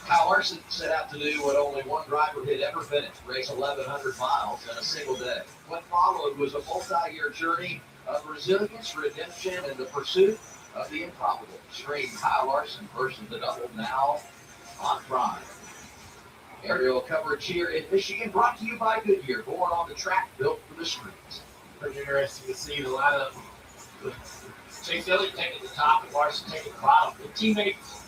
Kyle Larson set out to do what only one driver had ever finished, race 1,100 miles in a single day. What followed was a multi-year journey of resilience, redemption, and the pursuit of the improbable. Stream Kyle Larson versus the double now on Prime. Aerial coverage here in Michigan, brought to you by Goodyear, born on the track, built for the streets. Pretty interesting to see the lineup. Chase Elliott taking the top and Larson taking the bottom. The teammates,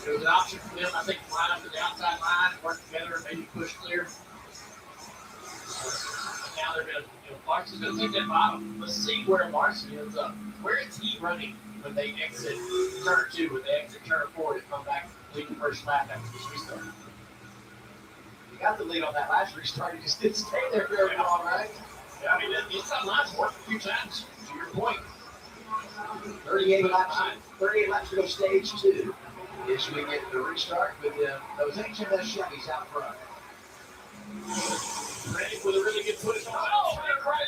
there was an option for them, I think, to line up the outside line and work together and maybe push clear. Now they're going to, Larson's going to take that bottom. Let's see where Larson ends up. Where is he running when they exit turn 2, when they exit turn 4 to come back and lead the first lap after this restart? You got the lead on that last restart, you just didn't stay there very long, right? Yeah, I mean, the inside line's worked a few times, to your point. 38 laps to go stage 2. As we get the restart with those HMS Chevys out front. Ready for the really good push. Oh, big right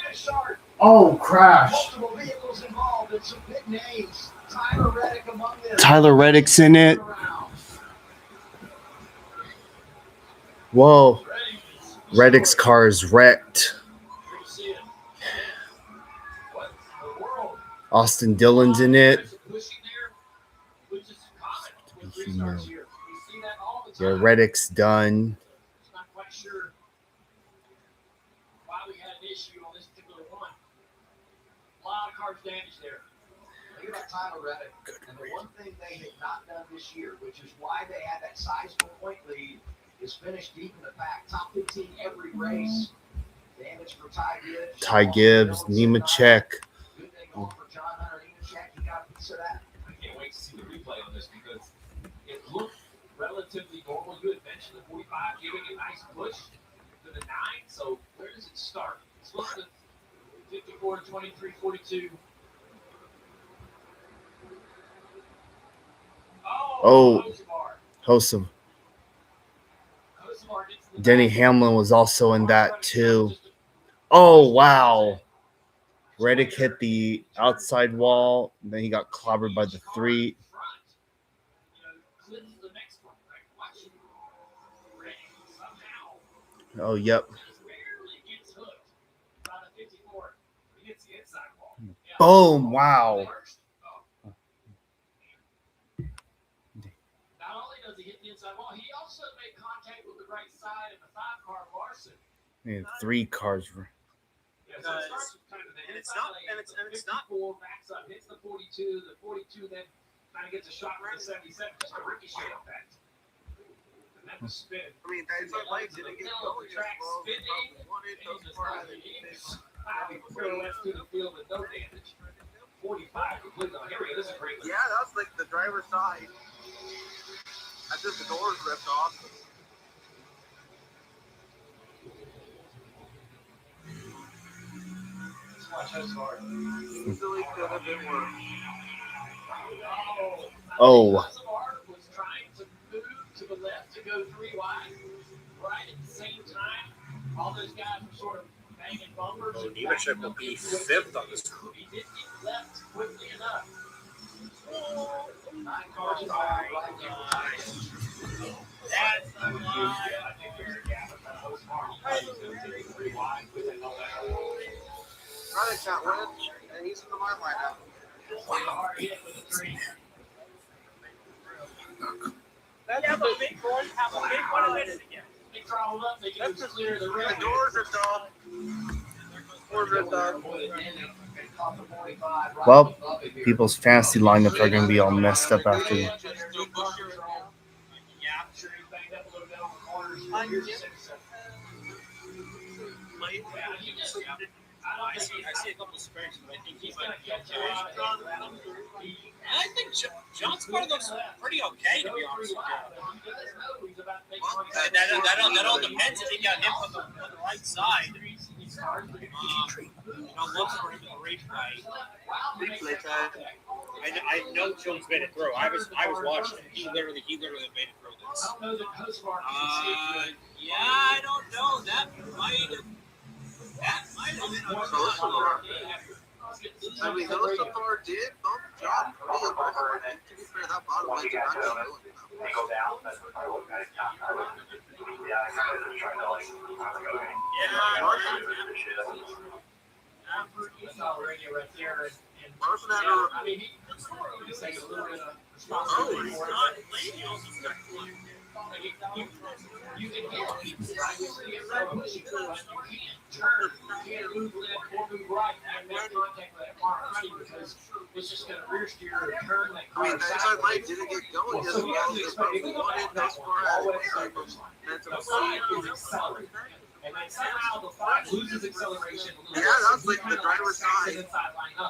Oh, crash. Multiple vehicles involved and some big names. Tyler Reddick among them. Tyler Reddick's in it. Whoa. Reddick's car is wrecked. Austin Dillon's in it. Yeah, Reddick's done. Not quite sure why we had an issue on this particular one. A lot of cars damaged there. Think about Tyler Reddick. And the one thing they had not done this year, which is why they had that sizable point lead, is finish deep in the pack. Top 15 every race. Damage for Ty Gibbs. Ty Gibbs, Nemechek. Good thing going for John Hunter. Nemechek, he got a piece of that. I can't wait to see the replay on this because it looked relatively normal. You had mentioned the 45 giving a nice push to the 9. So where does it start? It's supposed to 54, 23, 42. Oh, Hosam. Denny Hamlin was also in that too. Oh, wow. Reddick hit the outside wall, and then he got clobbered by the 3. Oh, yep. Boom, wow. Not only does he hit the inside wall, he also made contact with the right side of the 5-car Larson. And 3 cars. Yeah, so it starts with kind of the inside lane, it's not 54 backs up, hits the 42, the 42 then kind of gets a shot from the 77, just a ricochet effect. And then the spin. I mean, that's what light didn't get going. Track spinning, and just like to the field with no damage. 45 completely on. Here we go, this is a great one. Yeah, that was like the driver's side. That's just the doors ripped off. Watch how hard. Easily could have been worse. Oh. Was trying to move to the left to go 3 wide. Right at the same time, all those guys were sort of banging bumpers. Oh, Nemechek will be 5th on this. He did get left quickly enough. 9 cars That's the line. I think there's a gap at that most part. He's going to take 3 wide with it. Reddick can't win, and he's in the line right now. Hard hit with the 3. That's a big one. Have a big one in it again. They crawled up. They can clear the rim. The doors are off. Doors ripped off. Well, people's fantasy lineups are going to be all messed up after. Yeah, I'm sure he's banged up a little bit on the corners. I see a couple of spares, but I think he's going to catch up. I think John's part looks pretty okay, to be honest with you. That all depends if he got hit on the right side. Look for him in the replay. I know Jones made it through. I was watching it. He literally made it through this. Yeah, I don't know. That might have been a run. I mean, those so far did bump John pretty hard. To be fair, that bottom line did not get going. Larson had a... I mean, he's taking a little bit of responsibility for it. You can get right? You can't turn, you can't move left or move right and make contact with that car in front of you because it's just going to rear steer and turn that car. I mean, the inside light didn't get going as well as wanted thus far as momentum is accelerating. And then somehow the 5 loses acceleration. Yeah, that's like the driver's side.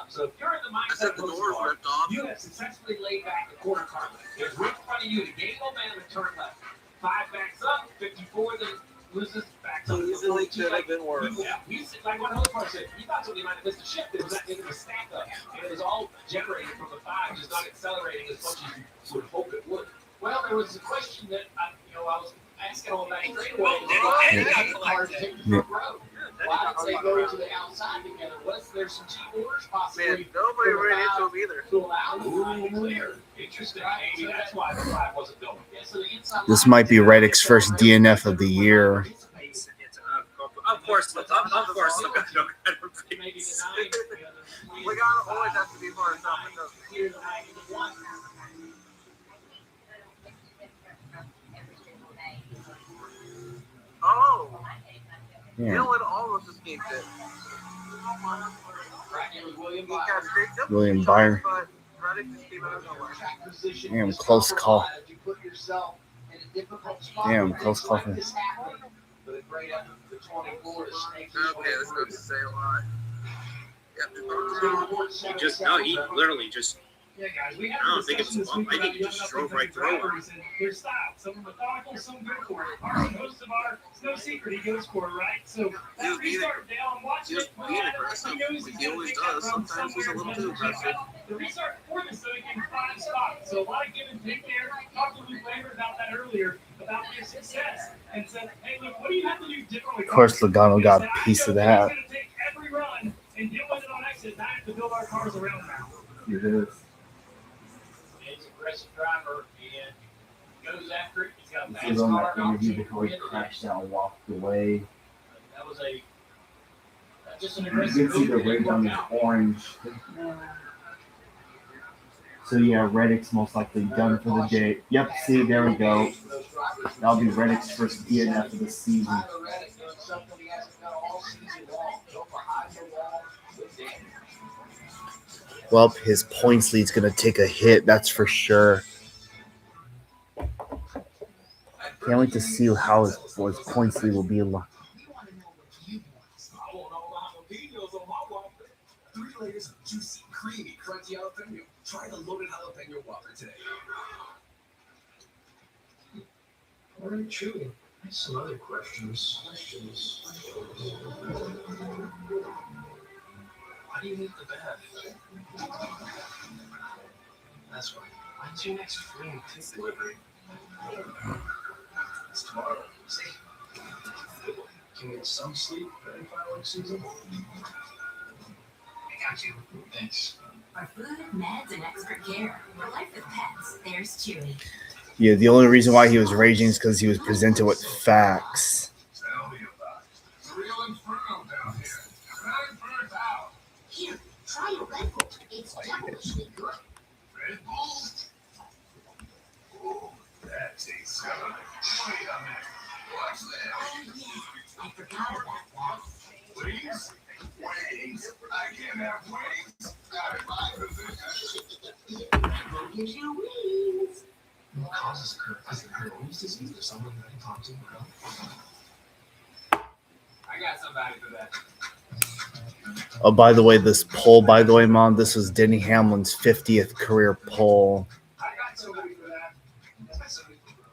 So if you're in the mindset of the doors ripped off, you have successfully laid back the quarter car. There's room in front of you to gain momentum and turn left. 5 backs up, 54 then loses back up. Easily could have been worse. Yeah, like what Hosepar said, he thought somebody might have missed a shift. It was a stack up. And it was all generated from the 5, just not accelerating as much as you would hope it would. Well, there was a question that I was asking all that straightaway. Cars take the front row. Why did they go to the outside together? Was there some team orders possibly? Man, nobody ran into him either. To allow Clear. Interesting. Maybe that's why the flag wasn't going. Yeah, so the inside This line might be there, Reddick's first DNF of the year. Of course, I'm gonna go get him. maybe denying the other. Logano always has to be for himself. Clear the line to the one. Oh, Yeah. Dylan almost escaped it. Right, it was William He got Byron. streaked up. William Byron. But Reddick just came out of nowhere. Track position Damn, is close call. compromised. You put yourself in a difficult spot Damn, when close things call like for- this happen. But a great effort for the 24 to snake his Okay, way this through. doesn't say a lot. He Just no, he literally just. Yeah, guys, we I had don't a think it's discussion a this bump. week I think about he young just drove up-and-coming right through it. drivers and their style. Some are methodical, some good for it. Most of our, it's no secret he goes for it, right? So that restart, Dale, I'm watching Just it. being aggressive, He knows like he's he gonna always pick that does. run Sometimes he's a somewhere little too and then aggressive. the restart before this, so he can find spots. So a lot of give and take there. Talked to Luke Lamer about that earlier, about their success, and said, hey, look, what do you have to do differently? Of course, Logano got a piece of that. He's going to take every run and deal with it on exit. Now I have to build our cars around now. It is. He's an aggressive driver and goes after it. He's got a This fast was on car. that interview before he crashed out and walked away. That was a just an You aggressive can see the move. It rig didn't on work his out. orange. So yeah, Reddick's most likely done for the day. Yep, see, there we go. That'll be Reddick's first DNF of the season. Tyler Reddick doing something he hasn't done all season long. Go for high to wall with damage. Well, his points lead's gonna take a hit, that's for sure. Can't wait to see how his points lead will be. I want all the jalapenos on my waffle. 3 layers of juicy, creamy, crunchy jalapeno. Try the loaded jalapeno Whopper today. All right, Chewy. I have some other questions. Why do you need the bath? That's right. When's your next free tip delivery? It's tomorrow. See? Can we get some sleep during fireworks season? I got you. Thanks. For food, meds, and expert care, for life with pets, there's Chewy. Yeah, the only reason why he was raging is because he was presented with facts. Tell me about it. It's real inferno down here. Very burnt out. Here, try a Red Bull. It's devilishly good. Red Bull? Oh, that tastes good. Wait a minute. What's that? Oh, yeah. I forgot about that. Wings? Wings? I can't have wings. Not in my position. Go get your wings. What causes Crohn's disease or someone that I talk to for help? I got somebody for that. Oh, by the way, this poll, Mom, this was Denny Hamlin's 50th career poll. I got somebody for that.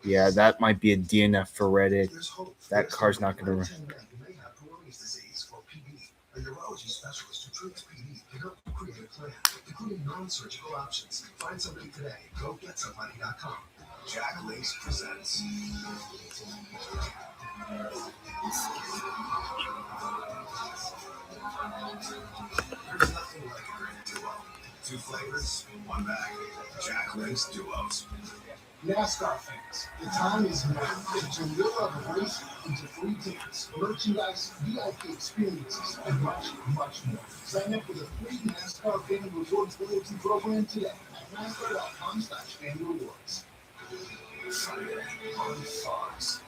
Yeah, that might be a DNF for Reddick. There's hope. That car's not going to. You may have Crohn's disease or PD. A urology specialist who treats PD can help you create a plan, including non-surgical options. Find somebody today. Go get somebody.com. Jack Lace presents. There's nothing like a great duo. 2 flavors, 1 bag. Jack Lace Duos. NASCAR fans, the time is now to turn your love of racing into free tickets, merchandise, VIP experiences, and much, much more. Sign up for the free NASCAR Fan Rewards loyalty program today at NASCAR.com/fanrewards. Friday on Fox.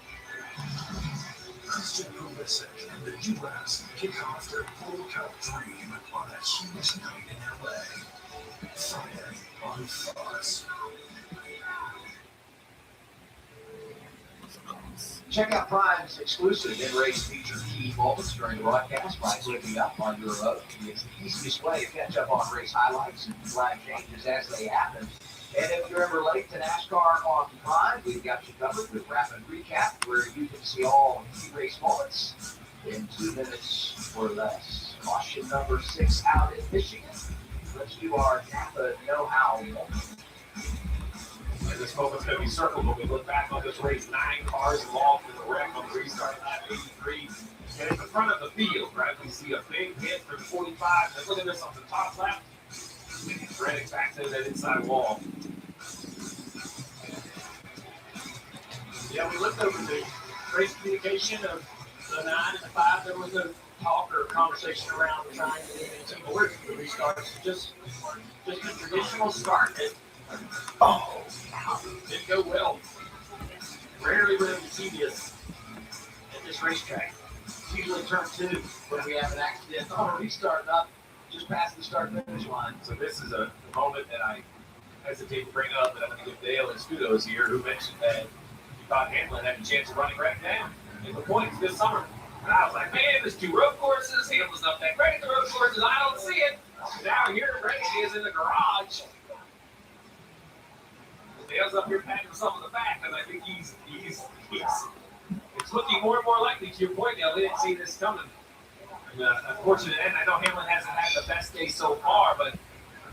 Christian Pulisic and the U.S. kick off their World Cup dream on a huge night in L.A. Friday on Fox. Check out Prime's exclusive in-race feature key moments during the broadcast by clicking up on your remote. It's an easy display to catch up on race highlights and flag changes as they happen. And if you're ever late to NASCAR on Prime, we've got you covered with Rapid Recap, where you can see all key race moments in 2 minutes or less. Caution number 6 out in Michigan. Let's do our Napa know-how moment. this moment's going to be circled when we look back on this race. 9 cars involved in the wreck on the restart lap 83. And at the front of the field, right, we see a big hit from 45. And look at this on the top lap. Running back to that inside wall. Yeah, we looked over the race communication of the 9 and the 5. There was no talk or conversation around trying to get into the work for the restarts. Just a traditional start that didn't go well. Rarely will you see this at this racetrack. It's usually turn 2 when we have an accident on a restart, not just past the start finish line. So this is a moment that I hesitate to bring up, but I'm going to give Dale his kudos here, who mentioned that he thought Hamlin had a chance of running right down in the points this summer. And I was like, man, there's 2 road courses. Hamlin's not that great at the road courses. I don't see it. Now here, Brady is in the garage. Dale's up here patting himself on the back, and I think he's it's looking more and more likely, to your point, Dale. They didn't see this coming. And, unfortunate end. I know Hamlin hasn't had the best day so far, but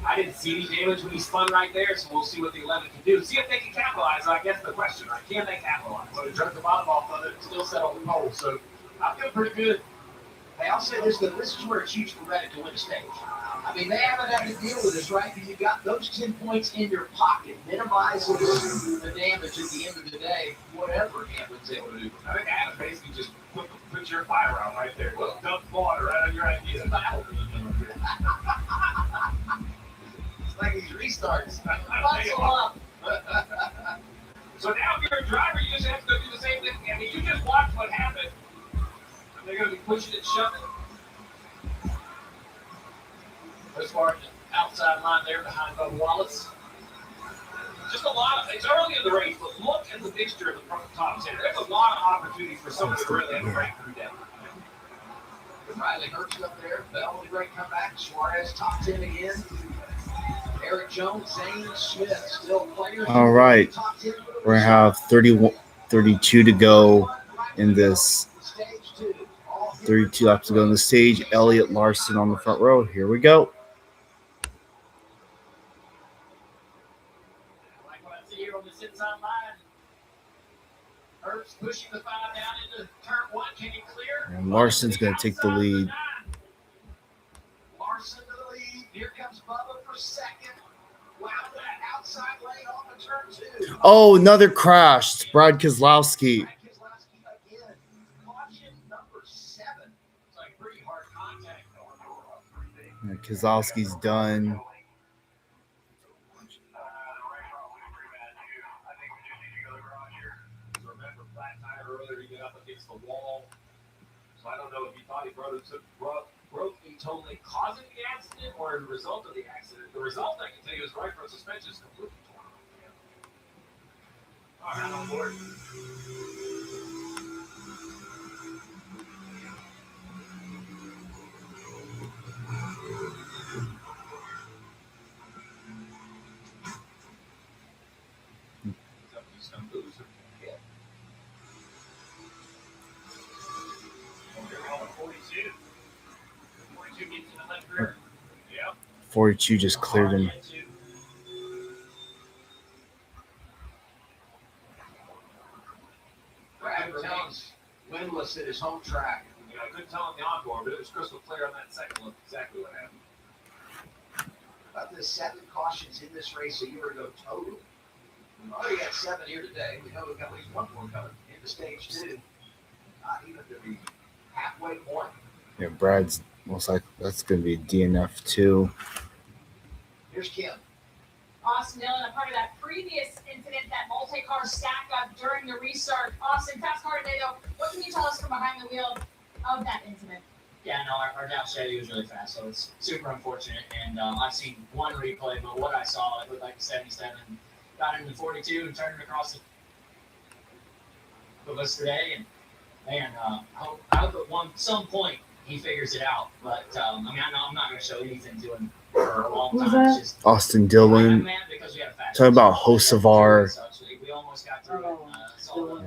I didn't see any damage when he spun right there, so we'll see what the 11 can do. See if they can capitalize. I guess the question, right? Can they capitalize? Well, they jerked the bottom off of it, still set on the pole, so I feel pretty good. Hey, I'll say this, though. This is where it's huge for Reddit to win a stage. I mean, they haven't had to deal with this, right? Because you got those 10 points in your pocket, minimizes the damage at the end of the day, whatever Hamlin's able to do. I think Adam basically just put your fire out right there. Dump water right on your ideas. It's like these restarts. Buckle up. So now if you're a driver, you just have to go do the same thing. I mean, you just watch what happened. They're going to be pushing and shoving. As far as the outside line there behind Bubba Wallace. Just a lot of, it's early in the race, but look at the mixture of the top 10. There's a lot of opportunities for someone to really have a breakthrough down. Riley Hurst up there, Bell with a great comeback. Suarez top 10 again. Eric Jones, Zane Smith, still players. All right. We're going to have 32 to go in this. 32 laps to go on the stage. Elliott Larson on the front row. Here we go. Like what I see here on this inside line. Hurst pushing the 5 down into turn 1. Can he clear? And Larson's going to take the lead. Larson to the lead. Here comes Bubba for second. Wow, that outside lane off of turn 2. Oh, another crash. It's Brad Keselowski. Keselowski's done. Remember, flat tire earlier, he got up against the wall. So I don't know if he thought he broke the totally causing the accident or the result of the accident. The result, I can tell you, is right front suspension is completely torn. All right, on board. Yeah. 42 just cleared him. Brad remains winless at his home track. Yeah, I couldn't tell on the onboard, but it was crystal clear on that second look exactly what happened. About the 7 cautions in this race a year ago total. We already had 7 here today. We know we've got at least 1 more coming into stage 2. Not even to the halfway point. Yeah, Brad's most like that's going to be DNF too. Here's Kim. Austin Dillon, a part of that previous incident, that multi-car stacked up during the restart. Austin, fast car today, though. What can you tell us from behind the wheel of that incident? Yeah, no, our down Chevy was really fast, so it's super unfortunate. And I've seen one replay, but what I saw, it looked like a 77. Got into 42 and turned across the list today. And man, I hope at some point he figures it out. But I mean, I'm not going to show anything to him for a long Who's time. that? It's just, Austin Dillon. Talking about Hocevar. We almost got through it. Saw 11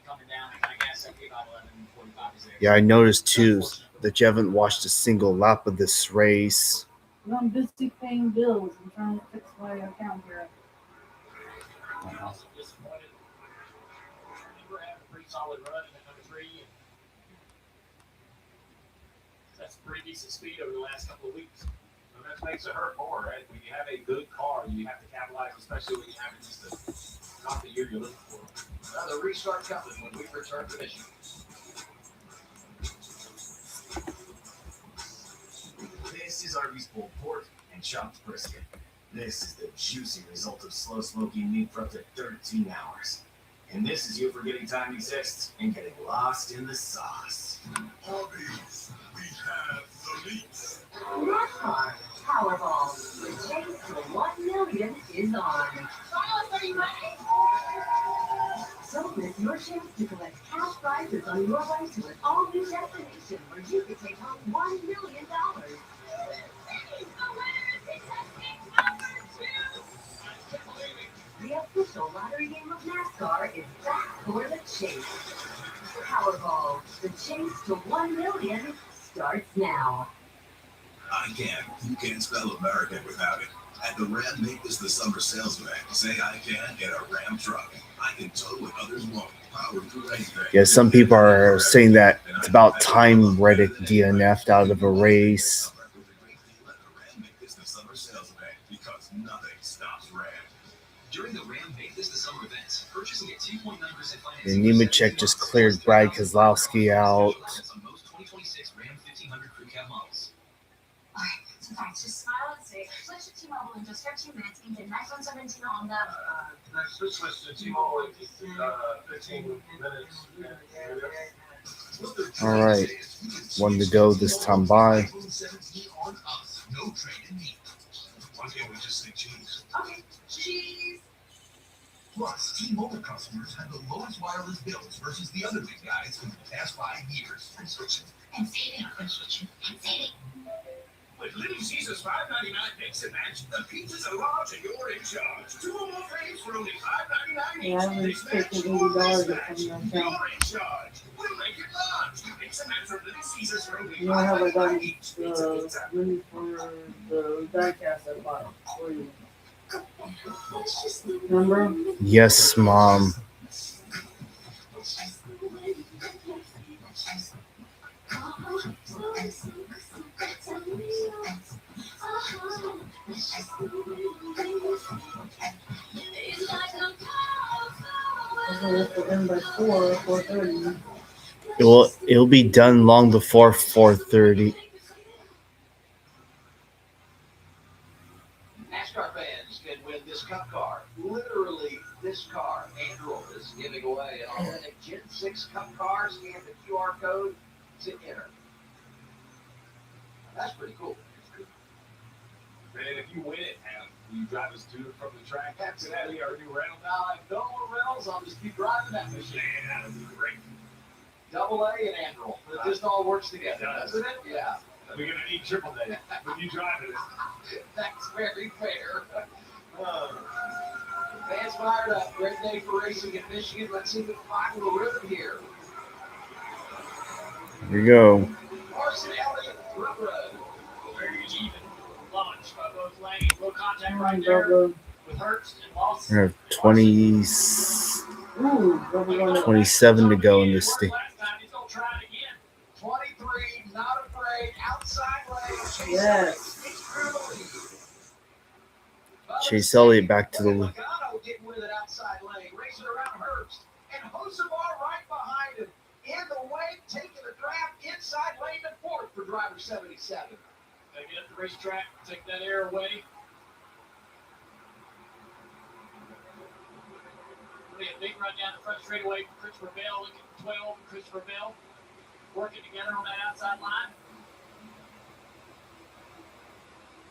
coming down. I guess I about 11:45 is there. Yeah, I noticed too that you haven't watched a single lap of this race. I'm busy paying bills and trying to fix my account here. Also disappointed. We're having a pretty solid run in number 3. And that's pretty decent speed over the last couple of weeks. So that makes it hurt more, right? When you have a good car, you have to capitalize, especially when you have just not the year you're looking for. Another restart coming when we return to Michigan. This is Arby's pulled pork and chopped brisket. This is the juicy result of slow smoking meat for up to 13 hours. And this is you forgetting time exists and getting lost in the sauce. Arby's, we have the meat. NASCAR Powerball. The chase to 1 million is on. So miss your chance to collect cash prizes on your way to an all-new destination where you could take home $1 million. The official lottery game of NASCAR is back for the chase. Powerball. The chase to 1 million starts now. I can. You can't spell American without it. At the Ram Make This the Summer sales event, say I can get a Ram truck. I can tow what others won't. Powered through anything. Yeah, some people are saying that it's about time Reddick DNF'd out of a race. Because nothing stops Ram. During the Ram Make This the Summer events, purchasing at 2.9% And Nemechek just cleared Brad Keselowski out. On most 2026 Ram 1500 crew cab models. Alright, so guys, just smile and say, switch to T-Mobile in just 15 minutes and get an iPhone 17 on the... Next, switch to T-Mobile in 15 minutes. All right, one to go this time by. No trade in meat. Why can't we just say cheese? Okay, cheese. Plus, T-Mobile customers have the lowest wireless bills versus the other big guys in the past 5 years. I'm switching. I'm saving. I'm switching. I'm saving. With Little Caesars $5.99 mix and match, the pizzas are large and you're in charge. 2 or more frames for only $5.99 each. Yeah, I was expecting $80 to come down. You're in charge. We'll make it large. Mix and match from Little Caesars for only You know how I got $5.99 each. the money for the diecast I bought for you. Remember? Yes, Mom. Done by 4:30. It'll be done long before 4:30. NASCAR fans can win this Cup car. Literally, this car. Andrew is giving away an authentic Gen 6 Cup car. Scan the QR code to enter. That's pretty cool. And if you win it, will you drive us to and from the track? Absolutely. Our new rental. Now, I have no more rentals. I'll just keep driving that machine. Man, that would be great. Double A and Andrew. It just all works together, doesn't it? Yeah. We're going to need triple A when you drive it. That's very fair. Fans fired up. Great day for racing in Michigan. Let's see the final rhythm here. Here you go. Carson Elliott, Rubber. Very even launch by both lanes. Low contact right there with Hurst and Moss. We have 27 to go in this state. Last time he's going to try it again. 23, not afraid. Outside lane. Yes. Chase Elliott back to the lead. Logano getting with it outside lane. Racing around Hurst. And Hosevar right behind him. In the way, taking the draft inside lane to fourth for driver 77. Gotta get up the racetrack, take that air away. Really a big run down the front straightaway for Christopher Bell. Look at 12 and Christopher Bell working together on that outside line.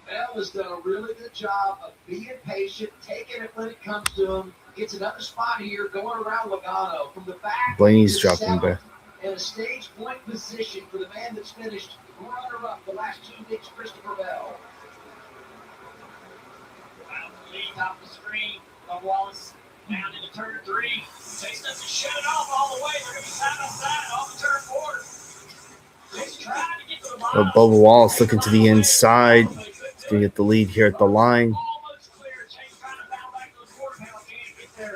Bell has done a really good job of being patient, taking it when it comes to him. Gets another spot here, going around Logano from the back. Blaney's dropping back. In a stage point position for the man that's finished runner-up the last 2 weeks, Christopher Bell. Out the lead, top of the screen. Bob Wallace down into turn 3. Chase doesn't shut it off all the way. They're going to be side by side off the turn 4. Chase trying to get to the bottom. Bubba Wallace looking to the inside. He's going to get the lead here at the line. Almost clear. Chase trying to battle back to the quarter panel. Can't get there.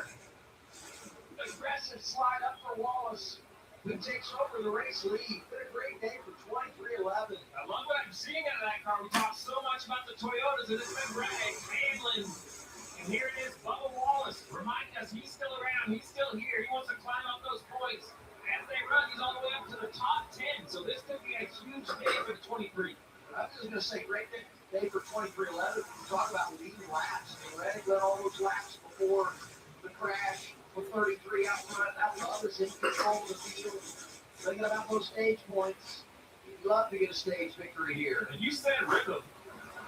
who takes over the race lead. Been a great day for 2311. I love what I'm seeing out of that car. We talked so much about the Toyotas, and it's been Greg Hamlin. And here it is, Bubba Wallace, reminding us he's still around. He's still here. He wants to climb up those points. As they run, he's all the way up to the top 10. So this could be a huge day for the 23. I was just going to say, great day for 2311. Talk about leading laps. I mean, Reddick led all those laps before the crash with 33 out front. That was in control of the field. Thinking about those stage points. You'd love to get a stage victory here. And you said rhythm.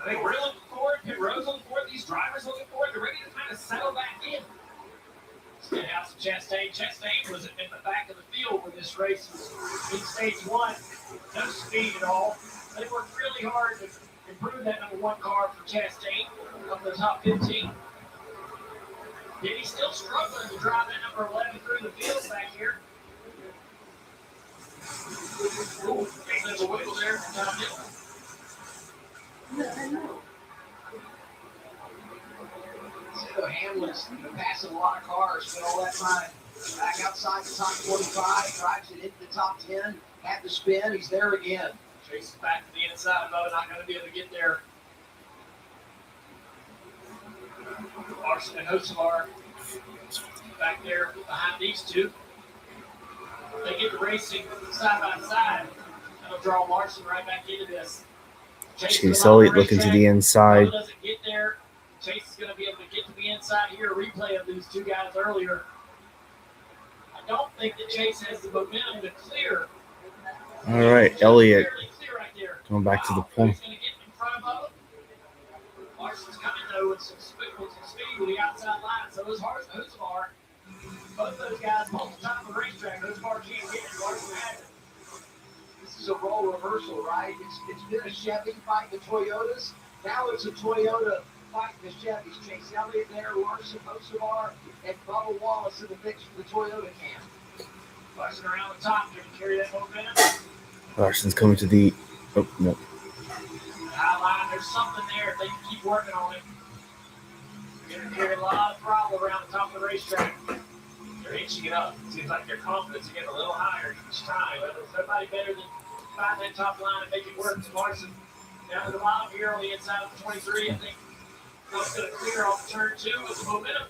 I think we're looking forward. Pit Road's looking forward. These drivers looking forward. They're ready to kind of settle back in. Spin out some Chastain. Chastain was in the back of the field when this race was in stage 1. No speed at all. They worked really hard to improve that number 1 car for Chastain up to the top 15. Yet he's still struggling to drive that number 11 through the field back here. Ooh, there's a wiggle there from Tom Dillon. So Hamlin's passing a lot of cars, spent all that time back outside the top 25, drives it into the top 10, had to spin, he's there again. Chase is back to the inside, though, not going to be able to get there. Larson and Hocevar back there behind these two. They get the racing side by side. That'll draw Larson right back into this. Chase Elliott looking to the inside. Doesn't get there. Chase is going to be able to get to the inside here. A replay of these two guys earlier. I don't think that Chase has the momentum to clear. All right, Elliott going back to the point. He's going to get in front of him. Larson's coming though with some speed with the outside line. So is Hocevar. Both those guys on the top of the racetrack. Hocevar can't get it. Larson has it. This is a role reversal, right? It's been a Chevy fighting the Toyotas. Now it's a Toyota fighting the Chevys. Chase Elliott there, Larson, Hocevar, and Bubba Wallace in the mix for the Toyota camp. Larson around the top. They can carry that momentum. Larson's coming to the. Oh, no. High line, there's something there if they can keep working on it. They're going to carry a lot of throttle around the top of the racetrack. They're inching it up. It seems like their confidence is getting a little higher each time. But there's nobody better than find that top line and make it work. Larson down to the bottom here on the inside of the 23. I think Bubba's going to clear off turn 2 with the momentum.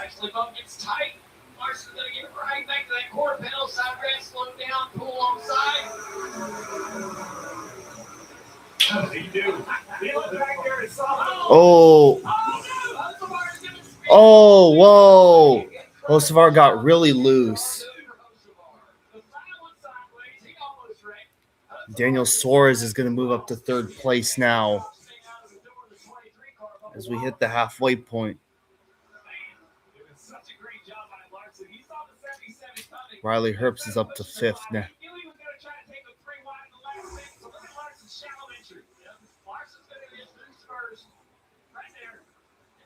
Actually, Bubba gets tight. Larson's going to get right back to that quarter panel. Side grab, slow down, pull alongside. What did he do? He looked back there and saw him. Oh. Oh, whoa. Hocevar got really loose. Daniel Suarez is going to move up to 3rd place now as we hit the halfway point. Riley Herbst is up to 5th now.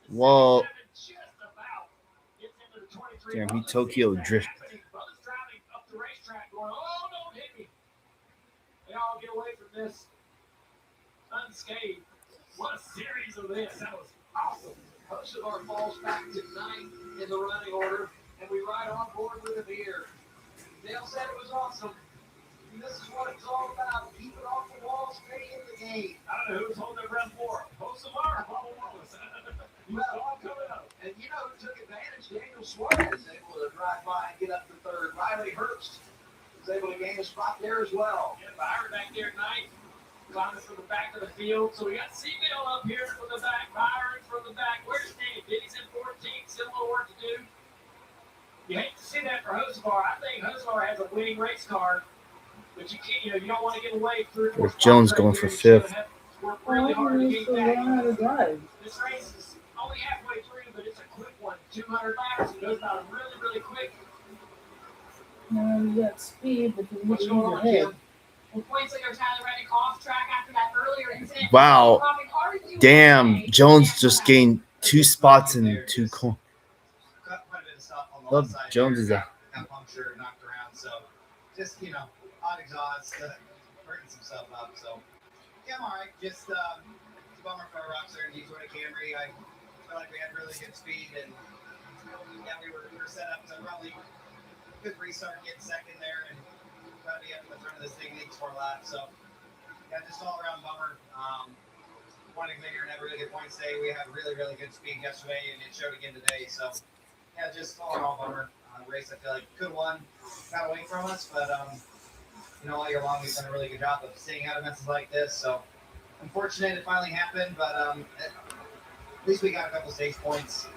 Whoa. Damn, he Tokyo drift. They all get away from this unscathed. What a series of this. That was awesome. Hocevar falls back to 9th in the running order, and we ride on board with him here. Dale said it was awesome. And this is what it's all about. Keep it off the wall, stay in the game. I don't know who's holding their breath for. Hocevar or Bubba Wallace? And you know who took advantage? Daniel Suarez is able to drive by and get up to 3rd. Riley Herbst was able to gain a spot there as well. Yeah, Byron back there at 9th. Climbing from the back of the field. So we got Seabell up here from the back. Byron from the back. Where's Danny? Danny's in 14th. Still a little work to do. You hate to see that for Hocevar. I think Hocevar has a winning race car. But you can't, you don't want to get away through. With Jones going for 5th. Work really hard to get back. Drive. This race is only halfway through, but it's a quick one. 200 laps. It goes about really, really quick. You got speed, but you What's need going your on, head. Kim? Points leader Tyler Reddick off track after that earlier incident. Wow. Damn, Jones just gained 2 spots in 2 corners. Love Jones is a. Got punctured, knocked around, so just on exhaust, bringing some stuff up. So yeah, I'm all right. Just it's a bummer for a Rockstar and Toyota Camry. I felt like we had really good speed, and yeah, we were set up to probably good restart, get second there, and try to be up in the front of this thing, leads 4 laps. So, yeah, just all around bummer. Wanting bigger and have really good points today. We had really, really good speed yesterday, and it showed again today. So, yeah, just all in all bummer. Race I feel like could have won, got away from us, but all year long we've done a really good job of staying out of messes like this. So, unfortunate it finally happened, but at least we got a couple stage points.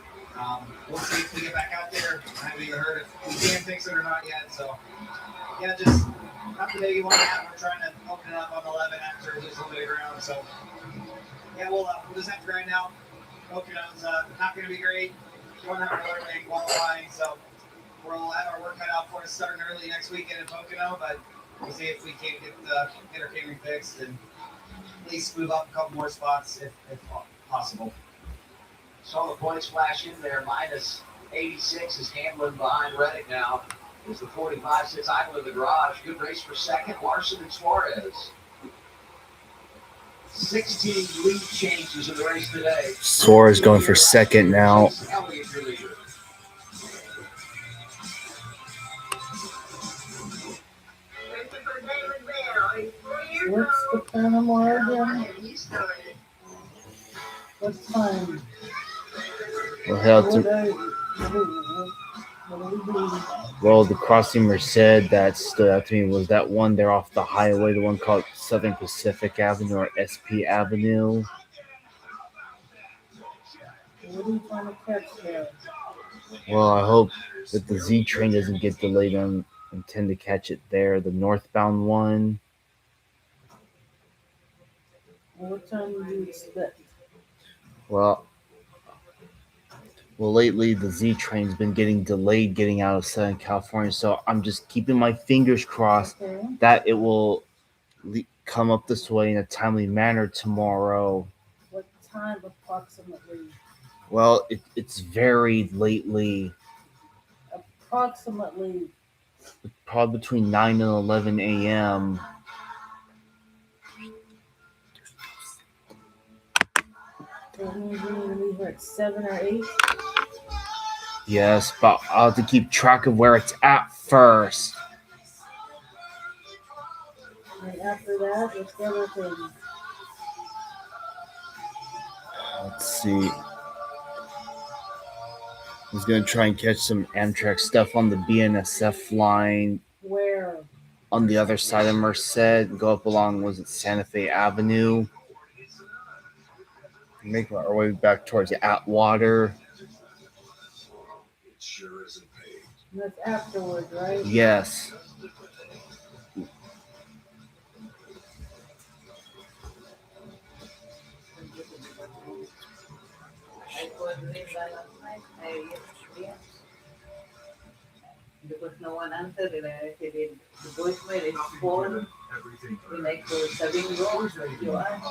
We'll see if we get back out there. I haven't even heard if we can fix it or not yet. So, yeah, just not the day you want to have. We're trying to open it up on 11 after we lose a little bit of ground. So, yeah, we'll just have to grind out. Pocono's not going to be great. Don't have another day qualifying, so we'll have our work cut out for us starting early next weekend in Pocono, but we'll see if we can get our catering fixed and at least move up a couple more spots if possible. Saw the points flash in there. Minus 86 is Hamlin behind Reddick now. As the 45 sits idle in the garage. Good race for second. Larson and Suarez. 16 lead changes in the race today. Suarez going for second now. What's the Panama again? What time? We'll head to. Well, the crossing Merced that stood out to me was that one there off the highway, the one called Southern Pacific Avenue or SP Avenue. What are you trying to catch there? Well, I hope that the Z train doesn't get delayed. I intend to catch it there, the northbound one. What time do you expect? Well, lately the Z train's been getting delayed getting out of Southern California, so I'm just keeping my fingers crossed that it will come up this way in a timely manner tomorrow. What time approximately? Well, it's varied lately. Approximately. Probably between 9 and 11 a.m. So that means we need to leave here at 7 or 8? Yes, but I'll have to keep track of where it's at first. And after that, what's the other thing? Let's see. I was going to try and catch some Amtrak stuff on the BNSF line. Where? On the other side of Merced, and go up along, was it Santa Fe Avenue? Make our way back towards Atwater. That's afterwards, right? Yes. Because no one answered it, I said the voicemail is full. We like to serving roles. You are.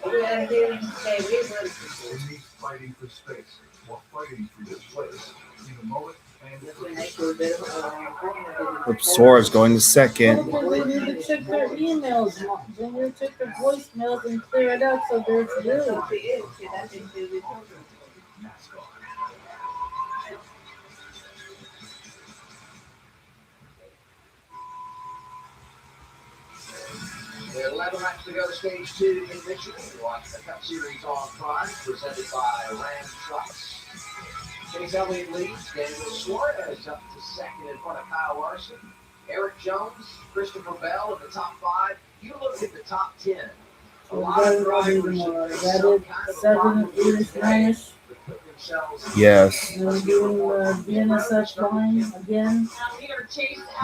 We are here in February. Fighting for space while fighting for your place in the moment. Suarez going to second. They need to check their emails. They need to check their voicemails and clear it out so there's real. There are 11 laps to go to stage 2 in Michigan. Watch the Cup Series on Prime, presented by Ram Trucks. Chase Elliott leads. Daniel Suarez up to second in front of Kyle Larson. Eric Jones, Christopher Bell in the top 5. You look at the top 10. A lot of drivers That is 7, 8-ish, 9-ish. Yes. And we're doing the BNSF line again.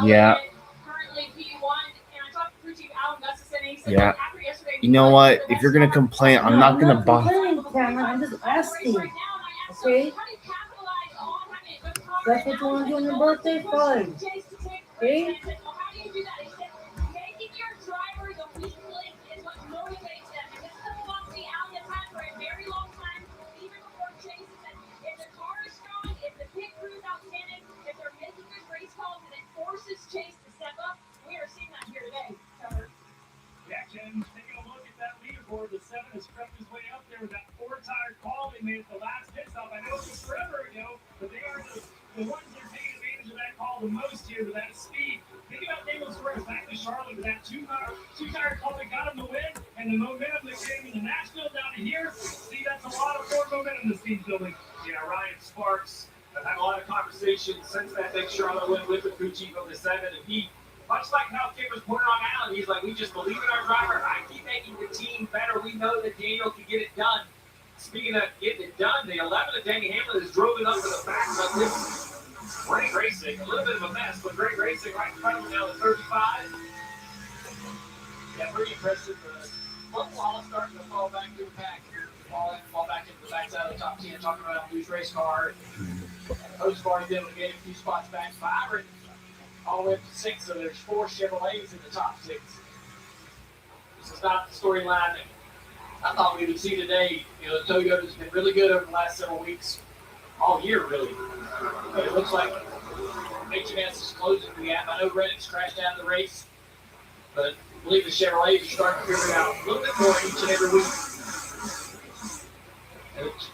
Yeah. Yeah. You know what? If you're gonna complain, I'm not gonna bother. Cameron, I'm just asking. Okay? That's what you want to do on your birthday? Fine. Okay? Taking a look at that leaderboard, the 7 has crept his way up there with that 4-tire call they made at the last pit stop. I know it was forever ago, but they are the ones that are taking advantage of that call the most team's building. Yeah, Ryan Sparks. I've had a lot of conversations since that big Charlotte win with the crew chief of the 7, and he, much like how Kim was pointing on Allen, he's like, we just believe in our driver. I keep making the team better. We know that Daniel can get it done. Speaking of getting it done, the 11 of Danny Hamlin has drove it up to the back of this. Great racing, a little bit of a mess, but great racing right in front of him now, the 35. Yeah, pretty impressive. Football starting to fall back to the pack here. Fall back into the backside of the top 10, talking about a loose race car. Coach already been able to get a few spots back. Byron all the way up to 6, so there's 4 Chevrolets in the top 6. This is not the storyline that I thought we would see today. You know, Toyota's been really good over the last several weeks, all year really. But it looks like HMS is closing the gap. I know Reddick's crashed out of the race, but I believe the Chevrolets are starting to figure it out a little bit more each and every week.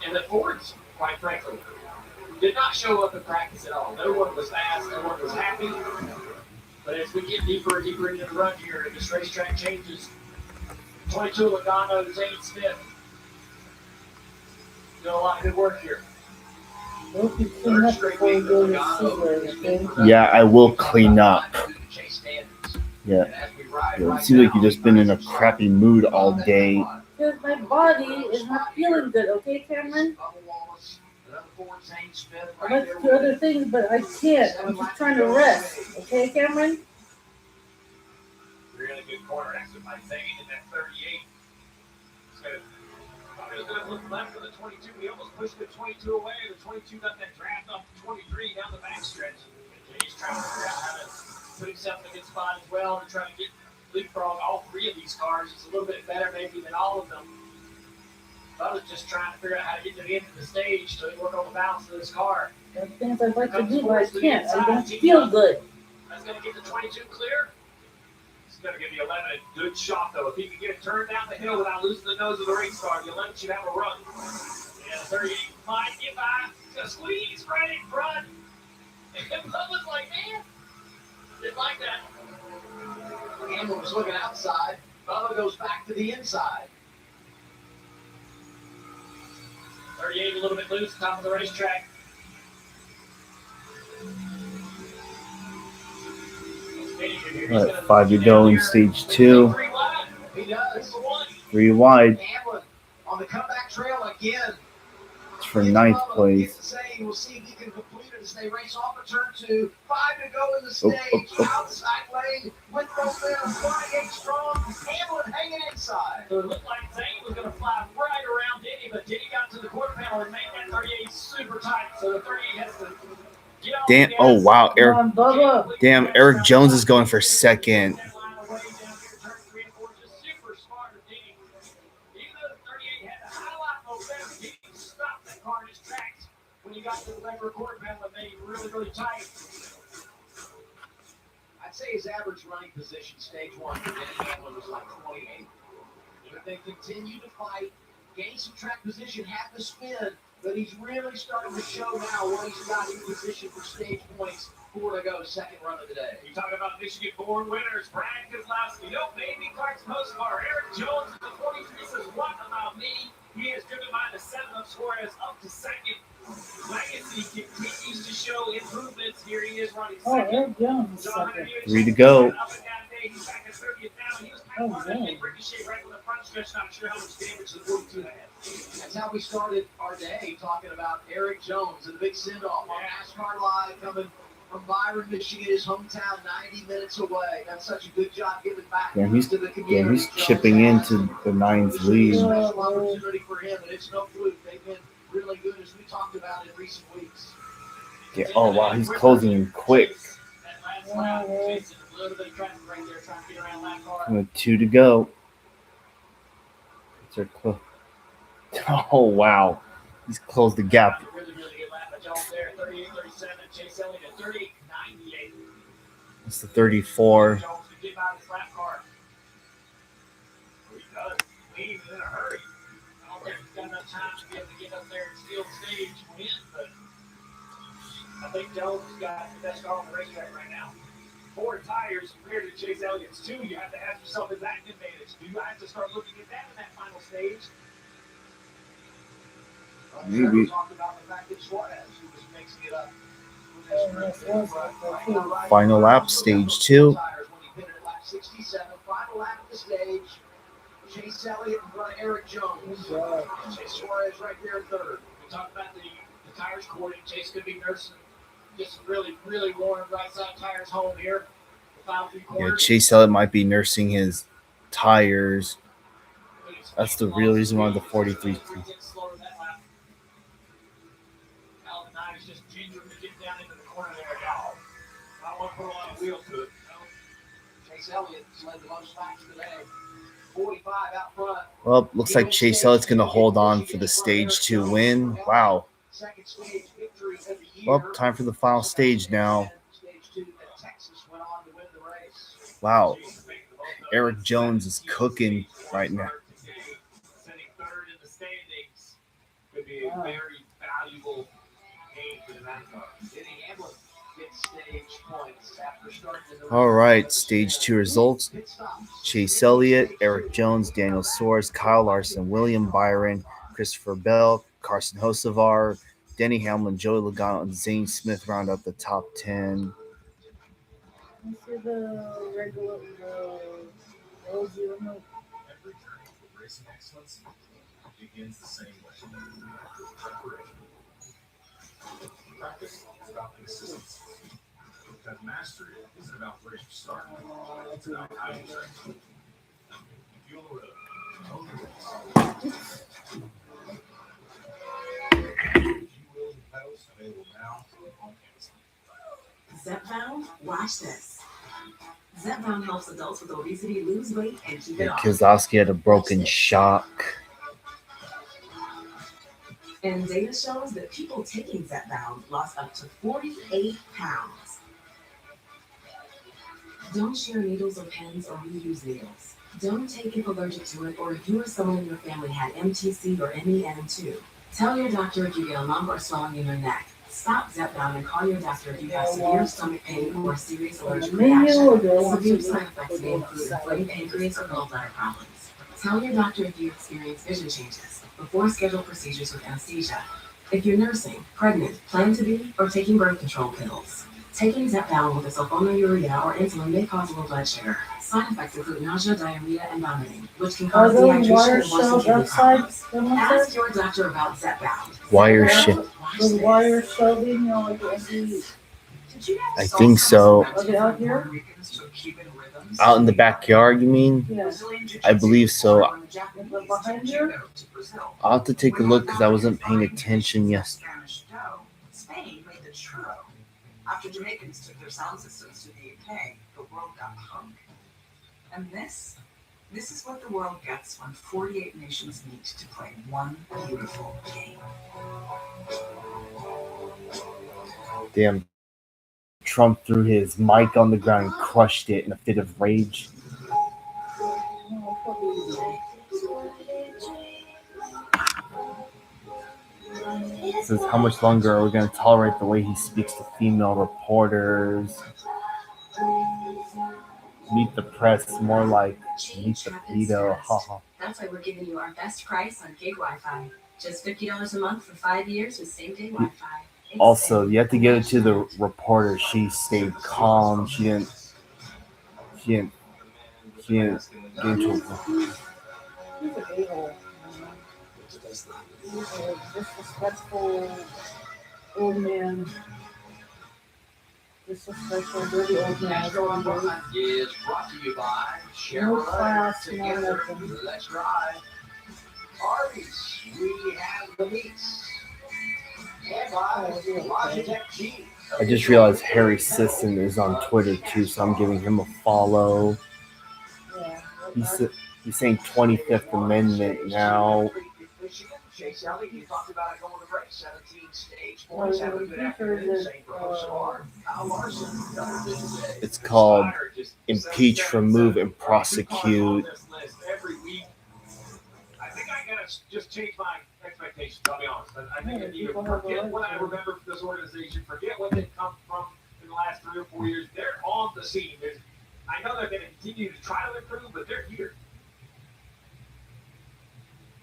And the Fords, quite frankly, did not show up in practice at all. No one was fast, no one was happy. But as we get deeper and deeper into the run here, and this racetrack changes, 22 Logano, Zane Smith, doing a lot of good work here. Yeah, I will clean up. Yeah. It seems like you've just been in a crappy mood all day. Because my body is not feeling good, okay, Cameron? I'd like to do other things, but I can't. I'm just trying to rest, okay, Cameron? Really good corner exit by Zane in that 38. He was going to look left for the 22. He almost pushed the 22 away. The 22 got that draft off the 23 down the backstretch. He's trying to figure out how to put himself in a good spot as well and trying to get leapfrog all 3 of these cars. It's a little bit better maybe than all of them. I was just trying to figure out how to get to the end of the stage so he work on the balance of this car. There are things I'd like to do, but I can't. I don't feel good. That's going to get the 22 clear. He's going to give the 11 a good shot, though. If he can get it turned down the hill without losing the nose of the race car, the 11 should have a run. And the 38 might get by. He's going to squeeze right in front. And Bubba's like, man, didn't like that. Hamlin was looking outside. Bubba goes back to the inside. 38 a little bit loose, top of the racetrack. All right, 5 to go in stage 2. He does. 3 wide. Hamlin on the comeback trail again. It's for 9th place. We'll see if he can complete it as they race off of turn 2. 5 to go in the stage. Outside lane with momentum, flying strong. Hamlin hanging inside. So it looked like Zane was going to fly right around Denny, but Denny got to the quarter panel and made that 38 super tight. So the 38 has to get off. Damn! Oh wow, Damn, Eric Jones is going for 2nd. When you got to the regular quarter panel, it made it really, really tight. I'd say his average running position, stage 1, for Denny Hamlin was like 28. But they continue to fight, gain some track position, have to spin, but he's really starting to show now what he's got in position for stage points. 4 to go, 2nd run of the day. You talk about Michigan-born winners, Brian Kozlowski, no baby Clark's postcard. Eric Jones at the 43 says, what about me? He is driven by the 7 of Suarez up to 2nd. Legacy continues to show improvements. Here he is running 2nd. Eric Jones is 2nd. 3 to go. He's back at 30th now. He was kind of on that ricochet right on the front stretch. Not sure how much damage the 42 had. That's how we started our day, talking about Eric Jones and the big send-off on NASCAR Live, coming from Byron, Michigan, his hometown, 90 minutes away. That's such a good job giving back to the community. Yeah, he's chipping into the 9th lead. Special opportunity for him, and it's no fluke. They've been really good, as we talked about in recent weeks. Yeah, oh wow, he's closing in quick. With 2 to go. It's close. Oh wow, he's closed the gap. It's the 34. I think Jones has got the best car on the racetrack right now. 4 tires compared to Chase Elliott's 2. You have to ask yourself, is that an advantage? Do you have to start looking at that in that final stage? Maybe. Talked about the fact that Suarez, who was mixing it up. Final lap, stage 2. Tires when he pitted at lap 67. Final lap of the stage. Chase Elliott in front of Eric Jones. Chase Suarez right there in third. We talked about the tires cording. Chase could be nursing just really, really warm right side tires home here. The final 3 Yeah, quarters. Chase Elliott might be nursing his tires. That's the real reason why the 43. Slower that lap. Alvin Knives just genuinely getting down into the corner there now. I don't want to put a lot of wheel to it. Chase Elliott's led the most laps today. 45 out front. Well, looks like Chase Elliott's going to hold on for the stage 2 win. Wow. Second stage victory of the year. Well, time for the final stage now. Stage 2 that Texas went on to win the race. Wow. Eric Jones is cooking right now. Sitting third in the standings could be a very valuable game for the NASCAR. Denny Hamlin gets stage points after starting in the All right, stage 2 results. Chase Elliott, Eric Jones, Daniel Suarez, Kyle Larson, William Byron, Christopher Bell, Carson Hocevar, Denny Hamlin, Joey Logano, and Zane Smith round up the top 10. Let's see the regular rosy remote. Every journey to racing excellence begins the same way. Preparation. Practice is about consistency. Because mastery isn't about where you start. It's about how you train. Feel the rhythm. Own the race. G-Wheels and pedals available now on Amazon. Zepbound, watch this. Zepbound helps adults with obesity lose weight and keep it Yeah, off. Kiyosaki had a broken shock. And data shows that people taking Zepbound lost up to 48 pounds. Don't share needles or pens or reuse needles. Don't take if allergic to it or if you or someone in your family had MTC or MEN2. Tell your doctor if you get a lump or swelling in your neck. Stop Zepbound and call your doctor if you have severe stomach pain or a serious allergic reaction. Severe side effects may include inflamed pancreas or gallbladder problems. Tell your doctor if you experience vision changes before scheduled procedures with anesthesia. If you're nursing, pregnant, plan to be, or taking birth control pills. Taking Zepbound with a sulfonylurea or insulin may cause low blood sugar. Side effects include nausea, diarrhea, and vomiting, which can Are cause those dehydration wire and worsen shells kidney outside? problems. Ask your doctor about Zepbound. Wire Zepbound, shell. watch The this. wire shelving, you know, like the I think so. Are they out here? Out in the backyard, you mean? Yeah. I believe so. Behind here? I'll have to take a look because I wasn't paying attention yesterday. Spain made the churro. After Jamaicans took their sound systems to the UK, the world got punk. And this is what the world gets when 48 nations meet to play one beautiful game. Damn. Trump threw his mic on the ground and crushed it in a fit of rage. It says, how much longer are we going to tolerate the way he speaks to female reporters? Meet the press, more like meet the pedo. Haha. That's why we're giving you our best price on gig Wi-Fi. Just $50 a month for 5 years with same-day Wi-Fi. Also, you have to give it to the reporter. She stayed calm. She didn't get into He's an a-hole. He's a disrespectful old man. Disrespectful, dirty old man. That's all I'm doing. Is brought to you by No Chevrolet. class, no Together, nothing. let's drive. Arby's, we have the meats. And by Logitech G. I just realized Harry Sisson is on Twitter too, so I'm giving him a follow. He's saying 25th Amendment now. Chase Elliott, you talked about it going to break. 17 stage points. Have a good afternoon. Same for Hocevar. Kyle Larson. It's called Impeach, Remove, and Prosecute. Every week. I think I gotta just change my expectations. I'll be honest. I think I need to forget what I remember from this organization. Forget what they've come from in the last 3 or 4 years. They're on the scene. I know they're going to continue to try to improve, but they're here.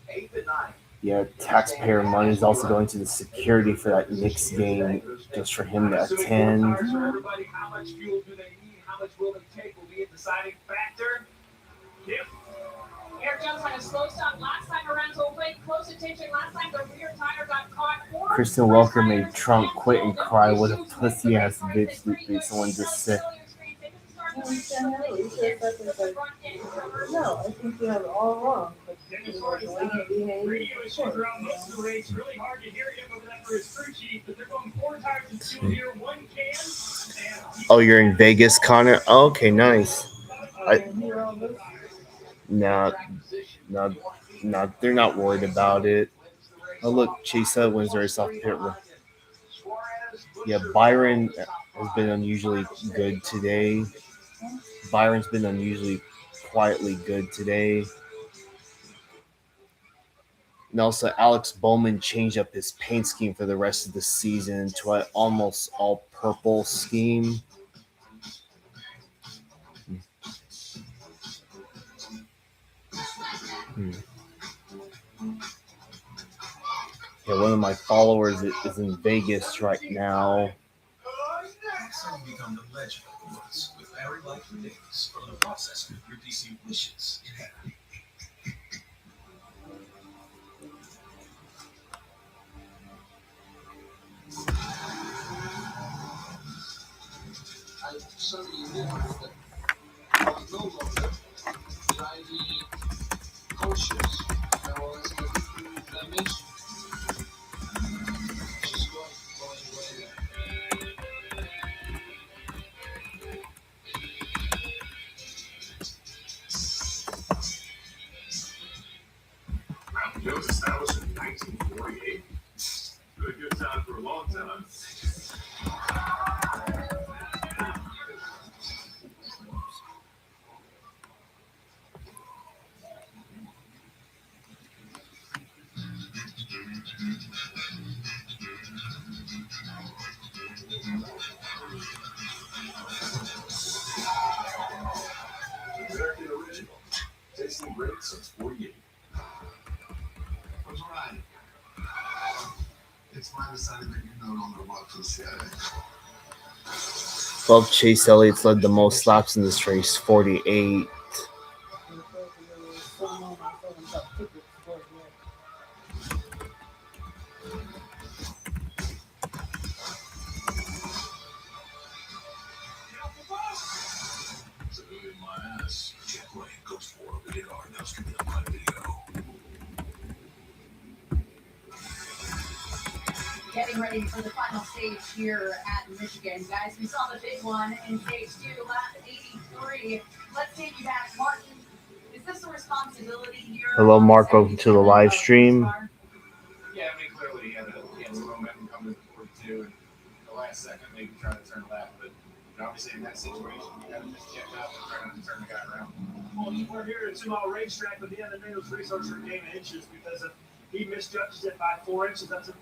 8th and 9th. Yeah, taxpayer money is also going to the security for that Knicks game, just for him to attend. Everybody, how much fuel do they need? How much will they take? Will be a deciding factor. Eric Jones had a slow stop last time around, so pay close attention. Last time the rear tire got caught. Kristen Welker made Trump quit and cry. What a pussy ass bitch did someone just said. No, I think you have it all wrong. But the way he behaves. Radio is throughout most of the race. Really hard to hear him over that for his crew chief, but they're going 4 tires and 2 here, 1 can. Oh, you're in Vegas, Connor? Oh, okay, nice. No, they're not worried about it. Oh, look, Chase Edwin's race off pit road. Yeah, Byron has been unusually good today. Byron's been unusually quietly good today. And also, Alex Bowman changed up his paint scheme for the rest of the season to an almost all-purple scheme. Yeah, one of my followers is in Vegas right now. That's how you become the legend of the woods with Barry Light Davis from the process of your DC wishes in heaven. Mountain Dew was established in 1948. Really good time for a long time. American original. Tasting great since 48. What's right? It's my deciding that you no longer work for the CIA. Bob Chase Elliott's led the most laps in this race, 48. My ass. Jack Ryan goes for a rated R. Now streaming on my video. Getting ready for the final stage here at Michigan. Guys, we saw the big one in stage 2, lap 83. Let's take you back. Martin, is this a responsibility here? Hello, Mark. Welcome to the live stream. Yeah, I mean, clearly he had some momentum coming to 42, and the last second maybe trying to turn left, but obviously in that situation, you got to just check up and try to turn the guy around. Well, we're here at a 2-mile racetrack, but the end of the day, those resources are a game of inches because if he misjudges it by 4 inches, that's a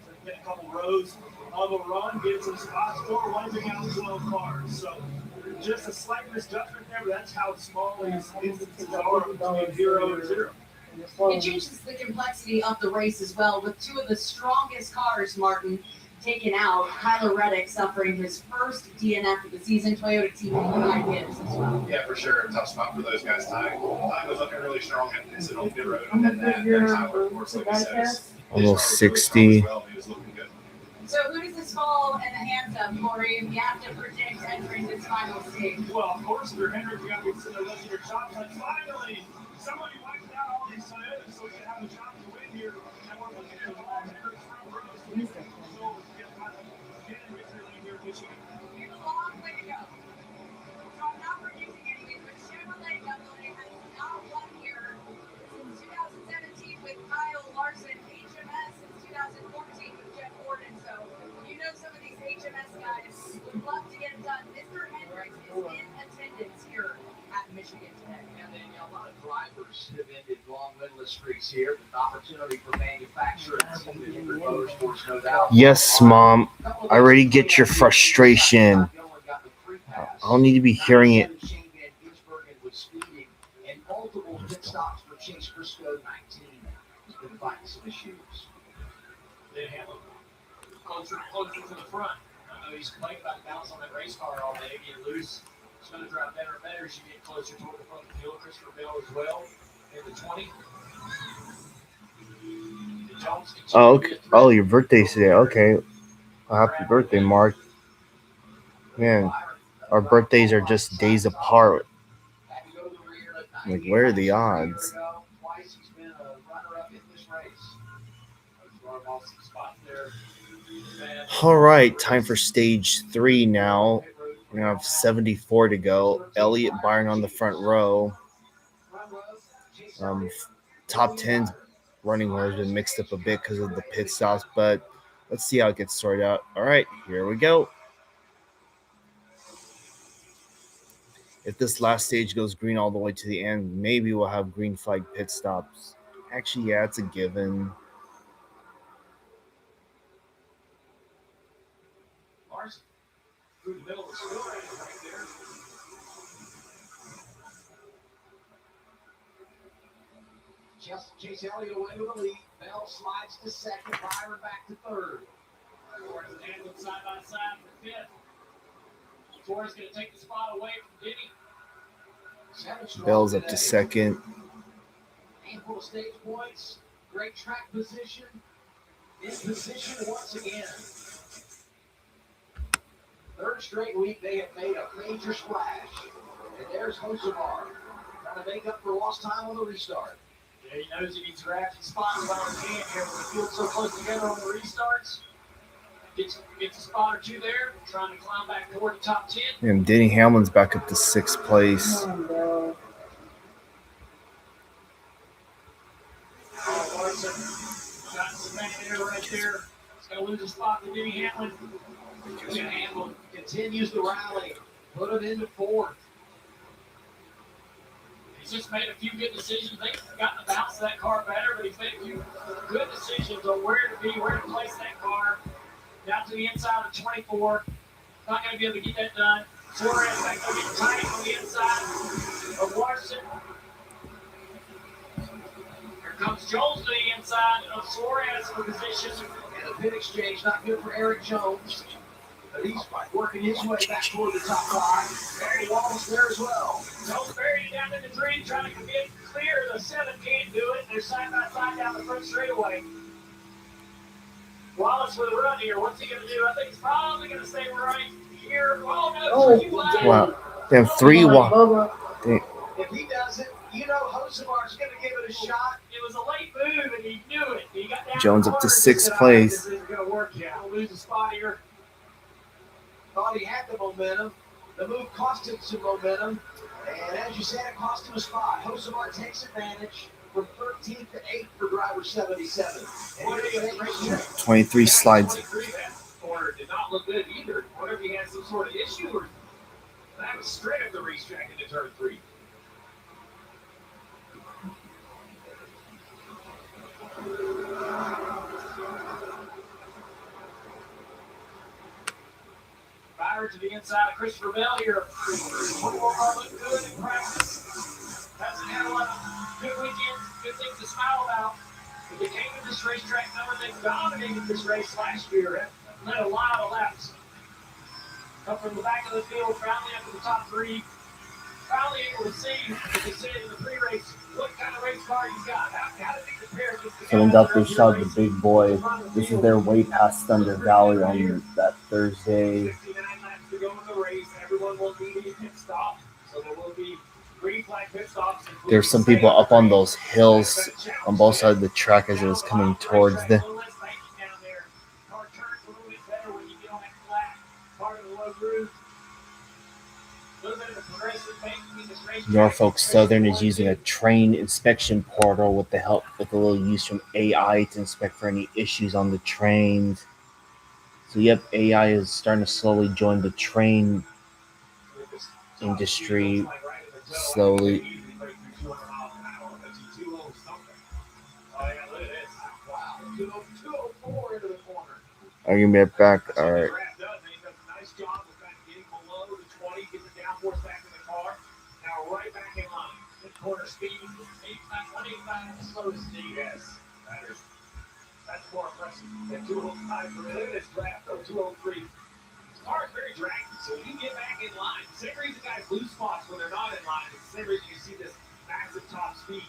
couple rows of a run, gives him spots for wiping out 12 cars. So just a slight misjudgment there, but that's how small these instances are between 0 and 0. It changes the complexity of the race as well, with 2 of the strongest cars, Martin, taken out. Kyler Reddick suffering his first DNF of the season. Toyota team behind him as well. Yeah, for sure. Tough spot for those guys. Ty was looking really strong at this on pit road, and then Tyler, of course, like you said, Almost 60. So who does this fall in the hands of, Corey, if you have to predict entering this final stage? Well, of course, for Hendrick, you got to be sitting there looking at your shot, but finally, somebody wiped out all these Toyotas so we can have a shot to win here. And we're looking at Hendrick's front row. So we can get in victory lane here in Michigan. We have a long way to go. So I'm not predicting anything, but Chevrolet Doubleday has not won here since 2017 with Kyle Larson, HMS since 2014 with Jeff Gordon. So you know some of these HMS guys would love to get it done. Mr. Hendricks is in attendance here at Michigan today. And then a lot of drivers have ended long winless streaks here. There's an opportunity for manufacturers and motorsports, no doubt. Yes, Mom. I already get your frustration. I don't need to be hearing it. And multiple pit stops for Chase Briscoe, 19. He's been fighting some issues. closer to the front. I know he's playing about the balance on that race car all day, get loose. It's going to drive better and better as you get closer toward the front of the field. Christopher Bell as well in the 20. Oh, okay. Oh, your birthday's today. Okay. Well, happy birthday, Mark. Man, our birthdays are just days apart. Like, where are the odds? Twice he's been a runner-up in this race. Lost some spots there. All right, time for stage 3 now. We have 74 to go. Elliott Byron on the front row. Top 10's running order has been mixed up a bit because of the pit stops, but let's see how it gets sorted out. All right, here we go. If this last stage goes green all the way to the end, maybe we'll have green flag pit stops. Actually, yeah, it's a given. Larson through the middle of the field right there. Chase Elliott away with the lead. Bell slides to second. Byron back to third. Torres and Hamlin side by side for fifth. Torres going to take the spot away from Denny. Bell's up to second. Handful of stage points. Great track position. In position once again. Third straight week they have made a major splash. And there's Hocevar trying to make up for lost time on the restart. Yeah, he knows he needs to grab some spots while he can here. When the field's so close together on the restarts, gets a spot or two there, trying to climb back toward the top 10. And Denny Hamlin's back up to 6th place. Larson got some back there right there. He's going to lose a spot to Denny Hamlin. Hamlin continues the rally. Put him into fourth. He's just made a few good decisions. They've gotten to bounce that car better, but he's made a few good decisions on where to be, where to place that car. Down to the inside of 24. Not going to be able to get that done. Suarez back there getting tight on the inside of Larson. Here comes Jones to the inside of Suarez for position. And a pit exchange, not good for Eric Jones. But he's working his way back toward the top 5. Barry Wallace there as well. Jones buried down in the 3, trying to get clear. The 7 can't do it. They're side by side down the front straightaway. Wallace with a run here. What's he going to do? I think he's probably going to stay right here. Oh, no. Wow. Damn, 3 walk. If he doesn't, you know Hocevar's going to give it a shot. It was a late move, and he knew it. He got down Jones up to 6th place. This isn't going to work yet. He'll lose a spot here. Thought he had the momentum. The move cost him some momentum. And as you said, it cost him a spot. Hocevar takes advantage from 13th to 8th for driver 77. 23 slides. Corner did not look good either. Whatever he had some sort of issue, or that was straight up the racetrack into turn 3. Byron to the inside of Christopher Bell here. Football looked good in practice. Hasn't had a lot of good weekends, good things to smile about. But they came to this racetrack knowing they dominated this race last year. Led a lot of laps. Come from the back of the field, finally up to the top 3. Finally able to see, as they said in the pre-race, what kind of race car you got. How did they compare against the Philadelphia shot the big boy. This is their way past Thunder Valley on that Thursday. 59 laps to go in the race. Everyone will need a pit stop, so there will be green flag pit stops. There's some people up on those hills on both sides of the track as it was coming towards the Norfolk Southern is using a train inspection portal with the help with a little use from AI to inspect for any issues on the trains. So yep, AI is starting to slowly join the train industry slowly. Are you gonna be back? All right. Nice job of getting below the 20, get the downforce back in the car. Now right back in line. Mid-corner speed, 185 slow to speed. Yes, That's more impressive than 205 for this draft, though. 203. Car is very draggy, so when you get back in line, the same reason guys lose spots when they're not in line, it's the same reason you see this massive top speed.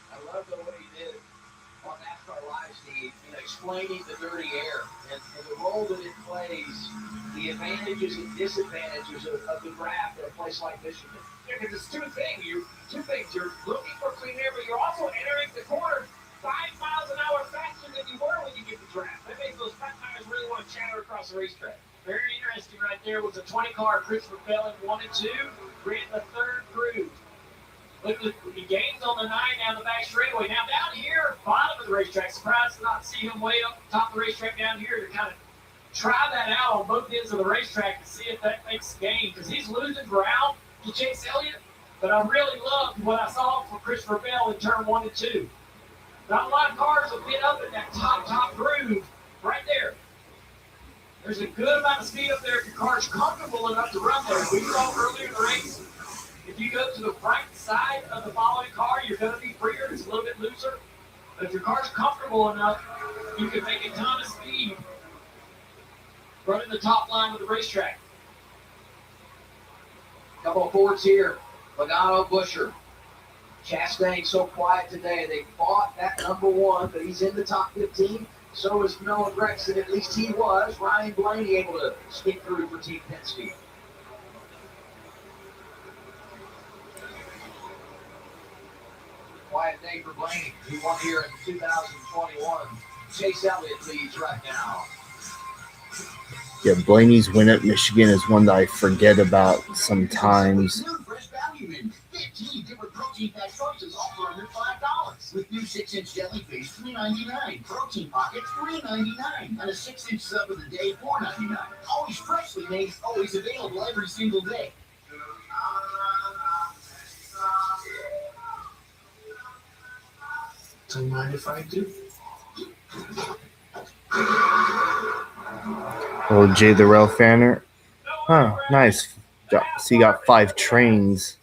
I love the way he did on NASCAR Live, Steve, in explaining the dirty air and the role that it plays, the advantages and disadvantages of the draft in a place like Michigan. Yeah, because it's two things. You're looking for clean air, but you're also entering the corner 5 miles an hour faster than you were when you get the draft. That makes those fat tires really want to chatter across the racetrack. Very interesting right there was a 20 car Christopher Bell in 1 and 2, ran the third groove. Look at the gains on the 9 down the back straightaway. Now down here, bottom of the racetrack, surprised to not see him way up top of the racetrack down here to kind of try that out on both ends of the racetrack to see if that makes gain. Because he's losing ground to Chase Elliott, but I really loved what I saw from Christopher Bell in turn 1 and 2. Not a lot of cars will get up in that top groove right there. There's a good amount of speed up there if your car's comfortable enough to run there. We saw earlier in the race, if you go to the right side of the following car, you're going to be freer. It's a little bit looser. But if your car's comfortable enough, you can make a ton of speed running the top line of the racetrack. Couple of Fords here. Pagano, Busher. Chastain so quiet today. They fought that number 1, but he's in the top 15. So is Noah Gregson. At least he was. Ryan Blaney able to skip through for Team Penske. Quiet day for Blaney. He won here in 2021. Chase Elliott leads right now. Yeah, Blaney's win at Michigan is one that I forget about sometimes. Fresh value menus. 15 different protein-packed choices, all for under $5. With new 6-inch jellyfish, $3.99. Protein pockets, $3.99. And a 6-inch sub of the day, $4.99. Always freshly made, always available every single day. Don't mind if I do. Oh, Jay the Rail Fanner. Huh, nice. So you got 5 trains.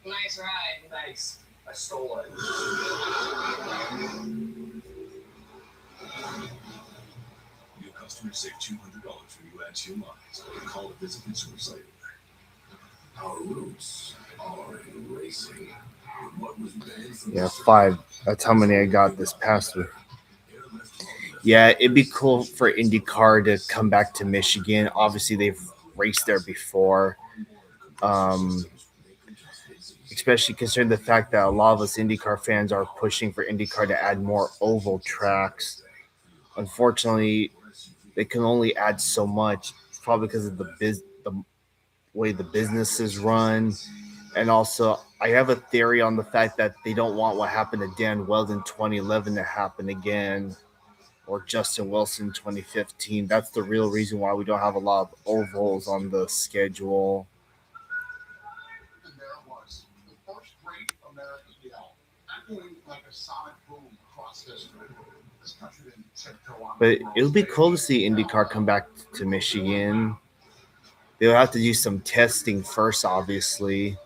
Nice ride. Nice. I stole it. New customers save $200 when you add to your lines. Call the Visit Consumer site. Our roots are in racing. What was banned from Yeah, 5. That's how many I got this past week. Yeah, it'd be cool for IndyCar to come back to Michigan. Obviously, they've raced there before. Especially considering the fact that a lot of us IndyCar fans are pushing for IndyCar to add more oval tracks. Unfortunately, they can only add so much. It's probably because of the way the business is run. And also, I have a theory on the fact that they don't want what happened to Dan Weldon in 2011 to happen again, or Justin Wilson in 2015. That's the real reason why we don't have a lot of ovals on the schedule. And there it was. The first great American yell. Echoing like a sonic boom across history. This country didn't tiptoe on. But it would be cool to see IndyCar come back to Michigan. They'll have to do some testing first, obviously.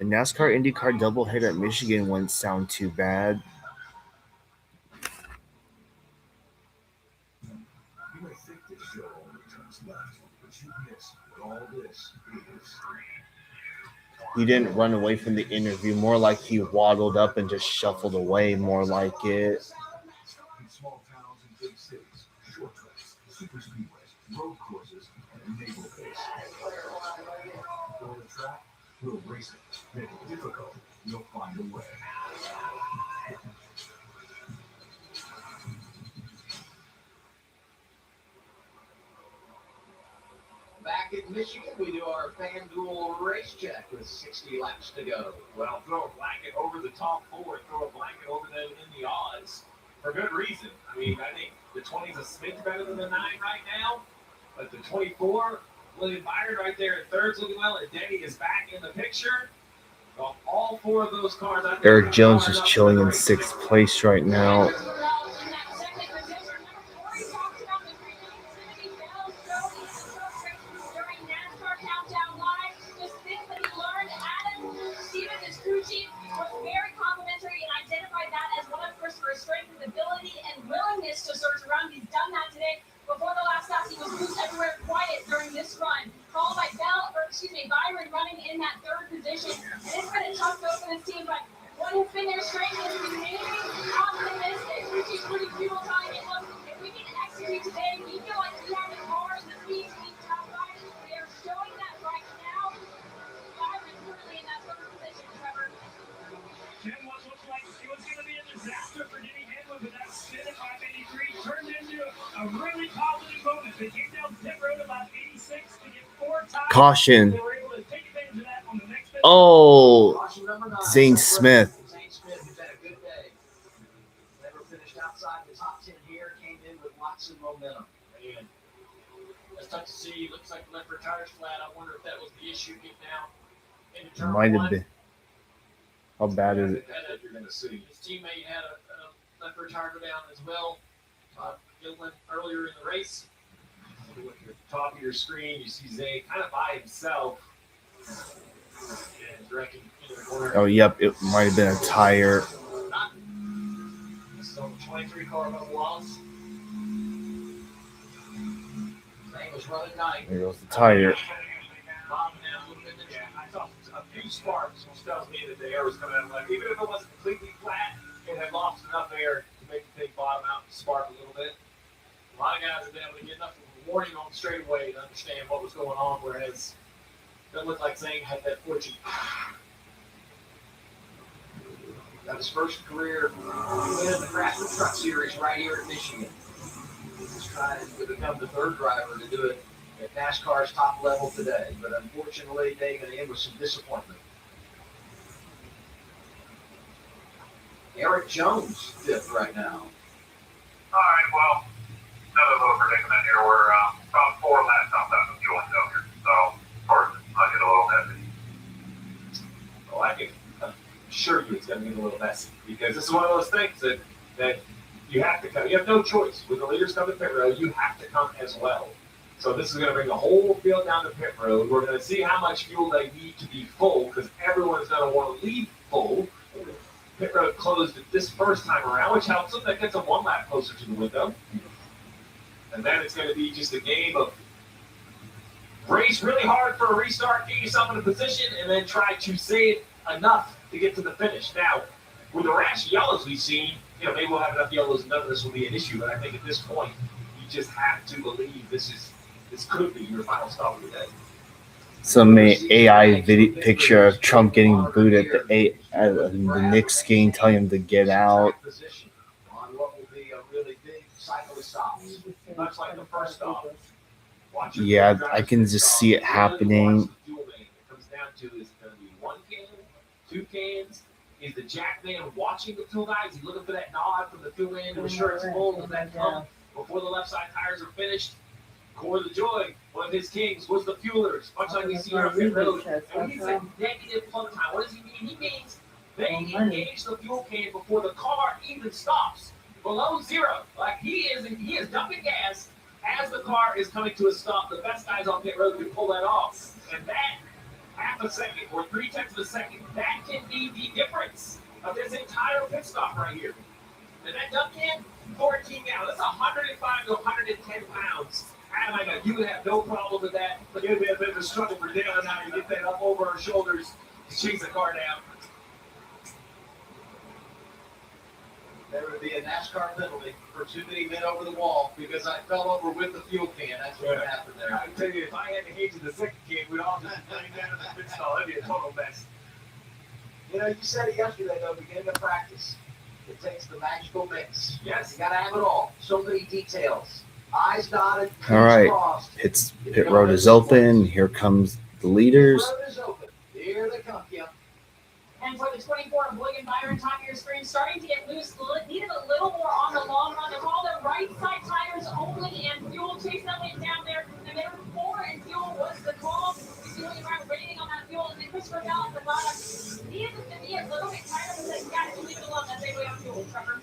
A NASCAR IndyCar doubleheader at Michigan wouldn't sound too bad. You may think this show only turns left, but you miss what all this is. He didn't run away from the interview, more like he waddled up and just shuffled away, more like it. In small towns and big cities, short tracks, super speedways, road courses, and naval base. On the track, we'll race it. Make it difficult, you'll find a way. Back in Michigan, we do our FanDuel race check with 60 laps to go. Well, throw a blanket over the top 4, throw a blanket over them in the odds for good reason. I mean, I think the 20 is a smidge better than the 9 right now, but the 24, William Byron right there in third's looking well, and Denny is back in the picture. Well, all 4 of those cars. Eric Jones is chilling in 6th place right now. was very complimentary and identified that as one of Christopher's strengths, his ability and willingness to search around. He's done that today. Before the last stop, he was loose everywhere, quiet during this run. Followed by Byron running in that third position. And it's been a tough go for this team, but what has been their strength is remaining optimistic, which is pretty fuel time. And look, if we can execute today, we feel like we have the car and the speed to beat top five. They are showing that right now. Byron currently in that third position, Trevor. Jim, what looked like it was going to be a disaster for Denny Hamlin, but that spin at 583 turned into a really positive moment. They came down pit road about 86 to get 4 tires. Caution. They were able to take advantage of that on the next pit. Oh, Caution number 9. Zane Smith. Zane Smith has had a good day. Never finished outside the top 10 here. Came in with lots of momentum. And that's tough to see. Looks like the left rear tire's flat. I wonder if that was the issue getting out into turn Might one. have been. How bad is it? You're going to see. His teammate had a left rear tire go down as well. Gillen earlier in the race. Look at the top of your screen, you see Zay kind of by himself. And directing into the corner. Oh, yep. It might have been a tire. This is on the 23 car of Wallace. Zane was running 9. There goes the tire. Bobbing down a little bit. Yeah, I saw a few sparks, which tells me that the air was coming out of the left. Even if it wasn't completely flat, it had lost enough air to make the thing bottom out and spark a little bit. A lot of guys have been able to get enough of a warning on straightaway to understand what was going on, whereas it doesn't look like Zane had that fortune. Got his first career win in the Craftsman Truck Series right here at Michigan. He's trying to become the third driver to do it at NASCAR's top level today, but unfortunately, they're going to end with some disappointment. Eric Jones, 5th right now. All right, well, another little predicament here. We're about 4 laps outside the fuel failure. So, of course, I'll get a little messy. Well, I can assure you it's going to get a little messy because this is one of those things that you have to come. You have no choice. When the leaders come to pit road, you have to come as well. So this is going to bring the whole field down to pit road. We're going to see how much fuel they need to be full because everyone's going to want to leave full. Pit road closed it this first time around, which helps them. That gets them 1 lap closer to the window. And then it's going to be just a game of race really hard for a restart, get yourself in a position, and then try to save enough to get to the finish. Now, with the rash yellows we've seen, maybe we'll have enough yellows and none of this will be an issue. But I think at this point, you just have to believe this could be your final stop of the day. Some AI video picture of Trump getting booed at the Knicks game, telling him to get out. On what will be a really big cycle of stops. Much like the first stop. Yeah, I can just see it happening. It comes down to is it going to be 1 can, 2 cans? Is the jack man watching the fuel guy? Is he looking for that nod from the fuel man to ensure it's full? Does that come before the left side tires are finished? Core the Joy, one of his kings, was the fuelers, much like we see on pit road. And when he said negative plug time, what does he mean? He means they engage the fuel can before the car even stops below 0. Like he is dumping gas as the car is coming to a stop. The best guys on pit road can pull that off. And that half a second or 0.3 of a second, that can be the difference of this entire pit stop right here. And that dump can, 14 gallons, that's 105 to 110 pounds. You would have no problem with that, but it would be a bit of a struggle for Dale and I to get that up over our shoulders to chase the car down. There would be a NASCAR penalty for too many men over the wall because I fell over with the fuel can. That's what happened there. I can tell you, if I had to hate to the second can, we'd all just laying down in the pit stall. That'd be a total mess. You said it yesterday, though, beginning of practice. It takes the magical mix. Yes. You got to have it all. So many details. Eyes dotted. All right, crossed. pit road is open. Here comes the leaders. Pit road is open. Here they come, Kim. And for the 24 of William Byron, top of your screen, starting to get loose, needed a little more on the long run. They're all the right side tires only, and fuel chase that went down there. And they were 4 and fuel was the call. You see William Byron waiting on that fuel, and then Christopher Bell at the bottom. Needed to be a little bit tired, but said, "Guys, leave it alone. That's way on fuel, Trevor."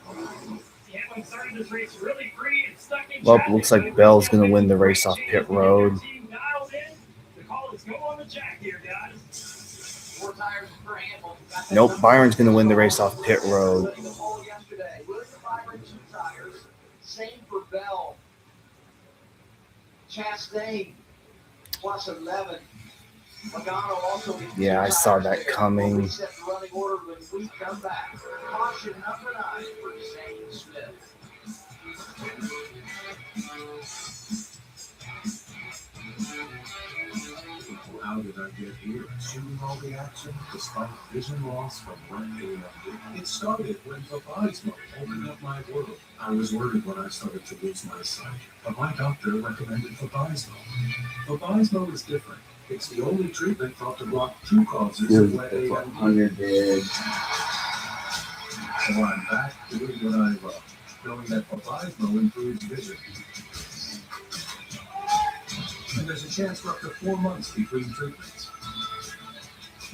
Hamlin started this race really free and stuck in Well, traffic. looks like Bell's going to win the race off pit road. The call is go on the jack here, guys. 4 tires per Hamlin. Got Nope, Byron's going to win the race off pit road. Same for Bell. Chastain plus 11. Logano also gets Yeah, I saw that coming. reset the running order when we come back. Caution number 9 for Zane Smith. How did I get here? Shooting all the action despite vision loss from one day after. It started when Fabizmo opened up my world. I was worried when I started to lose my sight, but my doctor recommended Fabizmo. Fabizmo is different. It's the only treatment thought to block two causes of wet AMD. So I'm back doing what I love, knowing that Fabizmo improves vision. And there's a chance for up to 4 months between treatments.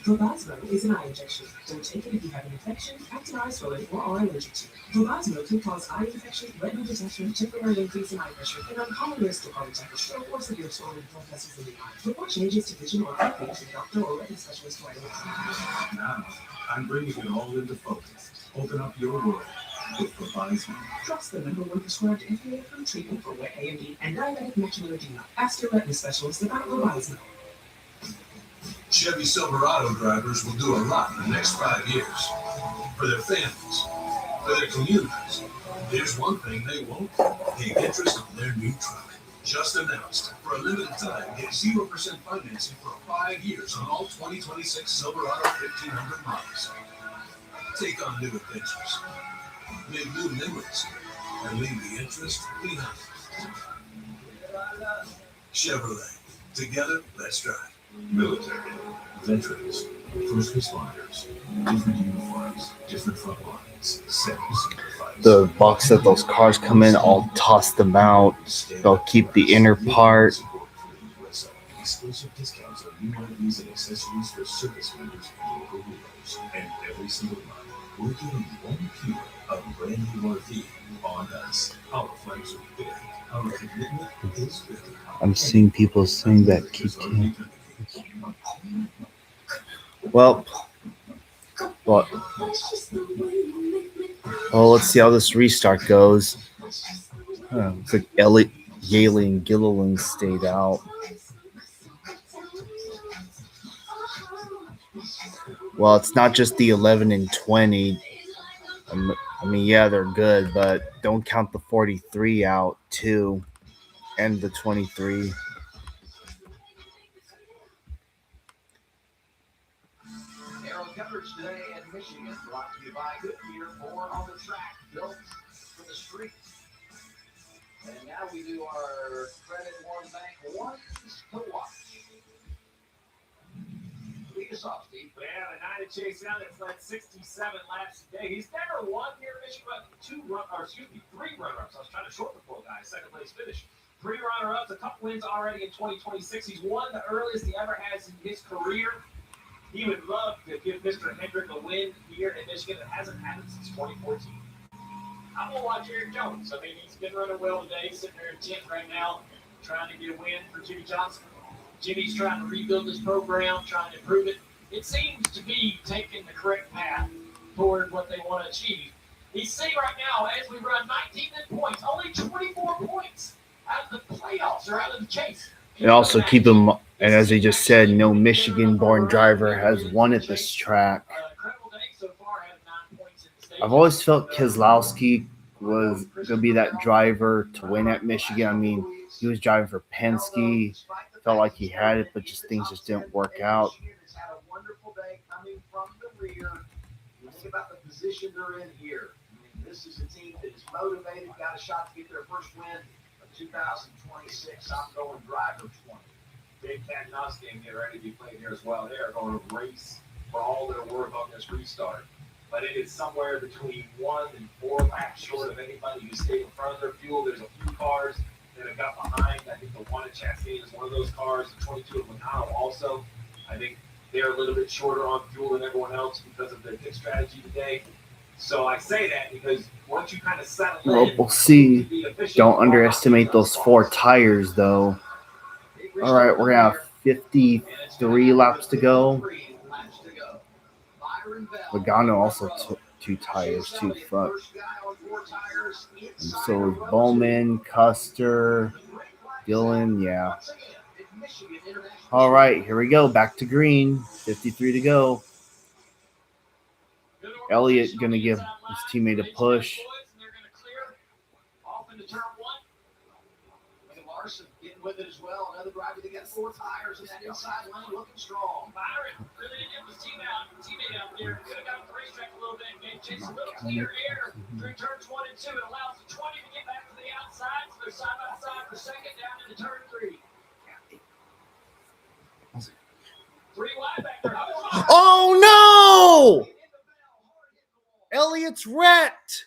Fabizmo is an eye injection. Don't take it if you have an infection, active eye swelling, or are allergic to it. Fabizmo can cause eye infection, retinal detachment, temporary increase in eye pressure, and uncommon risk of heart attack, stroke, or severe swelling blood vessels in the eye. Report changes to vision or eye pain to the doctor or retina specialist right away. Now, I'm bringing it all into focus. Open up your world with Fabizmo. Trust the #1 prescribed FDA-approved treatment for wet AMD and diabetic macular edema. Ask your retina specialist about Fabizmo. Chevy Silverado drivers will do a lot in the next 5 years. For their families, for their communities. There's one thing they won't take interest in their new truck. Just announced. For a limited time, get 0% financing for 5 years on all 2026 Silverado 1500 models. Take on new adventures. Make new memories. And leave the interest behind. Chevrolet. Together, let's drive. Military, veterans, first responders, different uniforms, different front lines, The box that those cars come in, I'll toss them out. They'll keep the inner part. Exclusive discounts on new RVs and accessories for service members and local heroes. And every single month, we're giving you 1 kilo of brand new RV on us. Our flags are big. Our commitment is big. I'm seeing people saying that keep can. Well, let's see how this restart goes. Looks like Yaley and Gilliland stayed out. Well, it's not just the 11 and 20. I mean, yeah, they're good, but don't count the 43 out too, and the 23. Aero coverage today in Michigan, brought to you by Goodyear, born on the track, built for the street. And now we do our Credit One Bank ones to watch. Lead us off, Steve. Yeah, the 9 to Chase Young has led 67 laps today. He's never won here in Michigan, but 3 runner-ups. I was trying to shorten the poor guy. Second place finish. 3 runner-ups, a couple wins already in 2026. He's won the earliest he ever has in his career. He would love to give Mr. Hendrick a win here in Michigan. It hasn't happened since 2014. I'm going to watch Eric Jones. I mean, he's been running well today. He's sitting there in 10th right now, trying to get a win for Jimmy Johnson. Jimmy's trying to rebuild his program, trying to improve it. It seems to be taking the correct path toward what they want to achieve. He's saying right now, as we run 19 points, only 24 points out of the playoffs or out of the chase. And also keep him, and as he just said, no Michigan-born driver has won at this track. I've always felt Keselowski was going to be that driver to win at Michigan. I mean, he was driving for Penske. Felt like he had it, but things just didn't work out. Has had a wonderful day coming from the rear. You think about the position they're in here. I mean, this is a team that is motivated, got a shot to get their first win of 2026. I'm going driver 20. Big Cat Nuss game get ready to be played here as well. They are going to race for all their work on this restart. But it is somewhere between 1 and 4 laps short of anybody who stayed in front of their fuel. There's a few cars that have got behind. I think the one at Chastain is one of those cars. The 22 at Logano also. I think they're a little bit shorter on fuel than everyone else because of their pit strategy today. So I say that because once you kind of settle in, We'll see. Don't underestimate those 4 tires, though. All right, we're going to have 53 laps to go. Logano also took 2 tires too. Fuck. And so is Bowman, Custer, Dillon. Yeah. All right, here we go. Back to green. 53 to go. Elliott gonna give his teammate a push. Off into turn one. And Larson getting with it as well. Another driver that got 4 tires in that inside lane, looking strong. Byron really didn't help his teammate out there. Could have got off the racetrack a little bit. Gave Chase a little cleaner air through turns 1 and 2. It allows the 20 to get back to the outside. So they're side by side for second down into turn 3. 3 wide back there. Oh no! Elliott's wrecked.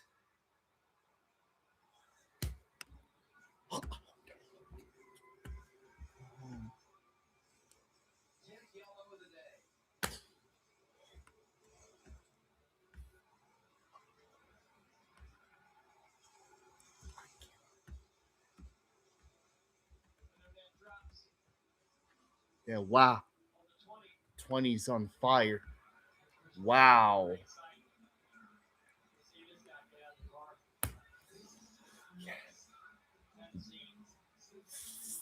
Yeah, wow. 20's on fire. Wow.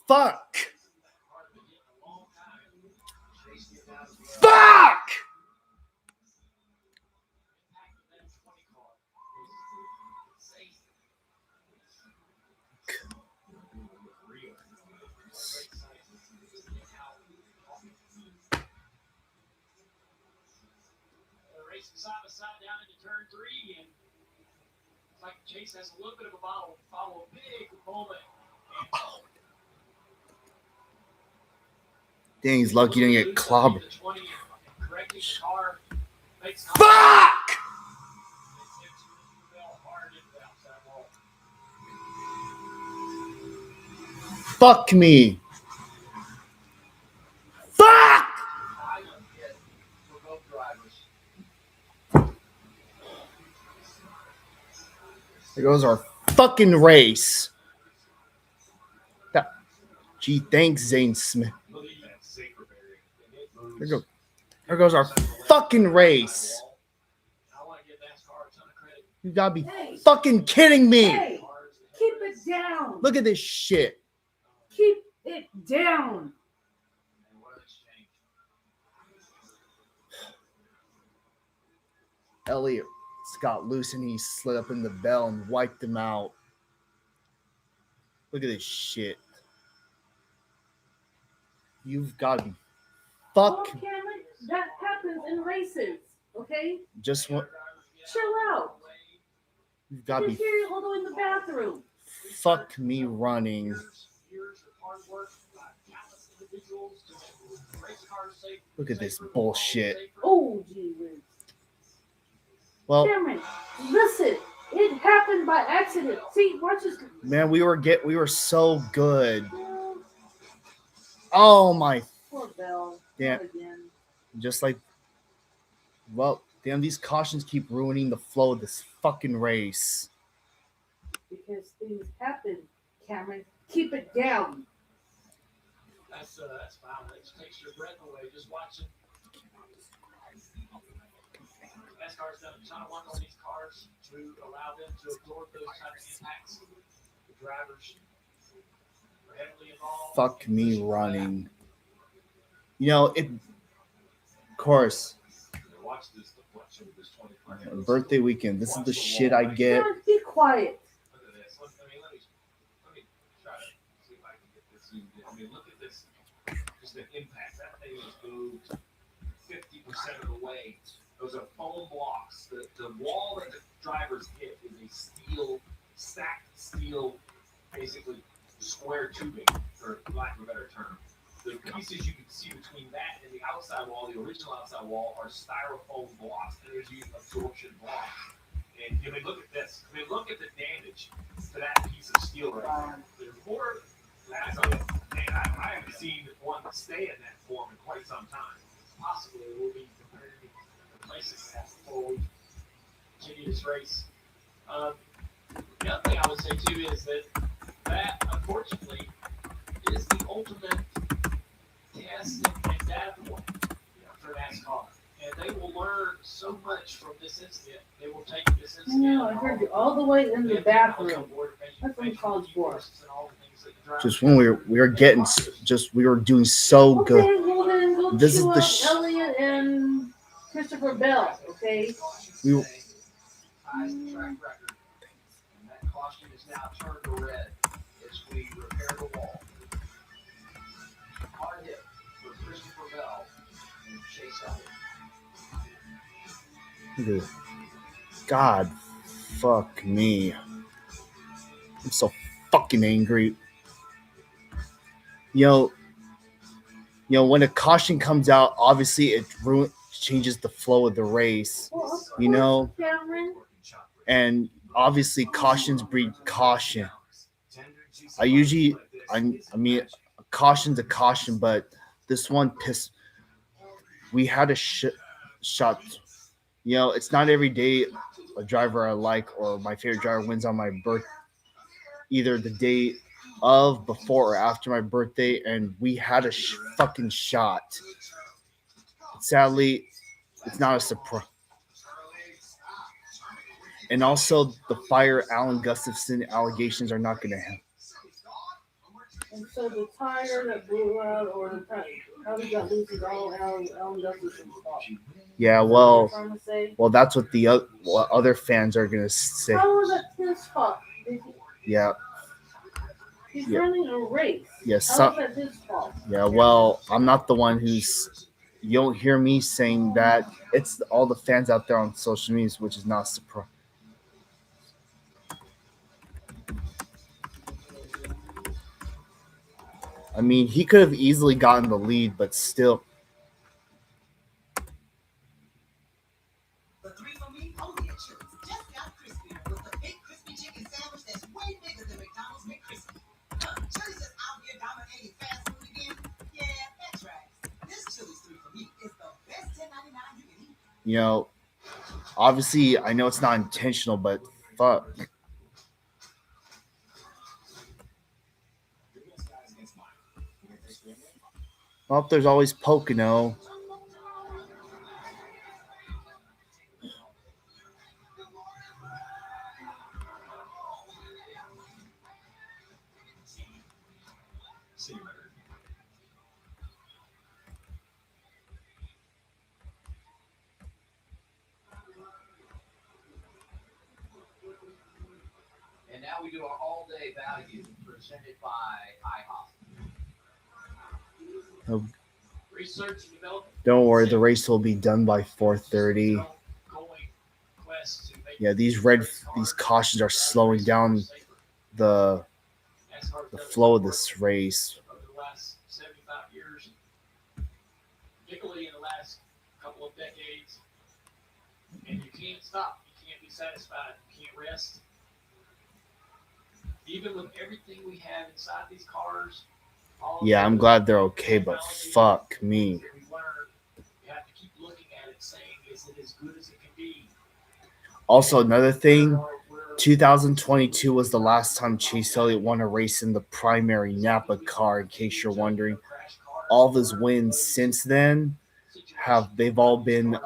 Fuck. Fuck! Racing side by side down into turn 3, and it's like Chase has a little bit of a bottle of big moment. Dang, he's lucky he didn't get clobbered. Fuck! Fuck me. Fuck! There goes our fucking race. Gee, thanks, Zane Smith. There goes our fucking race. You gotta be fucking kidding me. Hey, keep it down. Look at this shit. Keep it down. Elliott got loose and he slid up in the bell and wiped him out. Look at this shit. You've got to be fuck. Well, Cameron, that happens in races, okay? Just what? Chill out. You've got to be hear you all the way in the bathroom. fuck me running. Look at this bullshit. Oh, gee whiz. Well, Cameron, listen. It happened by accident. See, watch this. man, we were so good. Oh my. Poor Bell. Damn. Again. Just like, well, damn, these cautions keep ruining the flow of this fucking race. Because things happen, Cameron. Keep it down. That's fine. It just takes your breath away just watching. NASCAR's done a ton of work on these cars to allow them to absorb those type of impacts. The drivers are heavily involved. Fuck me running. You know, it. Of course. Watch this deflection with this 20. Birthday weekend. This is the shit I get. Cameron, be quiet. Look at this. Let me try to see if I can get this zoomed in. I mean, look at this. Just the impact. That thing is moved 50% of the way. Those are foam blocks. The wall that the drivers hit is a steel, stacked steel, basically square tubing, for lack of a better term. The pieces you can see between that and the outside wall, the original outside wall, are styrofoam blocks, energy absorption blocks. And I mean, look at this. I mean, look at the damage to that piece of steel right there. There's more. I haven't seen one stay in that form in quite some time. Possibly it will be replacing that before we continue this race. The other thing I would say too is that unfortunately is the ultimate test and data point for NASCAR. And they will learn so much from this incident. They will take this I incident. know, I heard you all the way in the bathroom. That's what college for. Just when we were getting we were doing so good. Okay, well then go This is chew the up Elliot and Christopher Bell, okay? we Ties the track record. And that caution is now turned to red as we repair the wall. Hard hit for Christopher Bell and Chase Elliott. God, fuck me. I'm so fucking angry. You know, when a caution comes out, obviously it changes the flow of the race. You know, and obviously cautions breed caution. I mean, a caution's a caution, but this one we had a shot. You know, it's not every day a driver I like or my favorite driver wins on my birthday, either the day of, before, or after my birthday, and we had a fucking shot. Sadly, it's not a surprise. And also, the fire Alan Gustafson allegations are not going to happen. And so the tire that blew out, or the tire, how did that lose is all Alan Gustafson's fault. Yeah, well, that's what the other fans are going to say. How was it his fault? Yeah. He's running a race. Yes. How is that his fault? Yeah, well, I'm not the one who's. You don't hear me saying that. It's all the fans out there on social media, which is not surprising. I mean, he could have easily gotten the lead, but still. The three for me, only at Chili's. Just got crispier with the big crispy chicken sandwich that's way bigger than McDonald's McCrispy. Chili's is out here dominating fast food again. Yeah, that's right. This Chili's 3 for me is the best $10.99 you can eat. You know, obviously, I know it's not intentional, but fuck. Well, there's always Pocono. And now we do our all-day value presented by IHOP. Research and development. Don't worry, the race will be done by 4:30. Yeah, these cautions are slowing down the flow of this race. Over the last 75 years, particularly in the last couple of decades, and you can't stop. You can't be satisfied. You can't rest. Even with everything we have inside these cars. Yeah, I'm glad they're okay, but fuck me. You have to keep looking at it, saying, is it as good as it can be? Also, another thing, 2022 was the last time Chase Elliott won a race in the primary Napa car, in case you're wondering. All of his wins since then they've all been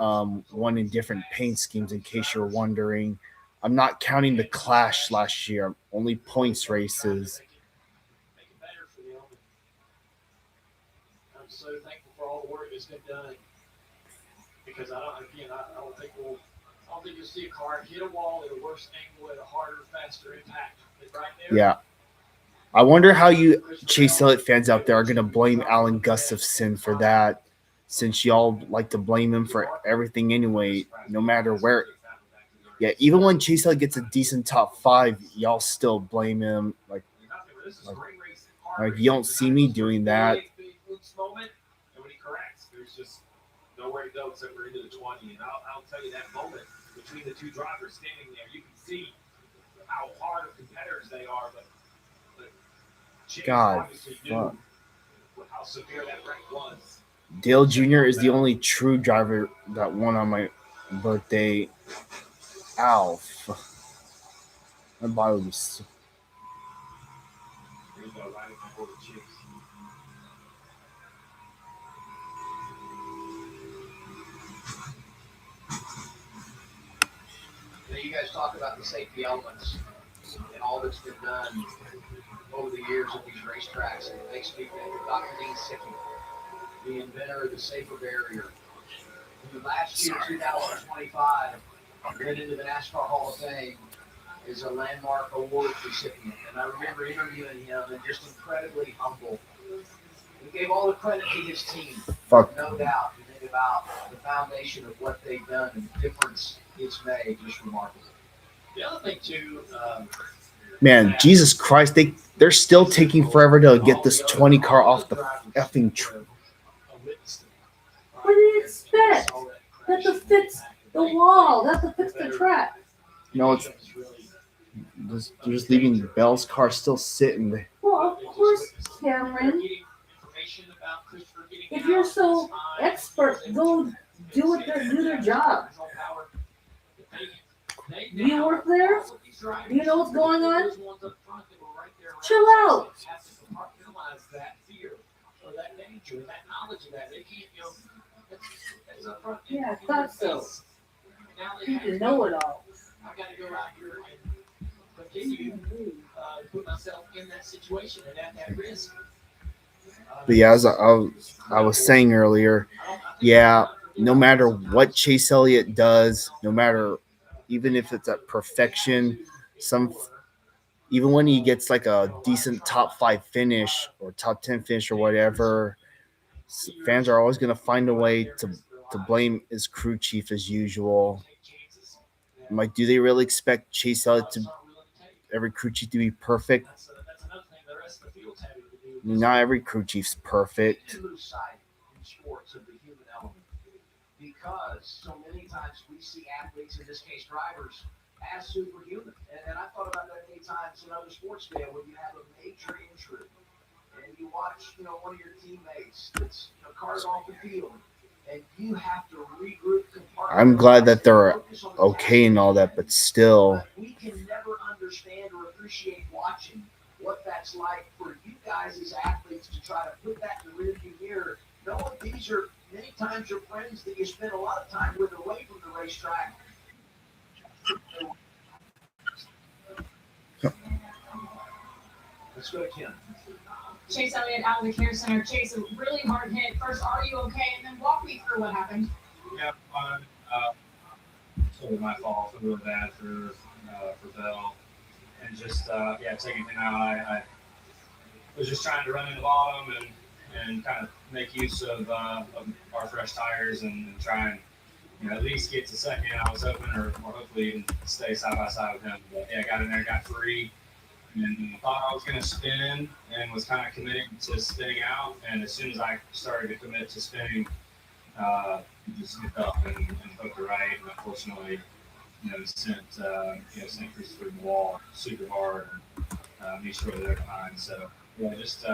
won in different paint schemes, in case you're wondering. I'm not counting the Clash last year, only points races. I'm so thankful for all the work that's been done, because I don't think you'll see a car hit a wall at a worse angle at a harder, faster impact. Right there. Yeah. I wonder how you Chase Elliott fans out there are going to blame Alan Gustafson for that, since y'all like to blame him for everything anyway, no matter where. Yeah, even when Chase Elliott gets a decent top 5, y'all still blame him. Like you don't see me doing that. Moment, and when he corrects, there's just nowhere to go except for into the 20. And I'll tell you that moment between the two drivers standing there, you can see how hard of competitors they are. But God, fuck. How severe that wreck was. Dale Jr. is the only true driver that won on my birthday. Ow. My body was. You guys talk about the safety elements and all that's been done over the years at these racetracks, and it makes me think of Dr. Dean Sickey, the inventor of the safer barrier, who last year, 2025, went into the NASCAR Hall of Fame as a landmark award recipient. And I remember interviewing him, and just incredibly humble. He gave all the credit to his team. Fuck. No doubt. You think about the foundation of what they've done and the difference it's made, just remarkable. The other thing, too, Man, Jesus Christ, they're still taking forever to get this 20 car off the effing tree. What do you expect? They have to fix the wall. They have to fix the track. No, it's just leaving Bell's car still sitting there. Well, of course, Cameron. If you're so expert, go do their job. Do you work there? Do you know what's going on? Chill out. Yeah, I thought so. You can know it all. I got to go out here and continue put myself in that situation and at that risk. But yeah, as I was saying earlier, yeah, no matter what Chase Elliott does, no matter even if it's at perfection, even when he gets like a decent top 5 finish or top 10 finish or whatever, fans are always going to find a way to blame his crew chief as usual. I'm like, do they really expect Chase Elliott every crew chief to be perfect? I mean, not every crew chief's perfect. Because so many times we see athletes, in this case drivers, as superhuman. And I thought about that many times in other sports, Dale, when you have a major injury and you watch, one of your teammates that's carted off the field, and you have to regroup. I'm glad that they're okay and all that, but still. We can never understand or appreciate watching what that's like for you guys as athletes to try to put that in the rearview mirror. Knowing these are many times your friends that you spend a lot of time with away from the racetrack. Let's go to Kim. Chase Elliott out of the care center. Chase, a really hard hit. First, are you okay? And then walk me through what happened. Yeah, fine. Totally my fault. Feel really bad for Bell. And just, taking him out. I was just trying to run in the bottom and kind of make use of our fresh tires and try and, at least get to second. I was hoping, or hopefully even stay side by side with him. But yeah, got in there, got free. And thought I was going to spin and was kind of committing to spinning out. And as soon as I started to commit to spinning, just skipped up and hooked it right. And unfortunately, sent Chris through the wall super hard. And me shortly there behind. So, yeah, just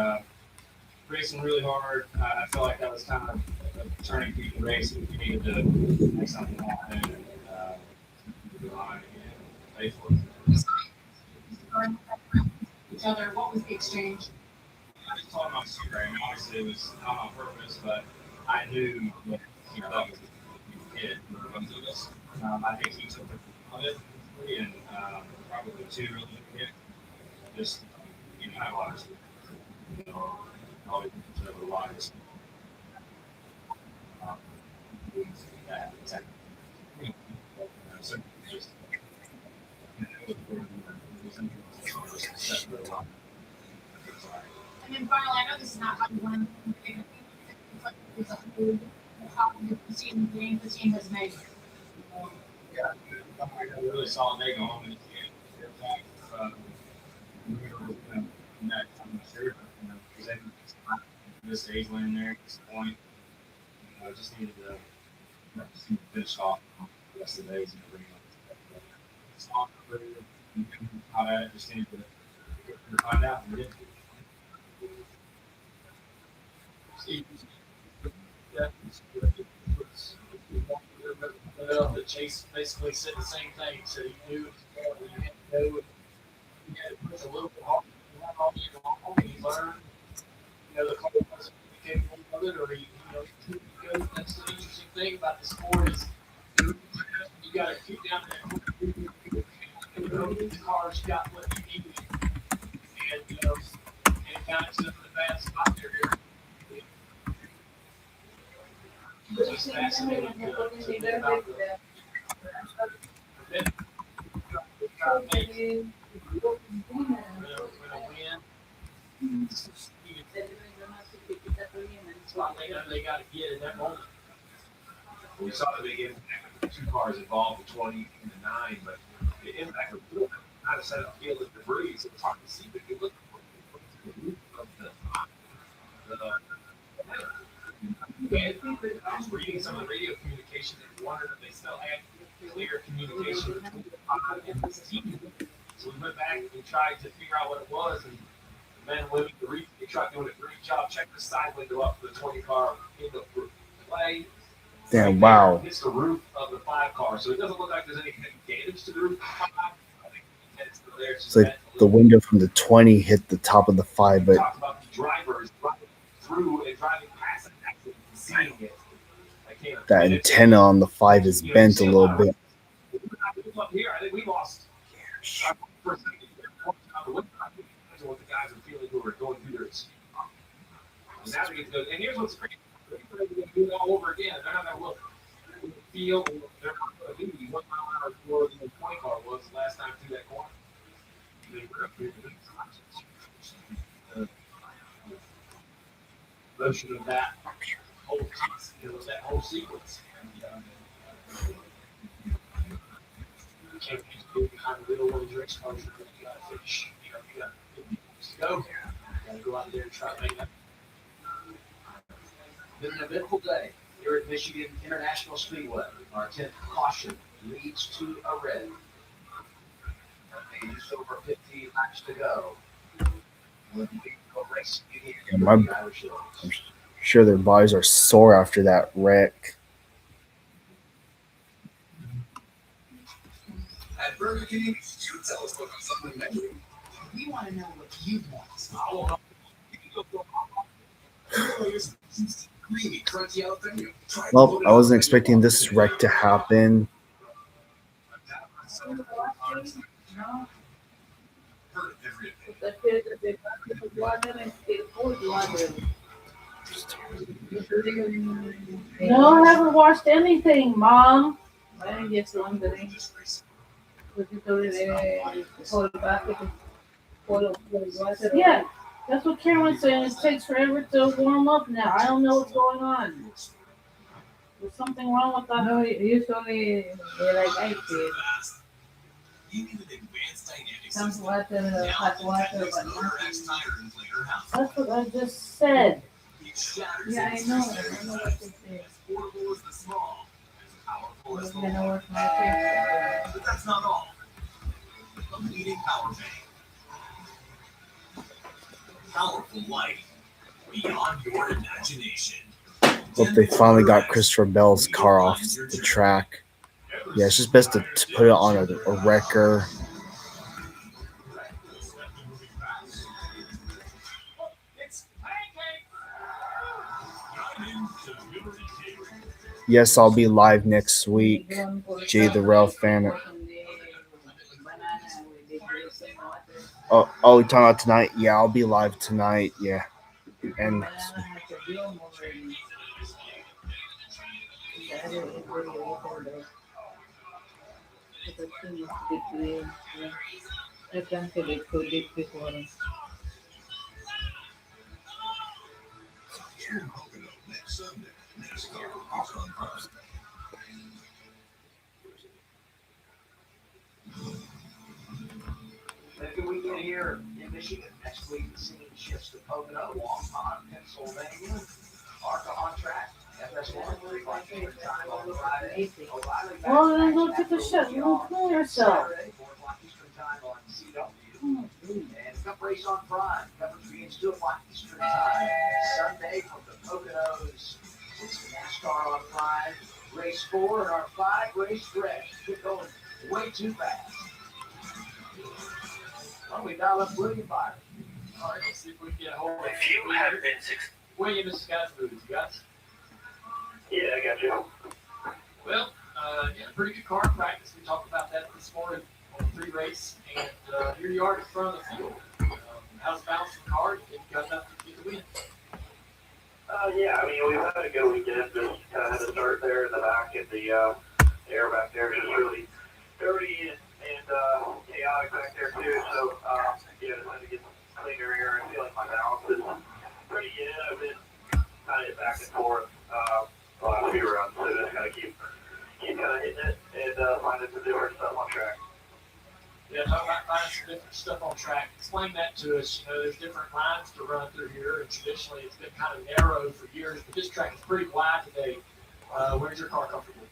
racing really hard. I felt like that was kind of a turning point in the race. We needed to make something happen and pay for it. Each other. What was the exchange? I just told him I'm sorry. I mean, obviously, it was not on purpose, but I knew that that was a hit. I think he took the of it and probably 2 really good hit. Just, I had a lot of probably a lot of so just And then finally, I know this is not how you want to it's a whole how the team has made. Yeah, I got a really solid day going on. This stage win there at this point. I just needed to finish off the rest of the days and everything. It's not really how that just needed to find out. And The Chase basically said the same thing. So you knew you had to know you had to push a little bit harder. You learned, the car wasn't capable of it, or that's the interesting thing about the sport is you got to keep down that The car's got what you need. And, you know, and kind of in a bad spot there here. Just fascinating to think about the they got to get in that moment. We saw the big impact of the two cars involved, the 20 and the 9, but the impact of the kind of set up field of debris. So it's hard to see, but you look of and I was reading some of the radio communication and wondered if they still had clear communication between the 5 and the team. So we went back and tried to figure out what it was, and the men and women, the replay truck doing a great job. Check the side window up for the 20 car in the play. Damn, wow. It's the roof of the 5 car, so it doesn't look like there's any damage to the roof of the 5. I think it's still there. It's like the window from the 20 hit the top of the 5, but Talk about the drivers driving through and driving past and actually seeing it. that antenna on the 5 is bent a little bit. Up here, I think we lost. What the guys are feeling who are going through their and now we get to go. And here's what's crazy. They're going to do it all over again. They're not going to look feel. They're not going to be 1 mile an hour slower than the 20 car was the last time through that corner. They were up here motion of that whole that whole sequence. You can't just go behind the wheel when you're exposure. You got to finish. You got to go. You got to go out there and try to make that. Been an eventful day here at Michigan International Speedway. Our 10th caution leads to a red. Just over 15 laps to go. Yeah, I'm sure their bodies are sore after that wreck. At Burger King, you tell us what comes on the menu. We want to know what you want. Creamy, crunchy jalapeno. Well, I wasn't expecting this wreck to happen. No, I haven't watched anything, Mom. Yeah, that's what Karen's saying. It takes forever to warm up now. I don't know what's going on. There's something wrong with that. No, usually they like ice cream. Some water, hot water, but nothing. That's what I just said. Yeah, I know what to say. I'm gonna work my face. But that's not all. The leading power bank. Powerful light beyond your imagination. Hope they finally got Christopher Bell's car off the track. Yeah, it's just best to put it on a wrecker. Yes, I'll be live next week. Jay the Rail fan. Oh, you're talking about tonight? Yeah, I'll be live tonight. Yeah. And I can't feel it so deep before. Next Sunday, NASCAR is on Prime. Second weekend here in Michigan. Next week, the scene shifts to Pocono, Longmont, Pennsylvania. ARCA on track. FS1, 3 by 8 time on Friday. O'Reilly back Well, then go take a shot. You don't cool yourself. Saturday, 4 o'clock Eastern time on CW. And Cup race on Prime. Coverage begins 2 o'clock Eastern time. Sunday from the Poconos. It's NASCAR on Prime. Race 4 and our 5-race stretch. We're going way too fast. Why don't we dial up William Byron? All right, let's see if we can get a hold of If you have been William, this is Scott's booth. You got? Yeah, I got you. Well, yeah, pretty good car practice. We talked about that this morning. 3 race, and here you are in front of the field. How's the balance of the car? You got enough to get the win? Yeah, I mean, we've had a good weekend. Just kind of had to start there in the back, and the air back there is just really dirty and chaotic back there too. So yeah, just had to get cleaner air. I feel like my balance is pretty good. I've been kind of back and forth the last few rounds, so just kind of keep kind of hitting it and finding some different stuff on track. Yeah, talk about finding some different stuff on track. Explain that to us. You know, there's different lines to run through here, and traditionally it's been kind of narrow for years, but this track is pretty wide today. Where's your car comfortable?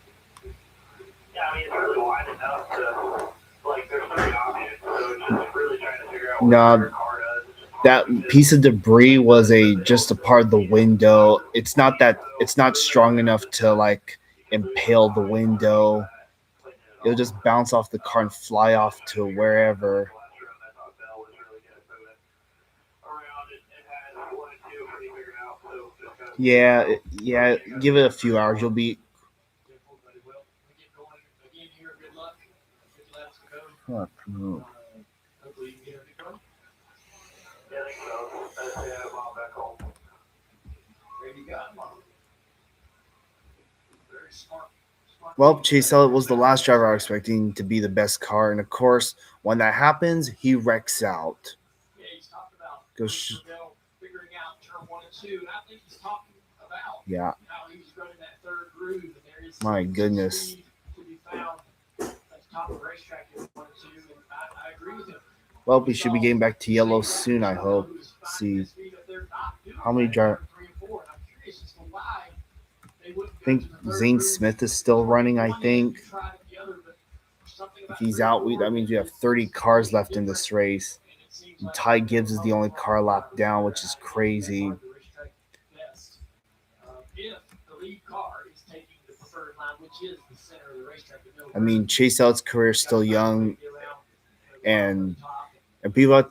Yeah, I mean, it's really wide enough to, like, there's 3 options, so it's just really trying to figure out what your car does. That piece of debris was just a part of the window. It's not strong enough to like impale the window. It'll just bounce off the car and fly off to wherever. Yeah, give it a few hours. You'll be. Oh, no. Hopefully you can get a big run. Yeah, I think so. Yeah, I'm back home. There you go. Very smart. Well, Chase Elliott was the last driver I was expecting to be the best car, and of course, when that happens, he wrecks out. Yeah, he's talked about Goes. figuring out turn 1 and 2, and I think he's talking about Yeah. how he's running that 3rd groove, and there is My goodness. speed to be found at the top of the racetrack in 1 and 2, and I agree with him. Well, we should be getting back to yellow soon, I hope. See how many drivers. I think Zane Smith is still running, I think. If he's out, that means we have 30 cars left in this race. And Ty Gibbs is the only car lap down, which is crazy. I mean, Chase Elliott's career is still young, and people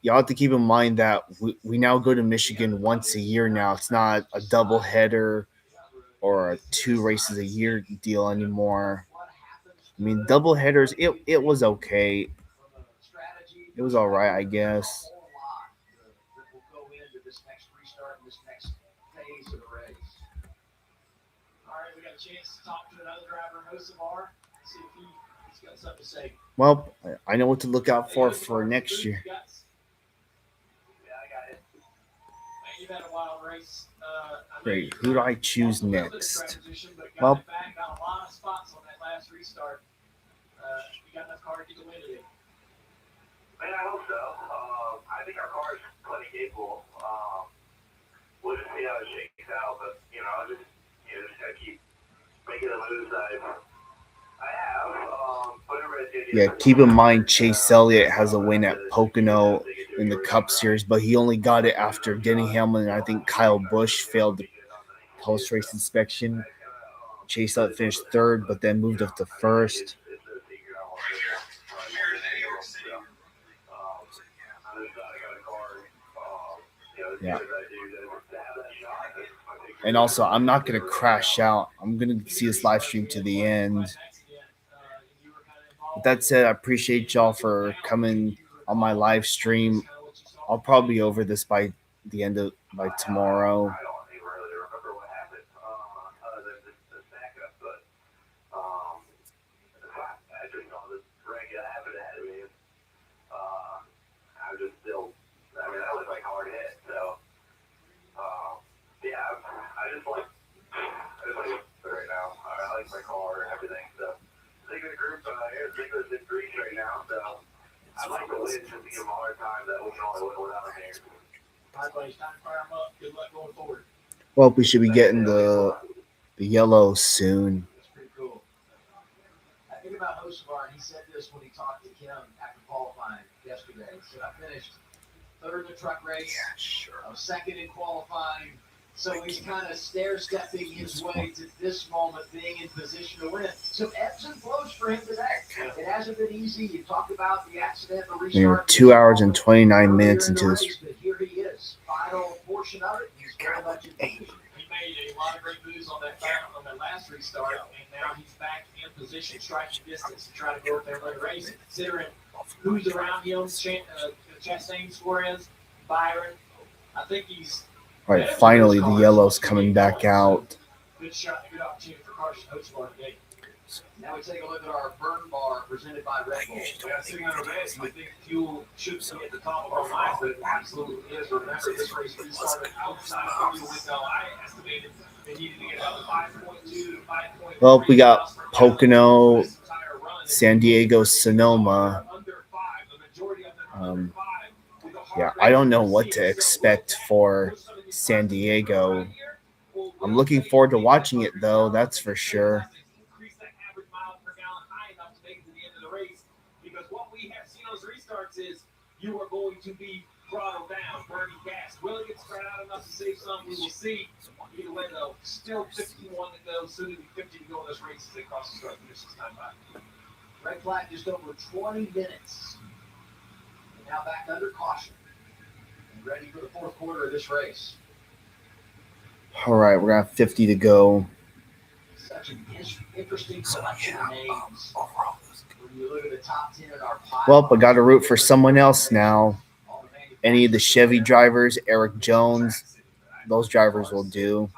y'all have to keep in mind that we now go to Michigan once a year now. It's not a double header or a 2 races a year deal anymore. I mean, double headers, it was okay. It was all right, I guess. We got a chance to talk to another driver, Hocevar, see if he's got something to say. Well, I know what to look out for next year. Yeah, I got it. You've had a wild race. Great. Who do I choose next? Well, got a lot of spots on that last restart. You got enough car to get the win today. Man, I hope so. I think our car is plenty capable. We'll just see how it shakes out, but just gotta keep making the moves I have. Yeah, keep in mind Chase Elliott has a win at Pocono in the Cup Series, but he only got it after Denny Hamlin and I think Kyle Busch failed the post-race inspection. Chase Elliott finished 3rd, but then moved up to 1st. Yeah. And also, I'm not going to crash out. I'm going to see this live stream to the end. With that said, I appreciate y'all for coming on my live stream. I'll probably be over this by tomorrow. I don't even really remember what happened, other than the backup, but I just know this regular happened ahead of me. I was just still, I mean, that was like hard hit, so yeah, I just like it right now. I like my car and everything, so Ziggler group, Ziggler's in Greece right now, so I'd like to win just to give him a hard time that we can only win without him here. All right, buddy, it's time to fire him up. Good luck going forward. Well, we should be getting the yellow soon. That's pretty cool. I think about Hocevar, he said this when he talked to Kim after qualifying yesterday. He said, I finished 3rd in the truck race. Yeah, sure. I was 2nd in qualifying. So he's kind of stair-stepping his way to this moment, being in position to win. Some ebbs and flows for him today. It hasn't been easy. You talked about the accident, the restart. We're 2 hours and 29 minutes into this. But here he is. Final portion of it. He's very much in position. He made a lot of great moves changes on that last restart, and now he's back in position, striking distance to try to go up there and win the race. Considering who's around him, Chastain, Suarez, Byron, I think he's. All right, finally the yellow's coming back out. Good shot, good opportunity for Carson Hocebar today. Now we take a look at our burn bar presented by Red Bull. We got 600 beds. We think fuel should be at the top of our minds, but it absolutely is. Remember, this race restarted outside of the fuel window. I estimated they needed to get about 5.2 to 5.3. Well, we got Pocono, San Diego, Sonoma. Yeah, I don't know what to expect for San Diego. I'm looking forward to watching it, though, that's for sure. Because what we have seen those restarts is you are going to be throttled down, burning gas. Will it get spread out enough to save some? We will see. Either way, though, still 51 to go, soon to be 50 to go in this race as they cross the start finish this time by. Red flag just over 20 minutes. And now back under caution. And ready for the fourth quarter of this race. All right, we're going to have 50 to go. Such an interesting collection of names. When you look at the top 10 in our pile. Well, I got to root for someone else now. Any of the Chevy drivers, Eric Jones, those drivers will do.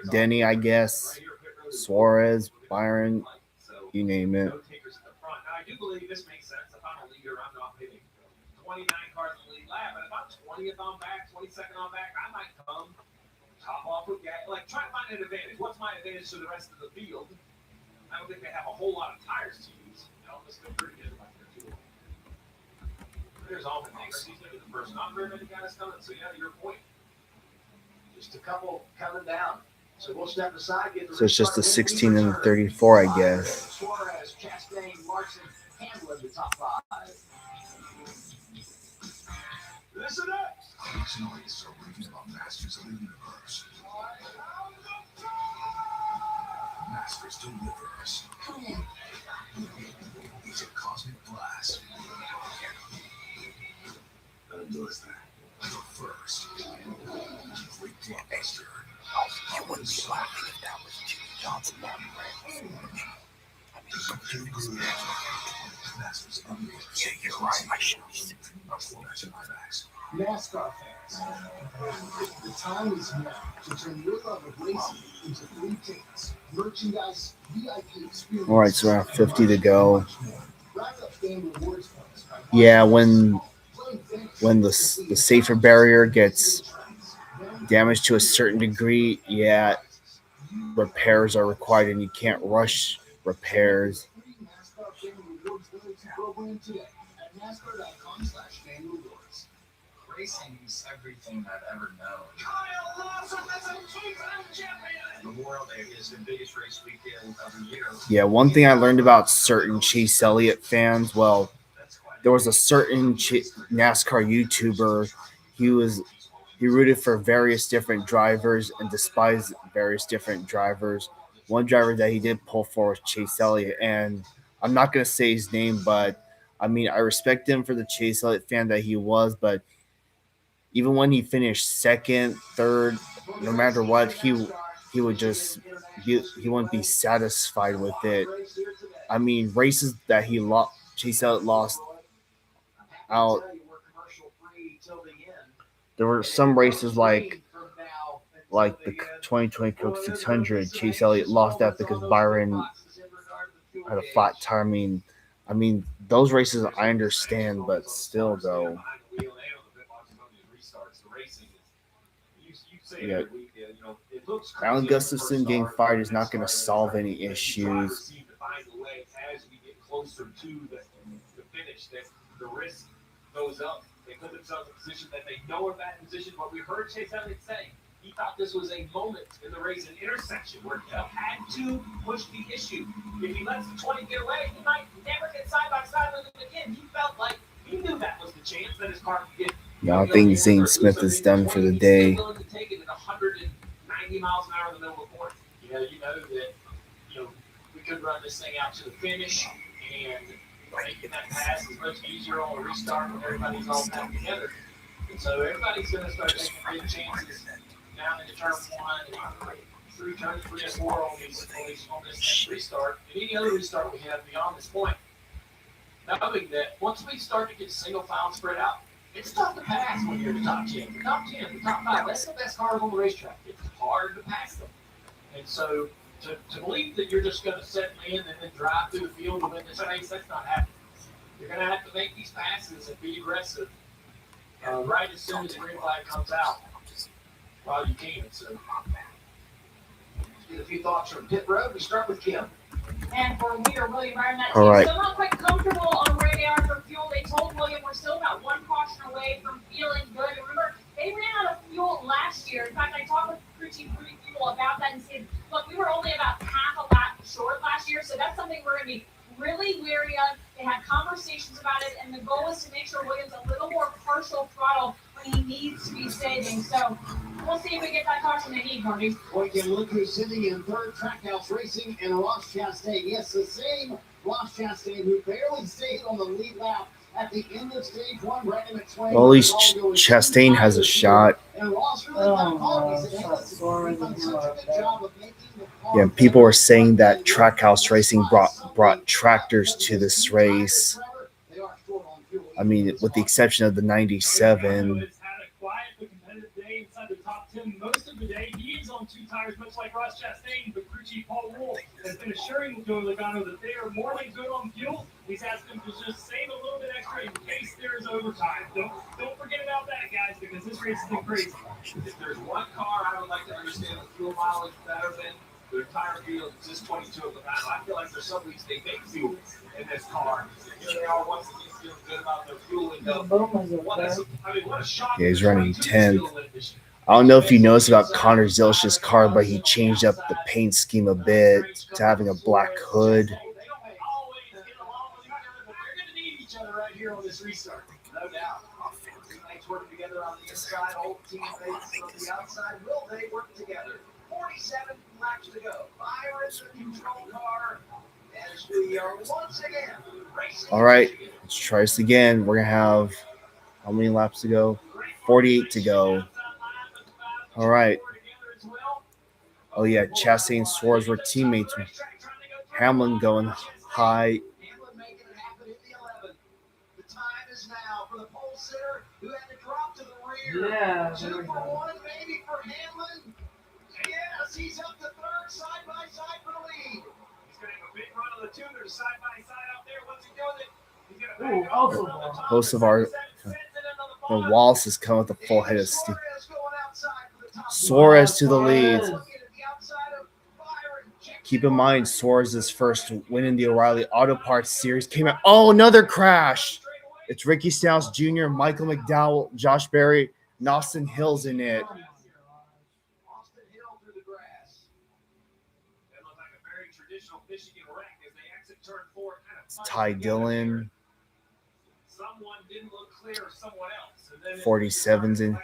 Denny, I guess. Suarez, Byron, you name it. I do believe this makes sense. If I'm a leader, I'm not hitting 29 cars in the lead lap, but if I'm 20th on back, 22nd on back, I might come top off with gas. Like, try to find an advantage. What's my advantage to the rest of the field? I don't think they have a whole lot of tires to use. This is pretty good like there too. There's all the things. He's maybe the first not very many guys coming. So yeah, to your point, just a couple coming down. So we'll step aside. So it's just the 16 and the 34, I guess. Suarez, Chastain, Larson, Hamlin, the top five. Listen up. Fictional stories about masters of the universe. Masters delivers. He's a cosmic blast. And does that. The first. Great blockbuster. You wouldn't be laughing if that was Jimmy Johnson. Too good. Masters of the universe. Yeah, you're right. I should be NASCAR fans, the time is now to turn your love of racing into free tickets, merchandise, VIP experience. All right, so we're at 50 to go. Yeah, when the safer barrier gets damaged to a certain degree, yeah, repairs are required, and you can't rush repairs. Racing is everything I've ever known. Memorial Day is the biggest race weekend of the year. Yeah, one thing I learned about certain Chase Elliott fans, well, there was a certain NASCAR YouTuber. He rooted for various different drivers and despised various different drivers. One driver that he did pull for was Chase Elliott, and I'm not going to say his name, but I mean, I respect him for the Chase Elliott fan that he was, but even when he finished second, third, no matter what, he would just he wouldn't be satisfied with it. I mean, races that he lost, Chase Elliott lost out. There were some races like the 2020 Coke 600. Chase Elliott lost that because Byron had a flat tire. I mean, those races I understand, but still, though. Yeah, Alan Gustafson getting fired is not going to solve any issues. As we get closer to the finish, that the risk goes up. They put themselves in a position that they know are bad position. What we heard Chase Elliott say, he thought this was a moment in the race, an intersection where he had to push the issue. If he lets the 20 get away, he might never get side by side with him again. He felt like he knew that was the chance that his car could get. Yeah, I think Zane Smith is done for the day. He's willing to take it at 190 miles an hour in the middle of the court. You know that we could run this thing out to the finish, and making that pass is much easier on a restart when everybody's all back together. And so everybody's going to start taking big chances down into turn one, 3 turns, 3 and 4 on this next restart, and any other restart we have beyond this point. Knowing that once we start to get single file spread out, it's tough to pass when you're the top 10. The top 10, the top 5, that's the best cars on the racetrack. It's hard to pass them. And so to believe that you're just going to set in and then drive through the field to win this race, that's not happening. You're going to have to make these passes and be aggressive right as soon as the green flag comes out while you can. So, get a few thoughts from pit road. We start with Kim. And for leader William Byron, that All team's right. still not quite comfortable on where they are for fuel. They told William we're still about 1 caution away from feeling good. And remember, they ran out of fuel last year. In fact, I talked with crew chief people about that and said, look, we were only about half a lap short last year, so that's something we're going to be really wary of. They had conversations about it, and the goal is to make sure Williams a little more partial throttle when he needs to be saving. So we'll see if we get that caution they need, Marty. We can look who's sitting in third, Trackhouse Racing and Ross Chastain. Yes, the same Ross Chastain who barely stayed on the lead lap at the end of stage 1. Brandon McSwain. Well, at least Chastain has a shot. And Ross really got caught. He said, hey, listen, you've done such a good job of making the car. Yeah, people were saying that Trackhouse Racing brought tractors to this race. I mean, with the exception of the 97. Inside the top 10 most of the day. He is on 2 tires, much like Ross Chastain, but crew chief Paul Wolf has been assuring Joey Logano that they are more than good on fuel. He's asked them to just save a little bit extra in case there is overtime. Don't forget about that, guys, because this race has been crazy. If there's one car I would like to understand the fuel mileage better than the entire field, it's just 22 of them. I feel like there's some weeks they make fuel in this car. Here they are once again feeling good about their fuel and what a shock. Yeah, he's running 10th. I don't know if you noticed about Connor Zilch's car, but he changed up the paint scheme a bit to having a black hood. Right here on this restart, no doubt. Teammates working together on the inside, old teammates on the outside. Will they work together? 47 laps to go. Byron's the control car as we are once again racing. All right, let's try this again. We're going to have how many laps to go? 48 to go. All right. Oh, yeah, Chastain and Suarez were teammates. Hamlin going high. Yeah. 2 for 1, maybe for Hamlin. Yes, he's up to third, side by side for the lead. He's going to have a big run on the tuner, side by side out there. What's he doing? He's going to Most of our Wallace is coming with a full head of steam. Suarez to the lead. Keep in mind, Suarez's first win in the O'Reilly Auto Parts Series came out. Oh, another crash. It's Ricky Stenhouse Jr., Michael McDowell, Josh Berry, and Austin Hill's in it. Austin Hill through the grass. That looked like a very traditional Michigan wreck as they exit turn 4. Ty Dillon. Someone didn't look clear or someone else. 47's in.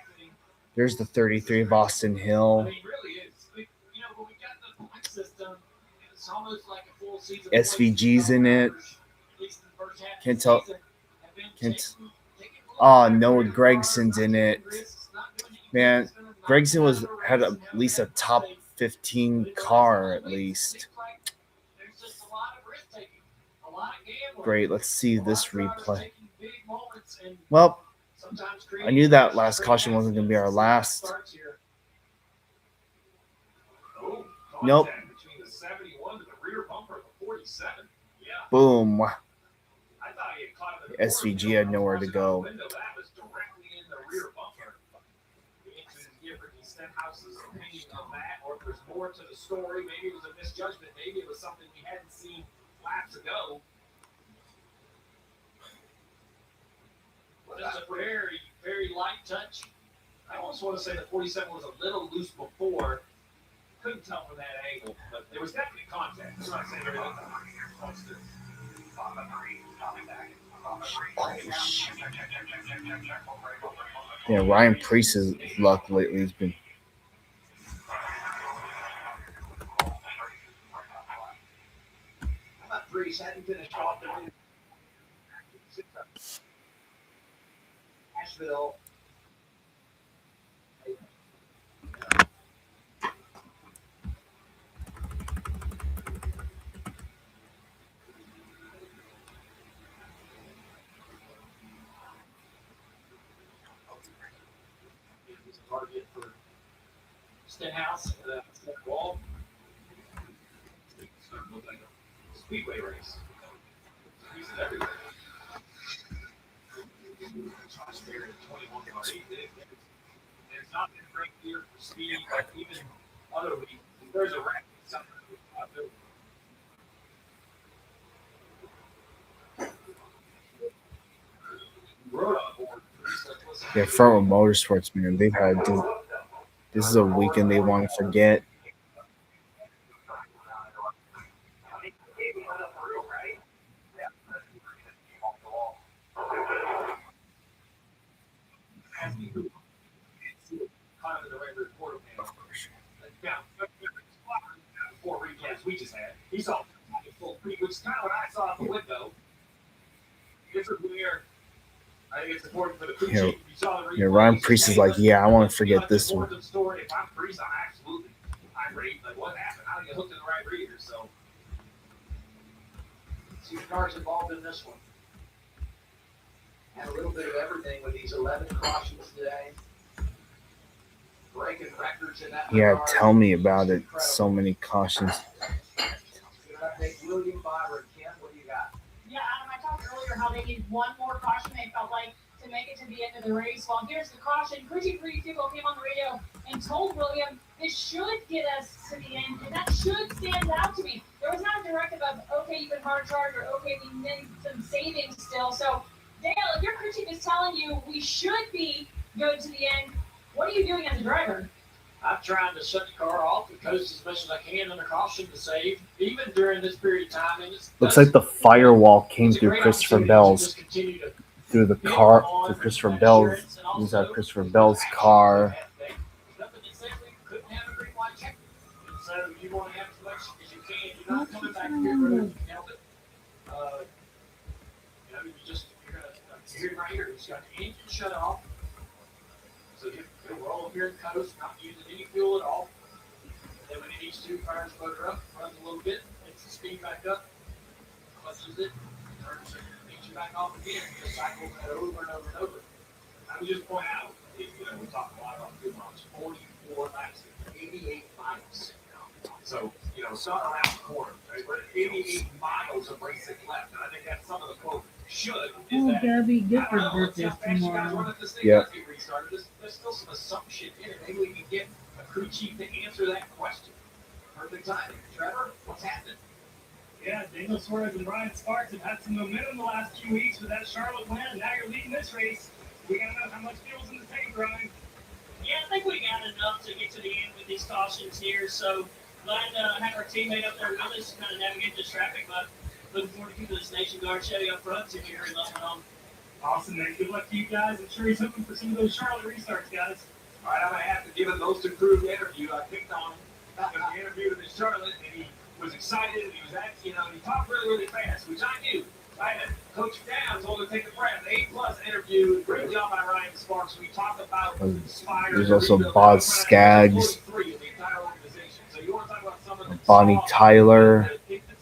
There's the 33 of Austin Hill. I mean, really is. When we got the point system, it's almost like a full season. SVG's in it. Can't tell. Noah Gregson's in it. Man, Gregson had at least a top 15 car at least. Great, let's see this replay. Well, I knew that last caution wasn't going to be our last. Nope. Boom. SVG had nowhere to go. More to the story. Maybe it was a misjudgment. Maybe it was something we hadn't seen laps ago. But it's a very, very light touch. I almost want to say the 47 was a little loose before. Couldn't tell from that angle, but there was definitely contact. I'm not saying everything. Yeah, Ryan Priest's luck lately has been. Priest hadn't finished off the Asheville. hit for Stenhouse, wall. Looked like a speedway race. Pieces everywhere. Josh Barrett at 21 car. There's not been a great year for speed, like even other weeks. There's a wreck. Yeah, Front Row Motorsports, man, they've had this is a weekend they want to forget. Of course. Yeah, before recaps we just had. He saw full speed, which is kind of what I saw out the window. This is where I think it's important for the crew chief. You saw the Ryan Priest is like, yeah, I want to forget this one. If I'm Priest, I'm absolutely irate. Like, what happened? How did you hook to the right reader? So, See the cars involved in this one. Had a little bit of everything with these 11 cautions today. Breaking records in that. Yeah, tell me about it. So many cautions. William Byron, Ken, what do you got? Yeah, Adam, I talked earlier how they need one more caution, they felt like, to make it to the end of the race. Well, here's the caution. Crew Chief came on the radio and told William this should get us to the end, and that should stand out to me. There was not a directive of, okay, you can hard charge, or okay, we need some savings still. So, Dale, if your crew chief is telling you we should be good to the end, what are you doing as a driver? I'm trying to shut the car off and coast as much as I can under caution to save, even during this period of time. And Looks like the firewall came through Christopher Bell's through the car through Christopher Bell's. These are Christopher Bell's car. So you want to have as much as you can. You're not coming back to your road. You're here right here. It's got the engine shut off. So we're all here in coast, not using any fuel at all. Then when it needs to, fires the motor up, runs a little bit, gets the speed back up, clutches it, turns the engine back off again. Just cycle that over and over and over. I would just point out, we talk a lot about fuel miles, 44 laps, 88 miles. So, it's not around the corner, right? We're at 88 miles of racing left, and I think that's some of the quote should. Oh, Gabby, Gifford birthday tomorrow. Yeah. There's still some assumption in it. Maybe we can get a crew chief to answer that question. Perfect timing. Trevor, what's happening? Yeah, Daniel Suarez and Ryan Sparks have had some momentum the last few weeks with that Charlotte win, and now you're leading this race. We gotta know how much fuel's in the tank, Ryan. Yeah, I think we got enough to get to the end with these cautions here. So glad to have our teammate up there with us to kind of navigate this traffic, but looking forward to keeping this Nation Guard Chevy up front to hear him up and on. Awesome, man. Good luck to you guys. I'm sure he's hoping for some of those Charlotte restarts, guys. All right, I'm going to have to give a most improved interview. I picked on him when we interviewed him in Charlotte, and he was excited, and he was he talked really, really fast, which I knew. I had to coach him down, told him to take a breath. A+ interview, great job by Ryan Sparks. We talked about There's also Boz Skaggs, Bonnie Tyler.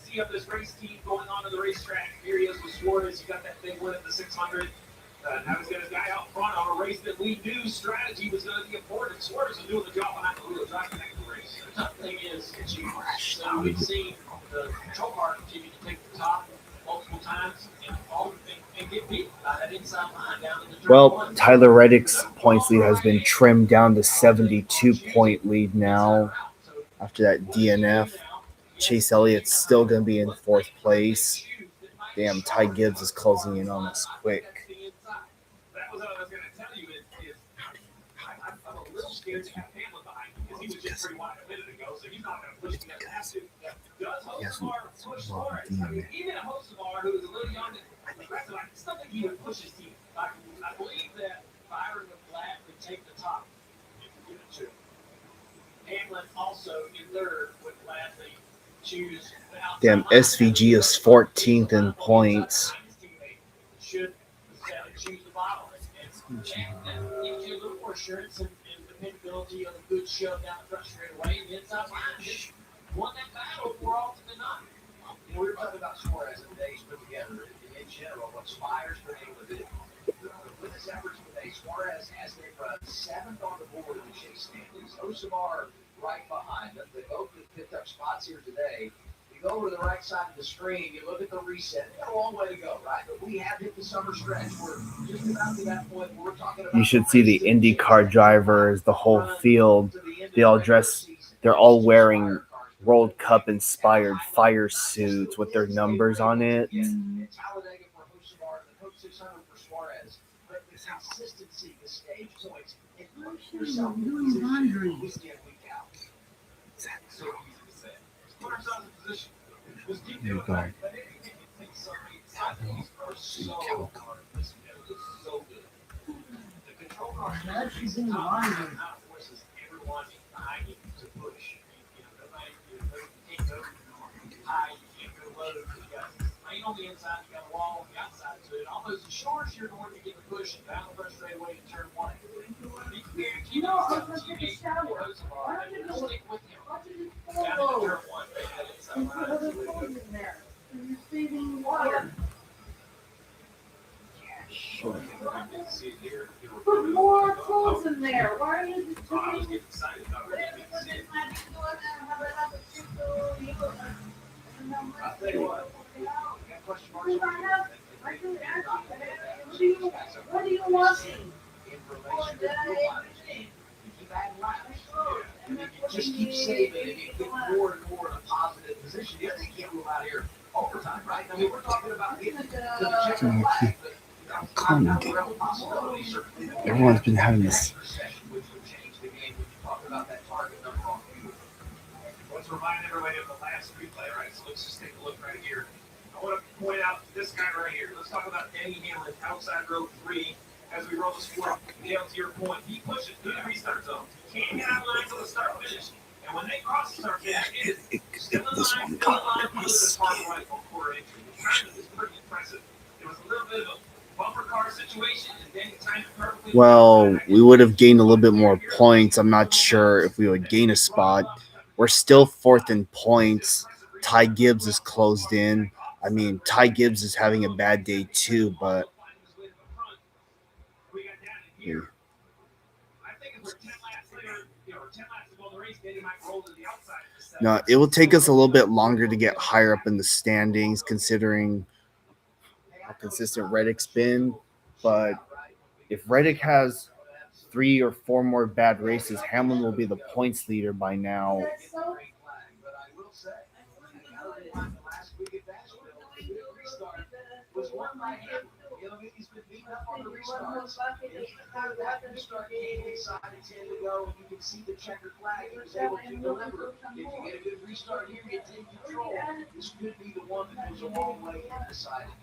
See up this race team going on to the racetrack. Here he is with Suarez. You got that big win at the 600. Now he's got his guy out front on a race that we knew strategy was going to be important. Suarez is doing the job behind the wheel, driving the race. The tough thing is, so we've seen the control car continue to take the top multiple times and get beat by that inside line down in the Well, Tyler Reddick's points lead has been trimmed down to 72-point lead now after that DNF. Chase Elliott's still going to be in 4th place. Damn, Ty Gibbs is closing in on us quick. That was what I was going to tell you is I'm a little scared to have Hamlin behind me because he was just pretty wide a minute ago, so he's not going to push me as have to. Does Hosevar push Suarez? I mean, even a Hosevar who is a little young and aggressive, I still think he would push his team. I believe that Byron McGlatt would take the top if you give it to him. Hamlin also in 3rd would gladly choose. Damn, SVG is 14th in points. Should choose the bottle. And that gives you a little more assurance and dependability of a good show down the front straightaway. And the inside line just won that battle more often than not. We were talking about Suarez and the days put together in general, what Spires been able to do. With this average today, Suarez has them 7th on the board in the chase standings. Osamar right behind them. They both have picked up spots here today. You go over to the right side of the screen, you look at the reset. They got a long way to go, right? But we have hit the summer stretch. We're just about to that point where we're talking about. You should see the IndyCar drivers, the whole field. They're all wearing World Cup inspired fire suits with their numbers on it. In Talladega for Osamar, the Coke 600 for Suarez. But the consistency, the stage points, and put yourself in position week in, week out. So easy to say. Put ourselves in position. Just keep doing that. But it takes something. These are so hard. This is so good. The control car forces everyone behind you to push. You can't go high, you can't go low. You got lane on the inside, you got a wall on the outside to it. Almost as short as you're going to get the push down the first straightaway to turn 1. You know, I was in the shower. Why don't you go stick with him? Down to turn 1. And put other clothes in there. And you're saving water. Put more clothes in there. Why are you just putting I'll tell you what. What do you want? Just keep saving and you get more and more in a positive position. The other thing you can't rule out here, overtime, right? I mean, we're talking about getting to the checker flag, but Everyone's been having this. which would change the game when you talk about that target number on field. Let's remind everybody of the last replay, right? So let's just take a look right here. I want to point out this guy right here. Let's talk about Denny Hamlin, outside row 3, as we roll the score. Dale, to your point, he pushes through the restart zone. He can't get out of line until the start finish. And when they cross the start finish, still in line, still in line, he was a smart right on quarter entry. The timing is pretty impressive. It was a little bit of a bumper car situation, and then he timed it perfectly. Well, we would have gained a little bit more points. I'm not sure if we would gain a spot. We're still 4th in points. Ty Gibbs is closed in. I mean, Ty Gibbs is having a bad day too, but yeah. No, it will take us a little bit longer to get higher up in the standings, considering how consistent Reddick's been. But if Reddick has 3 or 4 more bad races, Hamlin will be the points leader by now. Was won by him. You know, he's been beaten up on the restarts. That restart came inside at 10 to go, and you can see the checkered flag. He was able to deliver. If you get a good restart here, you take control. This could be the one that goes a long way and decided.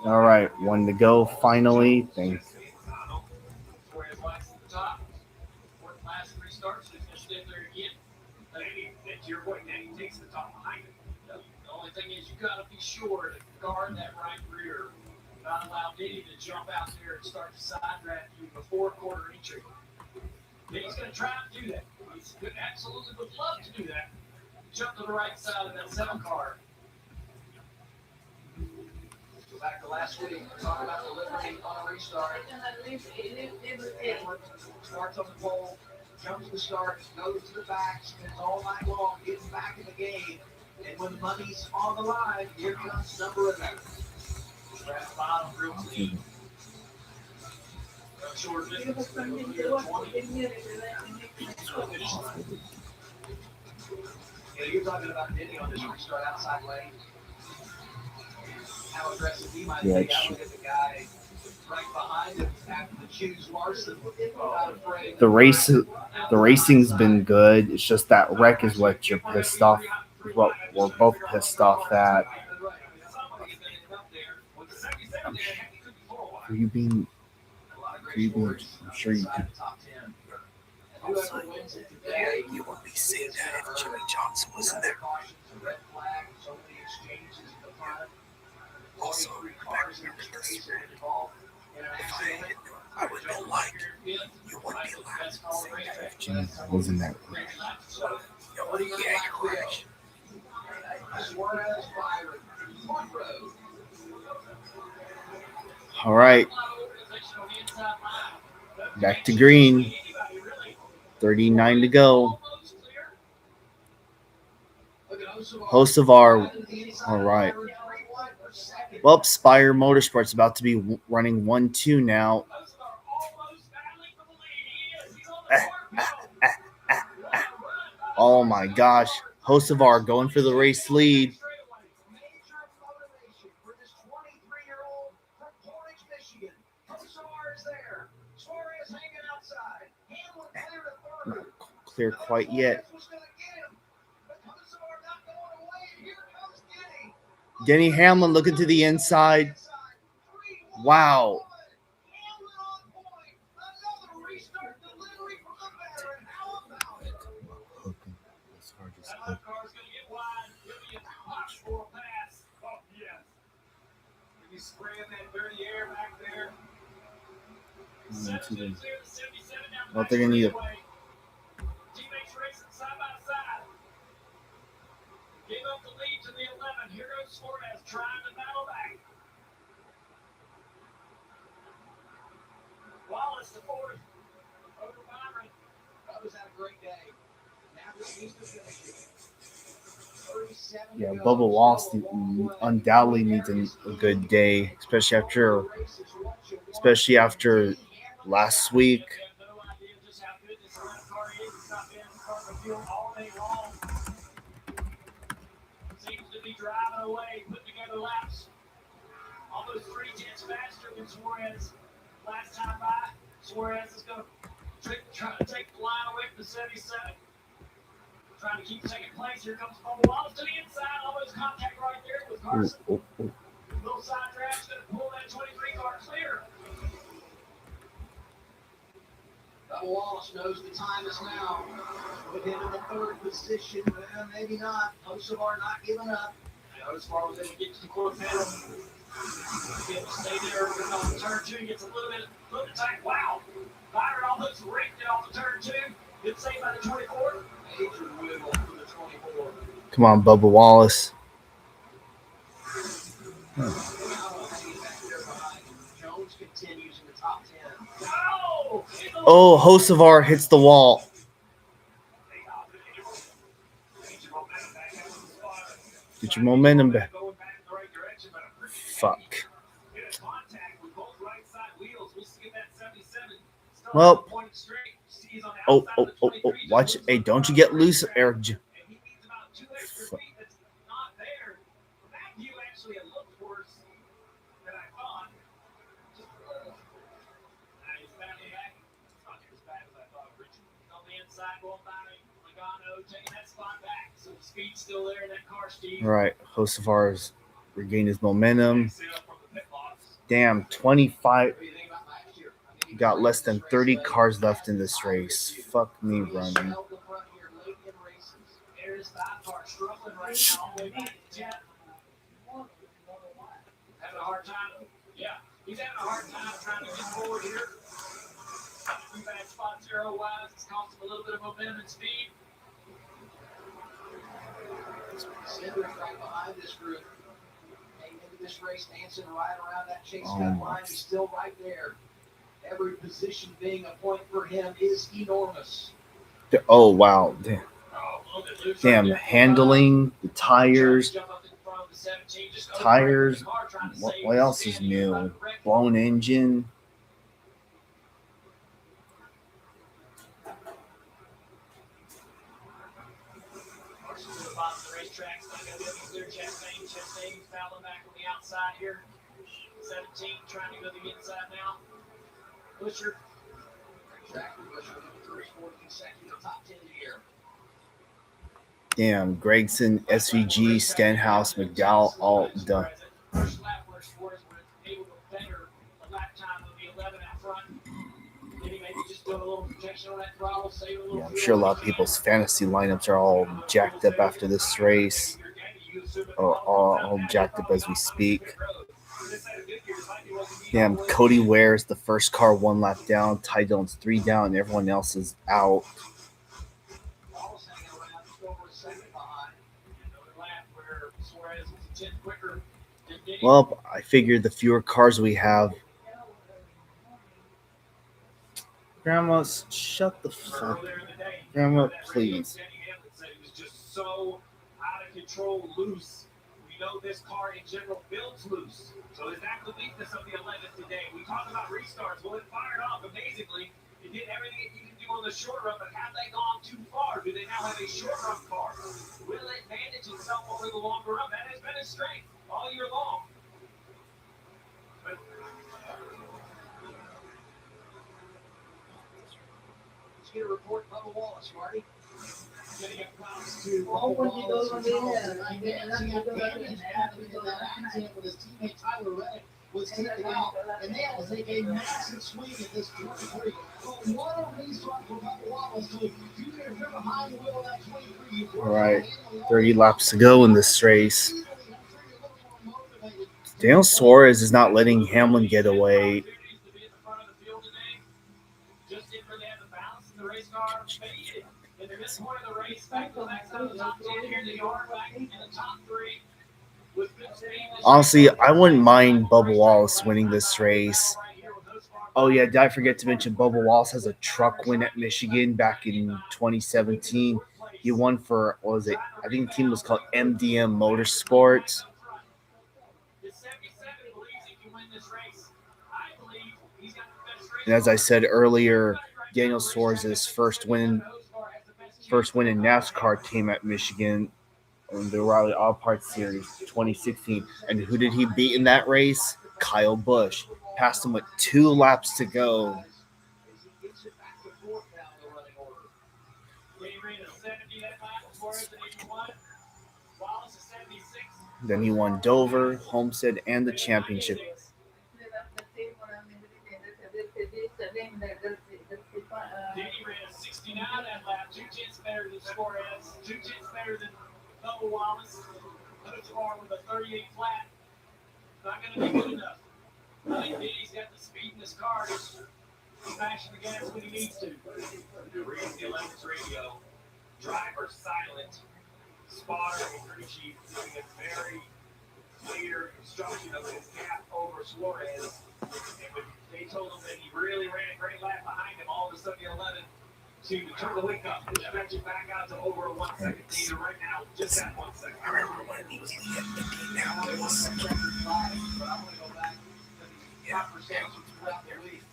All right, 1 to go finally. Thanks. Last restarts, he's going to stay there again. To your point, Danny takes the top behind him. The only thing is, you got to be sure to guard that right rear. Not allow Denny to jump out there and start to side draft you before quarter entry. Denny's going to try to do that. He's absolutely would love to do that. Jump to the right side of that 7 car. Go back to last week. We're talking about the Liberty on a restart. Starts on the pole. Comes to the start, goes to the back, spends all night long getting back in the game. And when the money's on the line, here comes number 11. Grab bottom real clean. Short distance, 20. You're talking about Denny on this restart outside lane. How aggressive he might be. I look at the guy right behind him after the choose Larson. The racing's been good. It's just that wreck is what you're pissed off. What we're both pissed off at. For you being, I'm sure you could. Also, you would be saying that if Jimmy Johnson wasn't there. Also, remember this. I would have been like, you wouldn't be allowed to say that if Jimmy wasn't there. Yeah, you're right. All right. Back to green. 39 to go. Host of our. All right. Well, Spire Motorsports about to be running 1-2 now. Oh my gosh. Host of our going for the race lead. Not clear quite yet. Denny Hamlin looking to the inside. Wow. Well, they're going to need a. Gave up the lead to the 11. Here goes Suarez trying to battle back. Wallace to fourth. Over Byron. Bubba's had a great day. Now he's the finish. Yeah, Bubba Wallace undoubtedly needs a good day, especially after last week. Seems to be driving away, putting together laps. Almost 3/10 faster than Suarez last time by. Suarez is going to try to take the line away from the 77. Trying to keep second place. Here comes Bubba Wallace to the inside. Almost contact right there with Carson. Little side draft's going to pull that 23 car clear. Bubba Wallace knows the time is now. Put him in the third position. Well, maybe not. Kosovar not giving up. Kosovar was able to get to the quarter panel. Be able to stay there on the turn 2. Gets a little bit tight. Wow. Byron almost raked it off the turn 2. Good save by the 24. Major wiggle for the 24. Come on, Bubba Wallace. Jones continues in the top 10. Oh, Hocevar hits the wall. Get your momentum back. Fuck. Well. Oh. Watch it. Hey, don't you get loose, Eric. Fuck. All right, Hocevar's regained his momentum. Damn, 25. Got less than 30 cars left in this race. Fuck me running. Having a hard time. Yeah, he's having a hard time trying to get forward here. Too bad spot 0 wise. It's cost him a little bit of momentum and speed. Cedric right behind this group. Came into this race dancing right around that chase line. He's still right there. Every position being a point for him is enormous. Oh, wow. Damn, handling, the tires. What else is new? Blown engine. Here, 17 trying to go to the inside now. Busher. Exactly, Busher with the first 4 consecutive top 10 here. Damn, Gregson, SVG, Stenhouse, McDowell, all done. First lap where Suarez was able to better the lap time of the 11 out front. Then he maybe just doing a little protection on that throttle, save a little. Yeah, I'm sure a lot of people's fantasy lineups are all jacked up after this race. Or all jacked up as we speak. Damn, Cody Ware's the first car 1 lap down. Ty Dillon's 3 down, and everyone else is out. Well, I figured the fewer cars we have, Grandma, shut the fuck. Grandma, please. It was just so out of control, loose. We know this car in general builds loose. So is that the weakness of the 11th today? We talk about restarts. Well, it fired off amazingly. It did everything it needed to do on the short run, but have they gone too far? Do they now have a short run car? Will it manage itself over the longer run? That has been a strength all year long. But let's get a report, Bubba Wallace, Marty. Getting a props to Oh, when you go on Charles there, tonight. yeah, He got damaged after that accident with his teammate Tyler Reddick was taken out, and they had to take a massive swing at this 23. But what a restart for Bubba Wallace too. You could have been behind the wheel of that 23. All right, 30 laps to go in this race. Daniel Suarez is not letting Hamlin get away. Just didn't really have the balance in the race car. Maybe in the midpoint of the race, back to the backside of the top 10 here, they are back in the top 3. Honestly, I wouldn't mind Bubba Wallace winning this race. Oh, yeah, did I forget to mention Bubba Wallace has a truck win at Michigan back in 2017. He won for, what was it? I think the team was called MDM Motorsports. And as I said earlier, Daniel Suarez's first win in NASCAR came at Michigan in the Raleigh All Parts Series 2016. And who did he beat in that race? Kyle Busch. Passed him with 2 laps to go. Then he won Dover, Homestead, and the championship. Danny ran a 69 that lap, 2 tenths better than Suarez, 2 tenths better than Bubba Wallace. Coach R with a 38 flat. Not going to be good enough. I think Danny's got the speed in his car to smash the gas when he needs to. Reading the 11th radio, driver silent, spotter and crew chief giving a very clear instruction of his gap over Suarez. And when they told him that he really ran a great lap behind him, all of a sudden the 11 to turn the wake up and stretch it back out to over a 1 second lead. And right now, just that 1 second. I remember when he was in Indianapolis. But I'm going to go back to the conversations throughout the week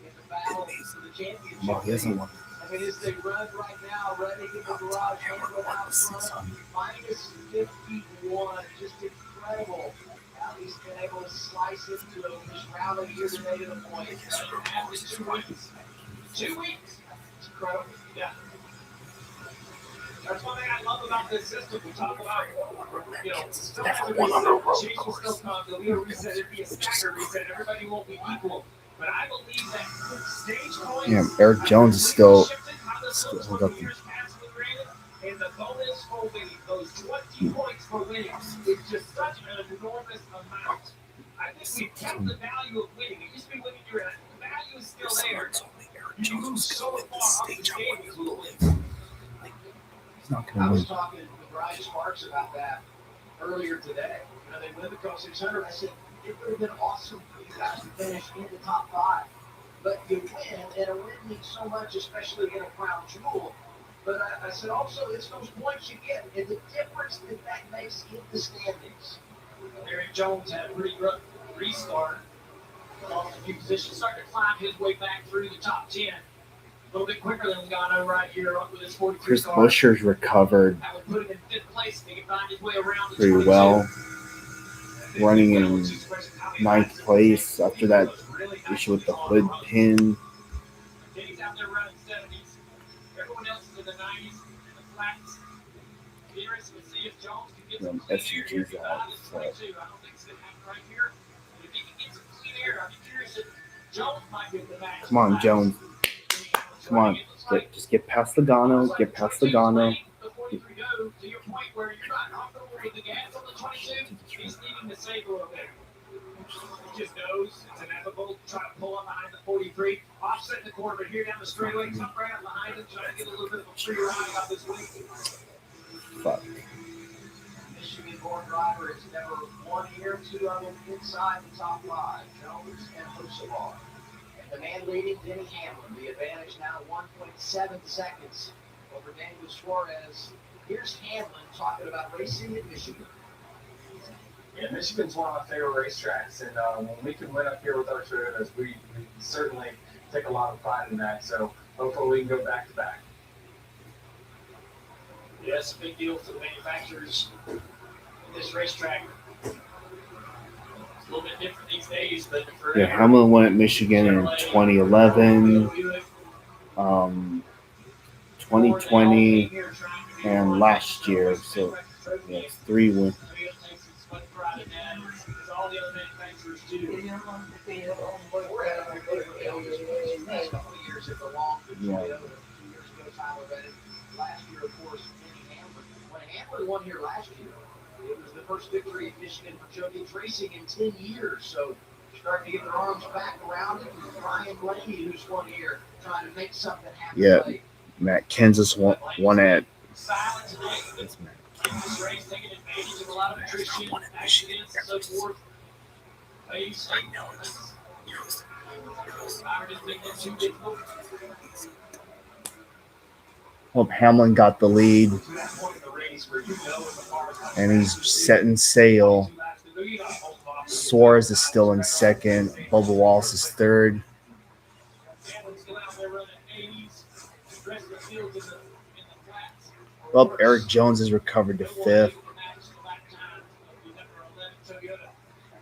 in the battle for the championship. Well, he hasn't won. I mean, as they run right now, ready in the garage, out front, minus 51, just incredible. How he's been able to slice into this rally here today to the point. After 2 weeks. 2 weeks. It's incredible. Yeah. That's one thing I love about this system. We talk about, still have a reset. Chase will still come. There'll be a reset. It'll be a stagger reset. Everybody won't be equal. But I believe that stage points. Yeah, Eric Jones is still got the. And the bonus for winning, those 20 points for winning, is just such an enormous amount. I think we've kept the value of winning. It used to be winning, the value is still there. You lose so far off the game. He's not I going to was win. talking to Brian Sparks about that earlier today. They win the Coast 600. I said, it would have been awesome for you guys to finish in the top 5. But you win, and a win means so much, especially in a crown jewel. But I said also, it's those points you get and the difference that makes in the standings. Eric Jones had a pretty rough restart. Lost a few positions, starting to climb his way back through the top 10. A little bit quicker than Logano right here with his 43 Chris car. Buescher's recovered That would put him in 5th place if he could find his way around the pretty 22. well, running in 9th place after that issue with the hood pin. He's out there running 70s. Everyone else is in the 90s, in the flats. Be interested to see if Jones can get some clean air here SUG's because out. out of this 22. I don't think it's going to happen right here. But if he can get some clean air, I'd be curious if Jones might get the match. Come on, Jones. Come on. Just get past Logano. Get past Logano. Before you go to your point where you're not comfortable with the gas on the 22, he's needing to save a little bit. He just knows it's inevitable. Try to pull up behind the 43, offset the corner, but here down the straightaway, come right up behind him, trying to get a little bit of a free ride out this week. Fuck. Michigan-born driver has never won here, 2 of them inside the top 5, Jones and Hocevar. And The man leading, Denny Hamlin. The advantage now 1.7 seconds over Daniel Suarez. Here's Hamlin talking about racing at Michigan. Yeah, Michigan's one of my favorite racetracks, and when we can win up here with our Toyotas, we certainly take a lot of pride in that. So hopefully we can go back to back. Yeah, it's a big deal for the manufacturers. This racetrack is a little bit different these days, but for Yeah, Hamlin won at Michigan in 2011, 2020, and last year. So yeah, it's 3 wins. all the other manufacturers do. Years at the long Yeah. 2 years ago, Tyler Reddick. Last year, of course, Denny Hamlin. When Hamlin won here last year, it was the first victory at Michigan for Jokic Racing in 10 years. So starting to get their arms back around it. And Brian Blaney, who's won here, trying to make something happen. Yeah, Matt Kenseth won at. Silent today. This race taking advantage of a lot of attrition, accidents, and so forth. I know it's. Well, Hamlin got the lead, and he's setting sail. Suarez is still in second. Bubba Wallace is third. Well, Eric Jones has recovered to fifth.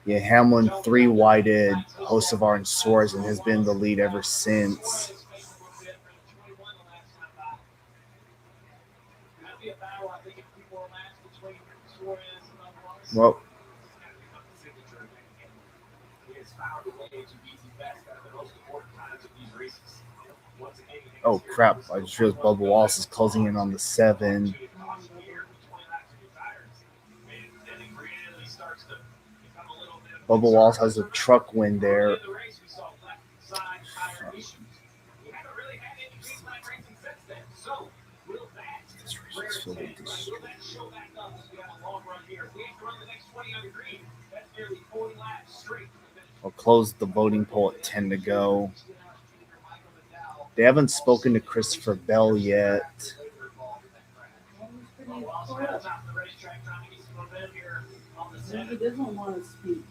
Yeah, Hamlin 3-wided Hocevar and Suarez and has been the lead ever since. Well, oh crap, I just realized Bubba Wallace is closing in on the 7. Bubba Wallace has a truck win there. I'll close the voting poll at 10 to go. They haven't spoken to Christopher Bell yet. He doesn't want to speak.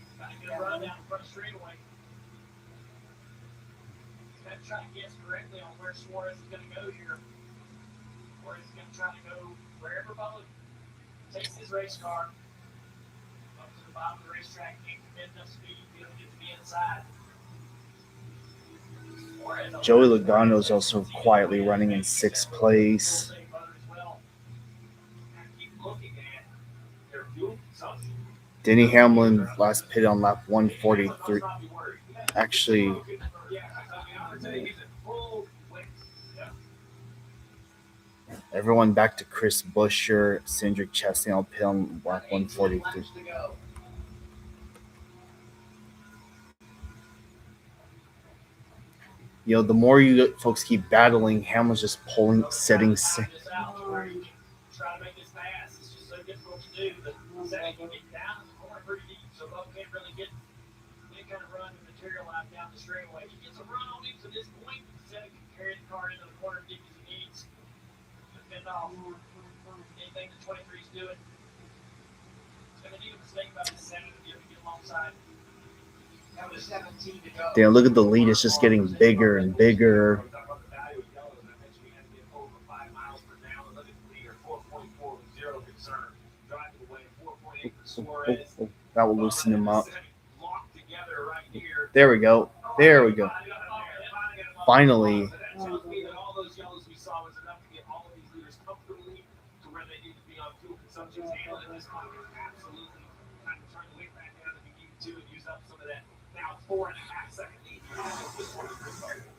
Try to guess correctly on where Suarez is going to go here. Or he's going to try to go wherever Bubba takes his race car up to the bottom of the racetrack, can't commit enough speed, he doesn't get to be inside. Joey Logano is also quietly running in 6th place. Denny Hamlin last pit on lap 143. Actually, everyone back to Chris Buescher, Cindric Chastain on pit on lap 143. You know, the more you folks keep battling, Hamlin's just setting. Try to make this pass. It's just so difficult to do. The setting can get down in the corner pretty deep, so Bubba can't really get any kind of run to materialize down the straightaway. He gets a run on him to this point. Setting can carry the car into the corner as deep as he needs to fend off anything the 23 is doing. It's going to need a mistake by the 7 to be able to get alongside. Down to 17 to go. Damn, look at the lead. It's just getting bigger and bigger. Oh, that will loosen him up. There we go. There we go. Finally.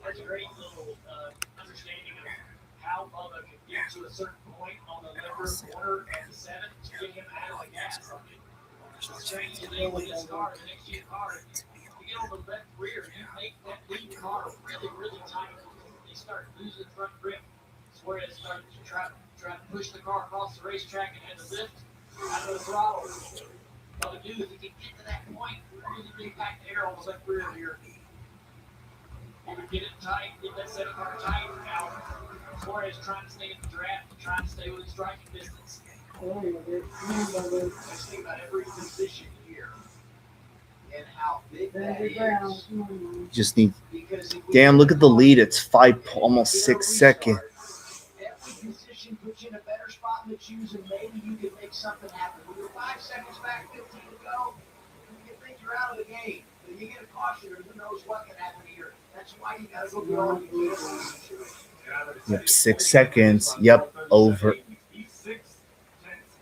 That's a great little understanding of how Bubba can get to a certain point on the lever corner and the 7 to get him out of the gas. Change the deal with this car, the next gen car. You get on the left rear, you make that lead car really, really tight. You start losing front grip. Suarez starts to try to push the car across the racetrack and had to lift out of the throttle. Bubba knew if he could get to that point, really bring back the air on the left rear here. Get it tight, get that second car tight. Now, Suarez trying to stay in the draft, trying to stay within striking distance. Just think about every position here and how big that is. Just need. Damn, look at the lead. It's almost 6 seconds. Every position puts you in a better spot in the choose, and maybe you can make something happen. When you're 5 seconds back, 15 to go, you think you're out of the game. But you get a caution, or who knows what can happen here. That's why you got to go do all you can. Yep, 6 seconds. Yep, over. He's 0.6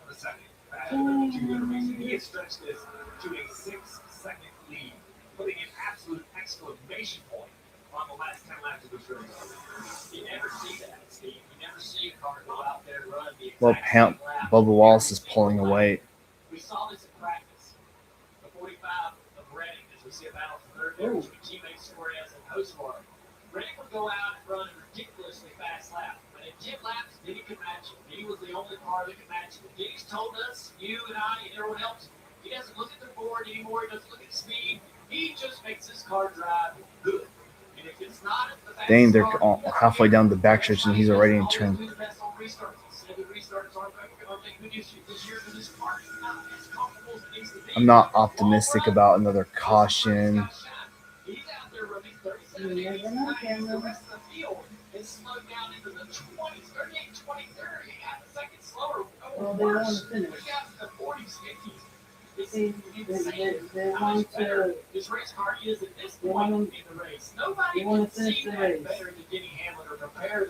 of a second faster than the 2 liter racing. He has stretched this to a 6-second lead, putting an absolute exclamation point on the last 10 laps of this race. You never see that, Steve. You never see a car go out there and run the Well, exact same lap. Bubba Wallace is pulling away. We saw this in practice. The 45 of Reddick, as we see a battle for third there between teammates Suarez and Hosvar. Reddick would go out and run a ridiculously fast lap. But in 10 laps, Denny could match him. Denny was the only car that could match him. Denny's told us, you and I and everyone else, he doesn't look at the board anymore. He doesn't look at speed. He just makes his car drive good. And if it's not the fastest Dang, they're car, halfway down the backstretch and he's already in turn. I'm not optimistic about another caution. Well, they want to finish. They want to. This race car is at this They point want in the race. Nobody They want can to finish see the that race. better than Denny Hamlin or prepare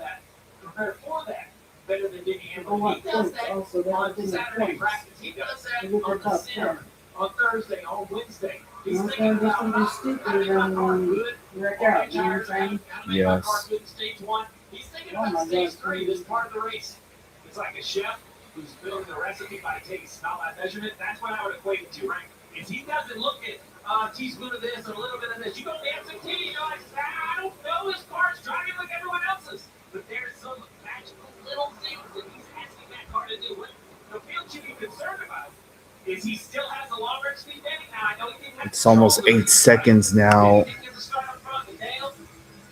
for that better than Denny They Hamlin. want He does points that also. They on want to Saturday points. practice. He does that Look at on the the top center, 10. on Thursday, on Wednesday. He's I'm thinking going to do about something stupid and wreck out. You know what I'm saying? Yes. Stage 1. He's thinking Oh about my stage God. 3, this part of the race. It's like a chef who's building the recipe by taste, not by measurement. That's what I would equate it to, right? If he doesn't look at a teaspoon of this and a little bit of this, you go dance a tea, you're like, I don't know, his car's driving like everyone else's. But there's some magical little things that he's asking that car to do. What the field should be concerned about is he still has a longer speed Denny. Now, I know he didn't have It's almost 8 seconds now. he didn't get to start up front with Dale.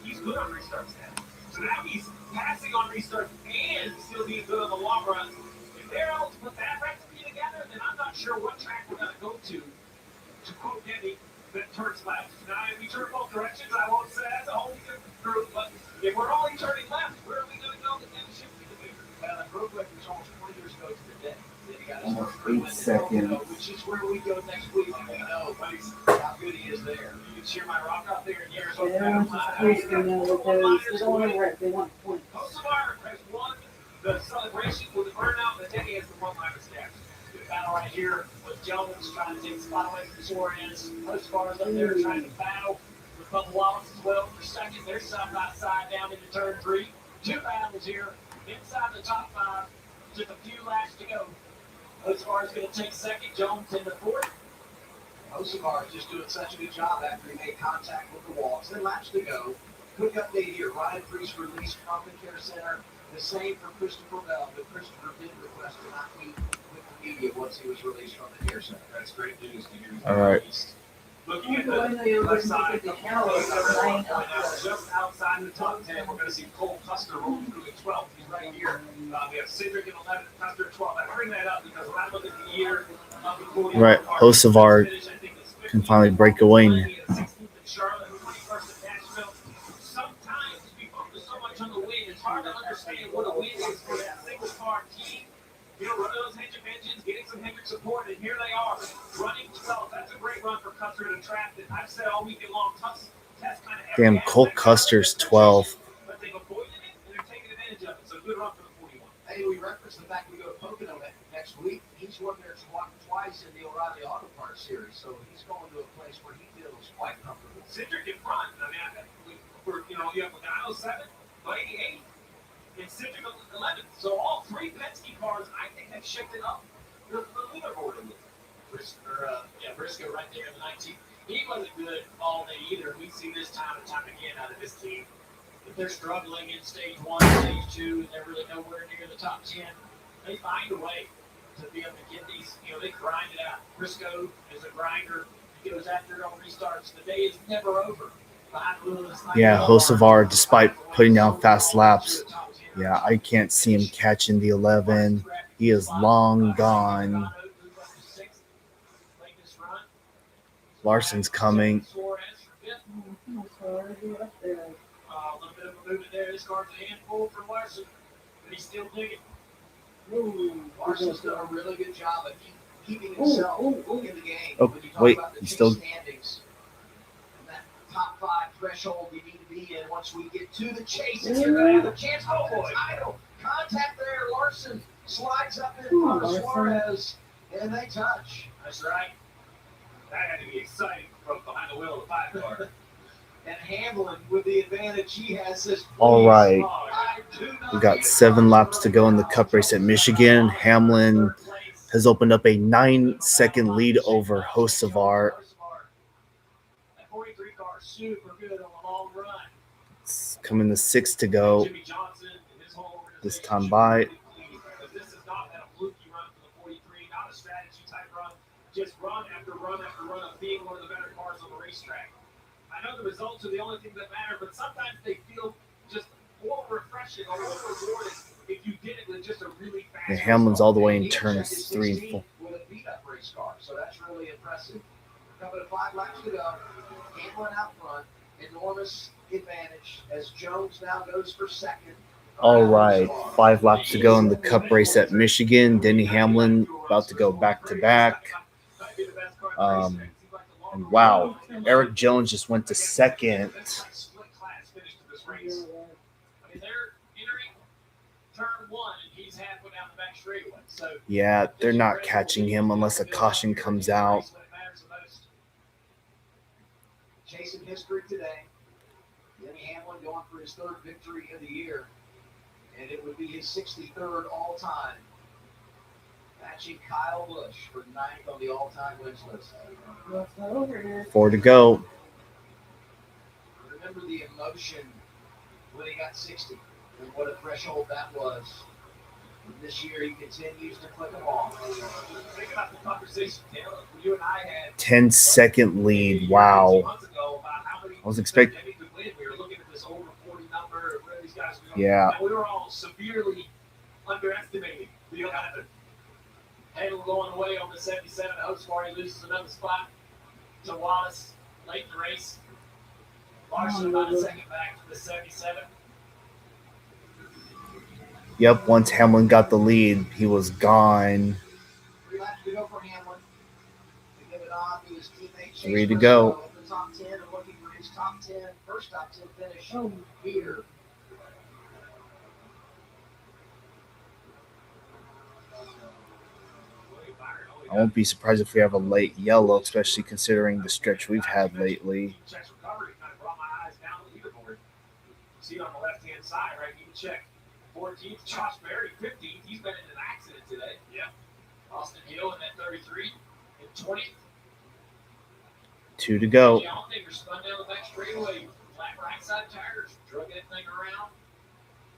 He's good on restarts now. So now he's passing on restarts and still being good on the long run. If they're able to put that recipe together, then I'm not sure what track we're going to go to quote Denny, that turns left. Now, if we turn both directions, I won't say that's a whole different group, but if we're only turning left, where are we going to go that Denny should be the bigger? Well, the road record was almost 20 years ago to the day. Then you got to Almost start 8 seconds. which is where we go next week. We know how good he is there. You can cheer my rock out there in years. They don't want to post them now because they don't want to wreck. They want points. Kosovar has won the celebration with the burnout, but Denny has the one-liner stats. Good battle right here with Jones trying to take the spot away from Suarez. Kosovar's up there trying to battle with Bubba Wallace as well for second. They're side by side down into turn 3. 2 battles here inside the top 5. Just a few laps to go. Kosovar's going to take second. Jones into fourth. Kosovar is just doing such a good job after he made contact with the wall. 10 laps to go. Quick update here. Ryan Priest released from the care center. The same for Christopher Bell, but Christopher did request to not meet with the media once he was released from the care center. That's great news to hear. All right. Looking at the left side, just outside the top 10, we're going to see Cole Custer rolling through the 12th. He's right here. We have Cedric in 11th, Custer 12th. I bring that up because when I look at the year of the 40 Right. Kosovar can finally break away now. 16th in Charlotte, 21st in Nashville. Sometimes we focus so much on the win, it's hard to understand what a win is for that single car team. You know, running those engines, getting some Hendrick support, and here they are, running 12. That's a great run for Custer in a track that I've said all weekend long. Test kind of Damn, Colt Custer's 12. But they've avoided it, and they're taking advantage of it. So good run for the 41. Hey, we referenced the fact we go to Pocono next week. He's won there twice in the O'Reilly Auto Parts Series, so he's going to a place where he feels quite comfortable. Cedric in front. I mean, you have Logano 7, Blaney 8, and Cedric 11. So all 3 Penske cars, I think, have shifted up the leaderboard a little. Briscoe right there in the 19th. He wasn't good all day either. We see this time and time again out of this team. If they're struggling in stage 1, stage 2, and they're really nowhere near the top 10, they find a way to be able to get these, they grind it out. Briscoe is a grinder. He goes after it on restarts. The day is never over. Yeah, Hocevar, despite putting down fast laps, yeah, I can't see him catching the 11. He is long gone. Larson's coming. A little bit of a movement there. This car's a handful for Larson, but he's still digging. Larson's done a really good job of keeping himself in the game. Oh, When you talk wait, about the he's chase still. standings, that top 5 threshold you need to be in. Once we get to the chase, and you're going to have a chance for the title. Contact there. Larson slides up in front of Suarez, and they touch. That's right. That had to be exciting from behind the wheel of the 5 car. And Hamlin, with the advantage he has, says, All right. We got 7 laps to go in the Cup race at Michigan. Hamlin has opened up a 9-second lead over Hocevar. That 43 car super good on the long run. It's coming to 6 to go. This time by. This is not a fluky run for the 43, not a strategy type run. Just run after run after run of being one of the better cars on the racetrack. I know the results are the only thing that matter, but sometimes they feel just more refreshing or more rewarding if you did it with just a really fast. And Hamlin's all the way in turns 3 and 4. With a beat-up race car, so that's really impressive. Coming to 5 laps to go. Hamlin out front, enormous advantage as Jones now goes for second. All right, 5 laps to go in the Cup race at Michigan. Denny Hamlin about to go back to back. And wow, Eric Jones just went to second. Yeah, they're not catching him unless a caution comes out. Chasing history today. Denny Hamlin going for his 3rd victory of the year. And it would be his 63rd all-time. Matching Kyle Busch for 9th on the all-time wins list. 4 to go. Remember the emotion when he got 60 and what a threshold that was. And this year he continues to click them off. Think about the conversation, Taylor, you and I had 10-second lead. Wow. I was expecting. we were looking at this over 40 number, where these guys were going. Yeah. And we were all severely underestimating the 11. Hamlin going away on the 77 at Hocevar, he loses another spot to Wallace late in the race. Larson about a second back to the 77. Yep, once Hamlin got the lead, he was gone. 3 laps to go for Hamlin. To give it on to his teammate. 3 to go. In the top 10 and looking for his first top 10 finish here. I won't be surprised if we have a late yellow, especially considering the stretch we've had lately. Check's recovery kind of brought my eyes down the leaderboard. See on the left-hand side, right? You can check 14th, Josh Berry, 15th. He's been in an accident today. Yeah. Austin Hill in that 33. And 20th. 2 to go. Allmendinger spun down the back straightaway. Flat right side tires. Drug that thing around.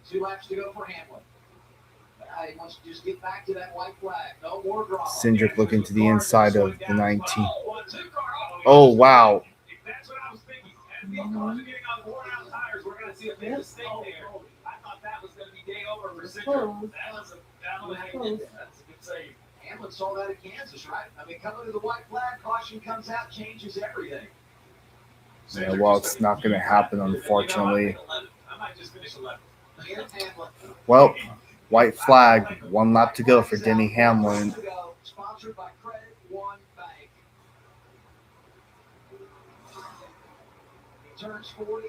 2 laps to go for Hamlin. He wants to just get back to that white flag. No more drama. Cindric looking to the inside of the 19. Oh, wow. That's what I was thinking. As these cars are getting on worn out tires, we're going to see a big mistake there. I thought that was going to be game over for Cindric. That's a good save. Hamlin saw that at Kansas, right? I mean, coming to the white flag, caution comes out, changes everything. Yeah, well, it's not going to happen, unfortunately. I might just finish 11. Well, white flag, 1 lap to go for Denny Hamlin. Sponsored by Credit One Bank. He turns 40.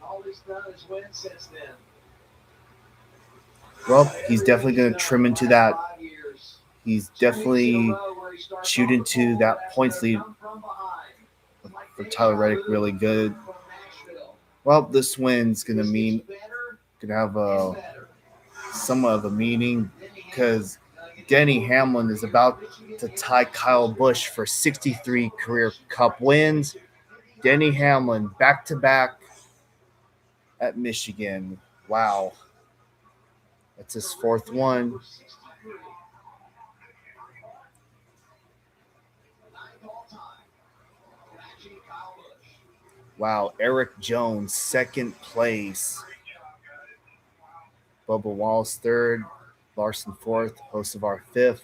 All he's done is win since then. Well, he's definitely going to trim into that. He's definitely shoot into that points lead for Tyler Reddick really good. Well, this win's going to have a somewhat of a meaning because Denny Hamlin is about to tie Kyle Busch for 63 career Cup wins. Denny Hamlin back-to-back at Michigan. Wow. That's his 4th one. Wow, Eric Jones, second place. Bubba Wallace, third. Larson, fourth. Hocevar, fifth.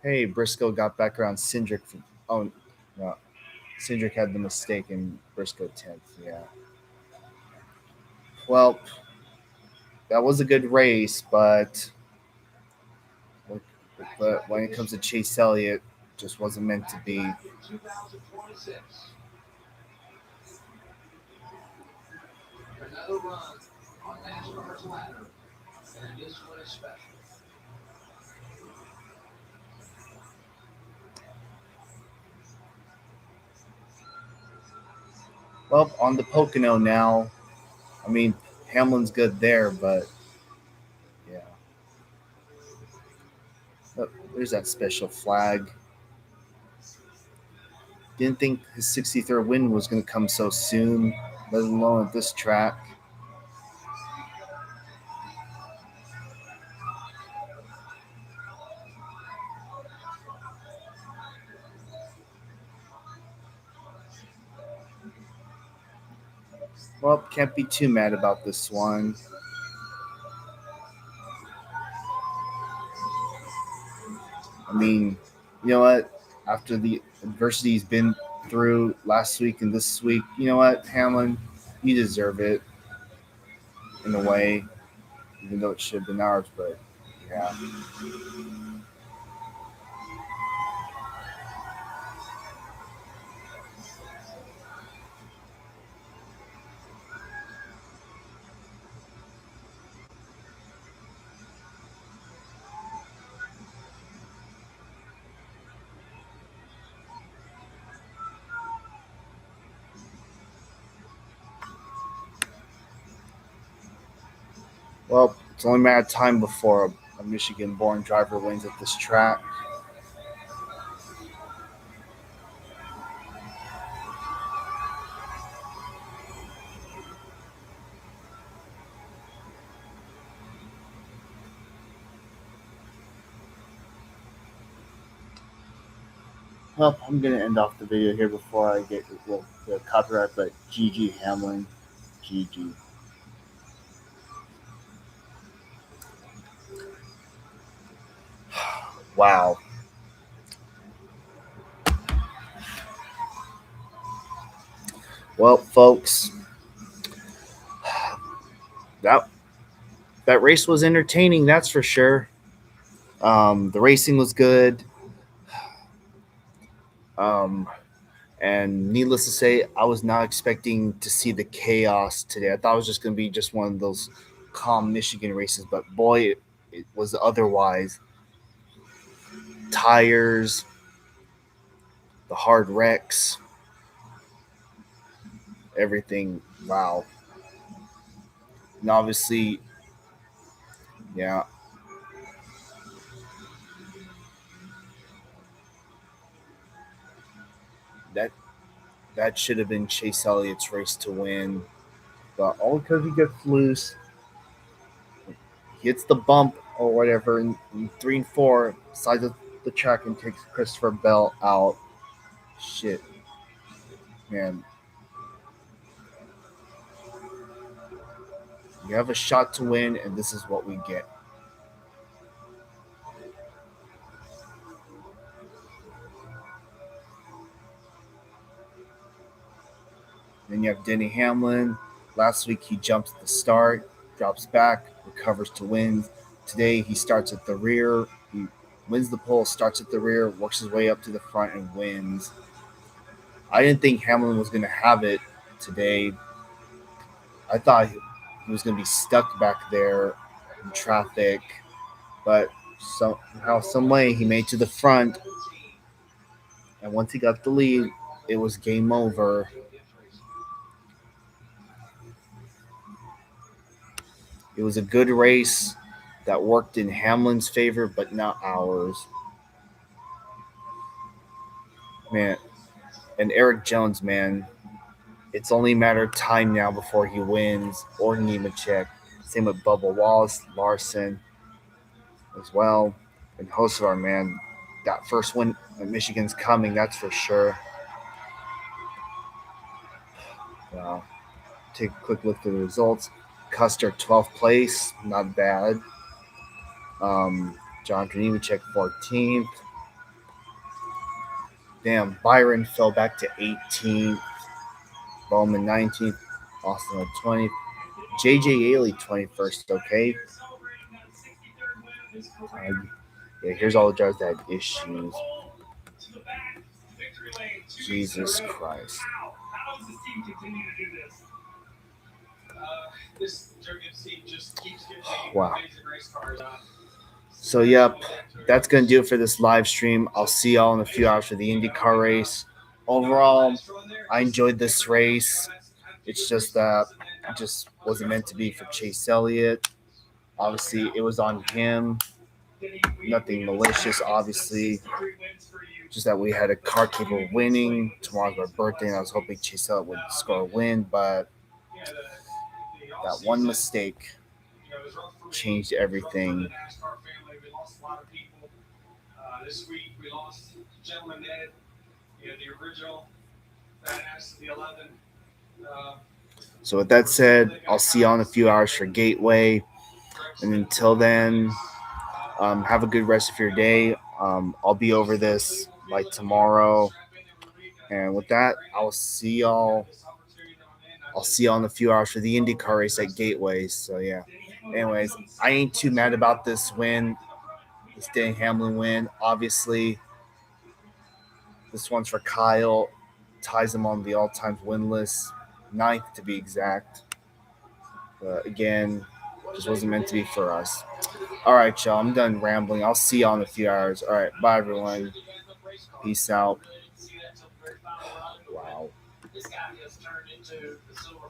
Hey, Briscoe got back around Cindric. Oh, no. Cindric had the mistake and Briscoe 10th. Yeah. Well, that was a good race, but when it comes to Chase Elliott, just wasn't meant to be. 2026. Another run on NASCAR's ladder, and this one is special. Well, on the Pocono now, I mean, Hamlin's good there, but yeah. Oh, there's that special flag. Didn't think his 63rd win was going to come so soon, let alone at this track. Well, can't be too mad about this one. I mean, you know what? After the adversity he's been through last week and this week, you know what, Hamlin, you deserve it in a way, even though it should have been ours, but yeah. Well, it's only a matter of time before a Michigan-born driver wins at this track. Well, I'm going to end off the video here before I get the copyright, but GG Hamlin, GG. Wow. Well, folks, that race was entertaining, that's for sure. The racing was good. And needless to say, I was not expecting to see the chaos today. I thought it was just going to be just one of those calm Michigan races, but boy, it was otherwise. Tires, the hard wrecks, everything. Wow. And obviously, yeah. That should have been Chase Elliott's race to win. But all because he gets loose, hits the bump or whatever in 3 and 4, sides of the track and takes Christopher Bell out. Shit. Man. You have a shot to win, and this is what we get. Then you have Denny Hamlin. Last week he jumps at the start, drops back, recovers to win. Today he starts at the rear. He wins the pole, starts at the rear, works his way up to the front, and wins. I didn't think Hamlin was going to have it today. I thought he was going to be stuck back there in traffic, but somehow, some way, he made it to the front. And once he got the lead, it was game over. It was a good race that worked in Hamlin's favor, but not ours. Man, and Eric Jones, man, it's only a matter of time now before he wins, or Nemechek. Same with Bubba Wallace, Larson as well. And Hocevar, man, that first win at Michigan's coming, that's for sure. Take a quick look at the results. Custer 12th place, not bad. Jonathan Nemechek 14th. Damn, Byron fell back to 18th. Bowman 19th. Austin 20th. JJ Ailey 21st, okay? Yeah, here's all the drivers that had issues. Jesus Christ. How does this team continue to do this? This team just keeps getting Wow. amazing race cars out. So, yep, that's going to do it for this live stream. I'll see y'all in a few hours for the IndyCar race. Overall, I enjoyed this race. It's just that it just wasn't meant to be for Chase Elliott. Obviously, it was on him. Nothing malicious, obviously. Just that we had a car capable of winning. Tomorrow's our birthday, and I was hoping Chase Elliott would score a win, but that one mistake changed everything. We lost a lot of people. This week we lost Gentleman Ed, the original badass of the 11. So with that said, I'll see y'all in a few hours for Gateway. And until then, have a good rest of your day. I'll be over this by tomorrow. And with that, I'll see y'all in a few hours for the IndyCar race at Gateway. So yeah. Anyways, I ain't too mad about this win. This Denny Hamlin win. Obviously, this one's for Kyle. Ties him on the all-time win list. 9th to be exact. But again, just wasn't meant to be for us. All right, y'all. I'm done rambling. I'll see y'all in a few hours. All right. Bye, everyone. Peace out. Wow. This guy has turned into the silver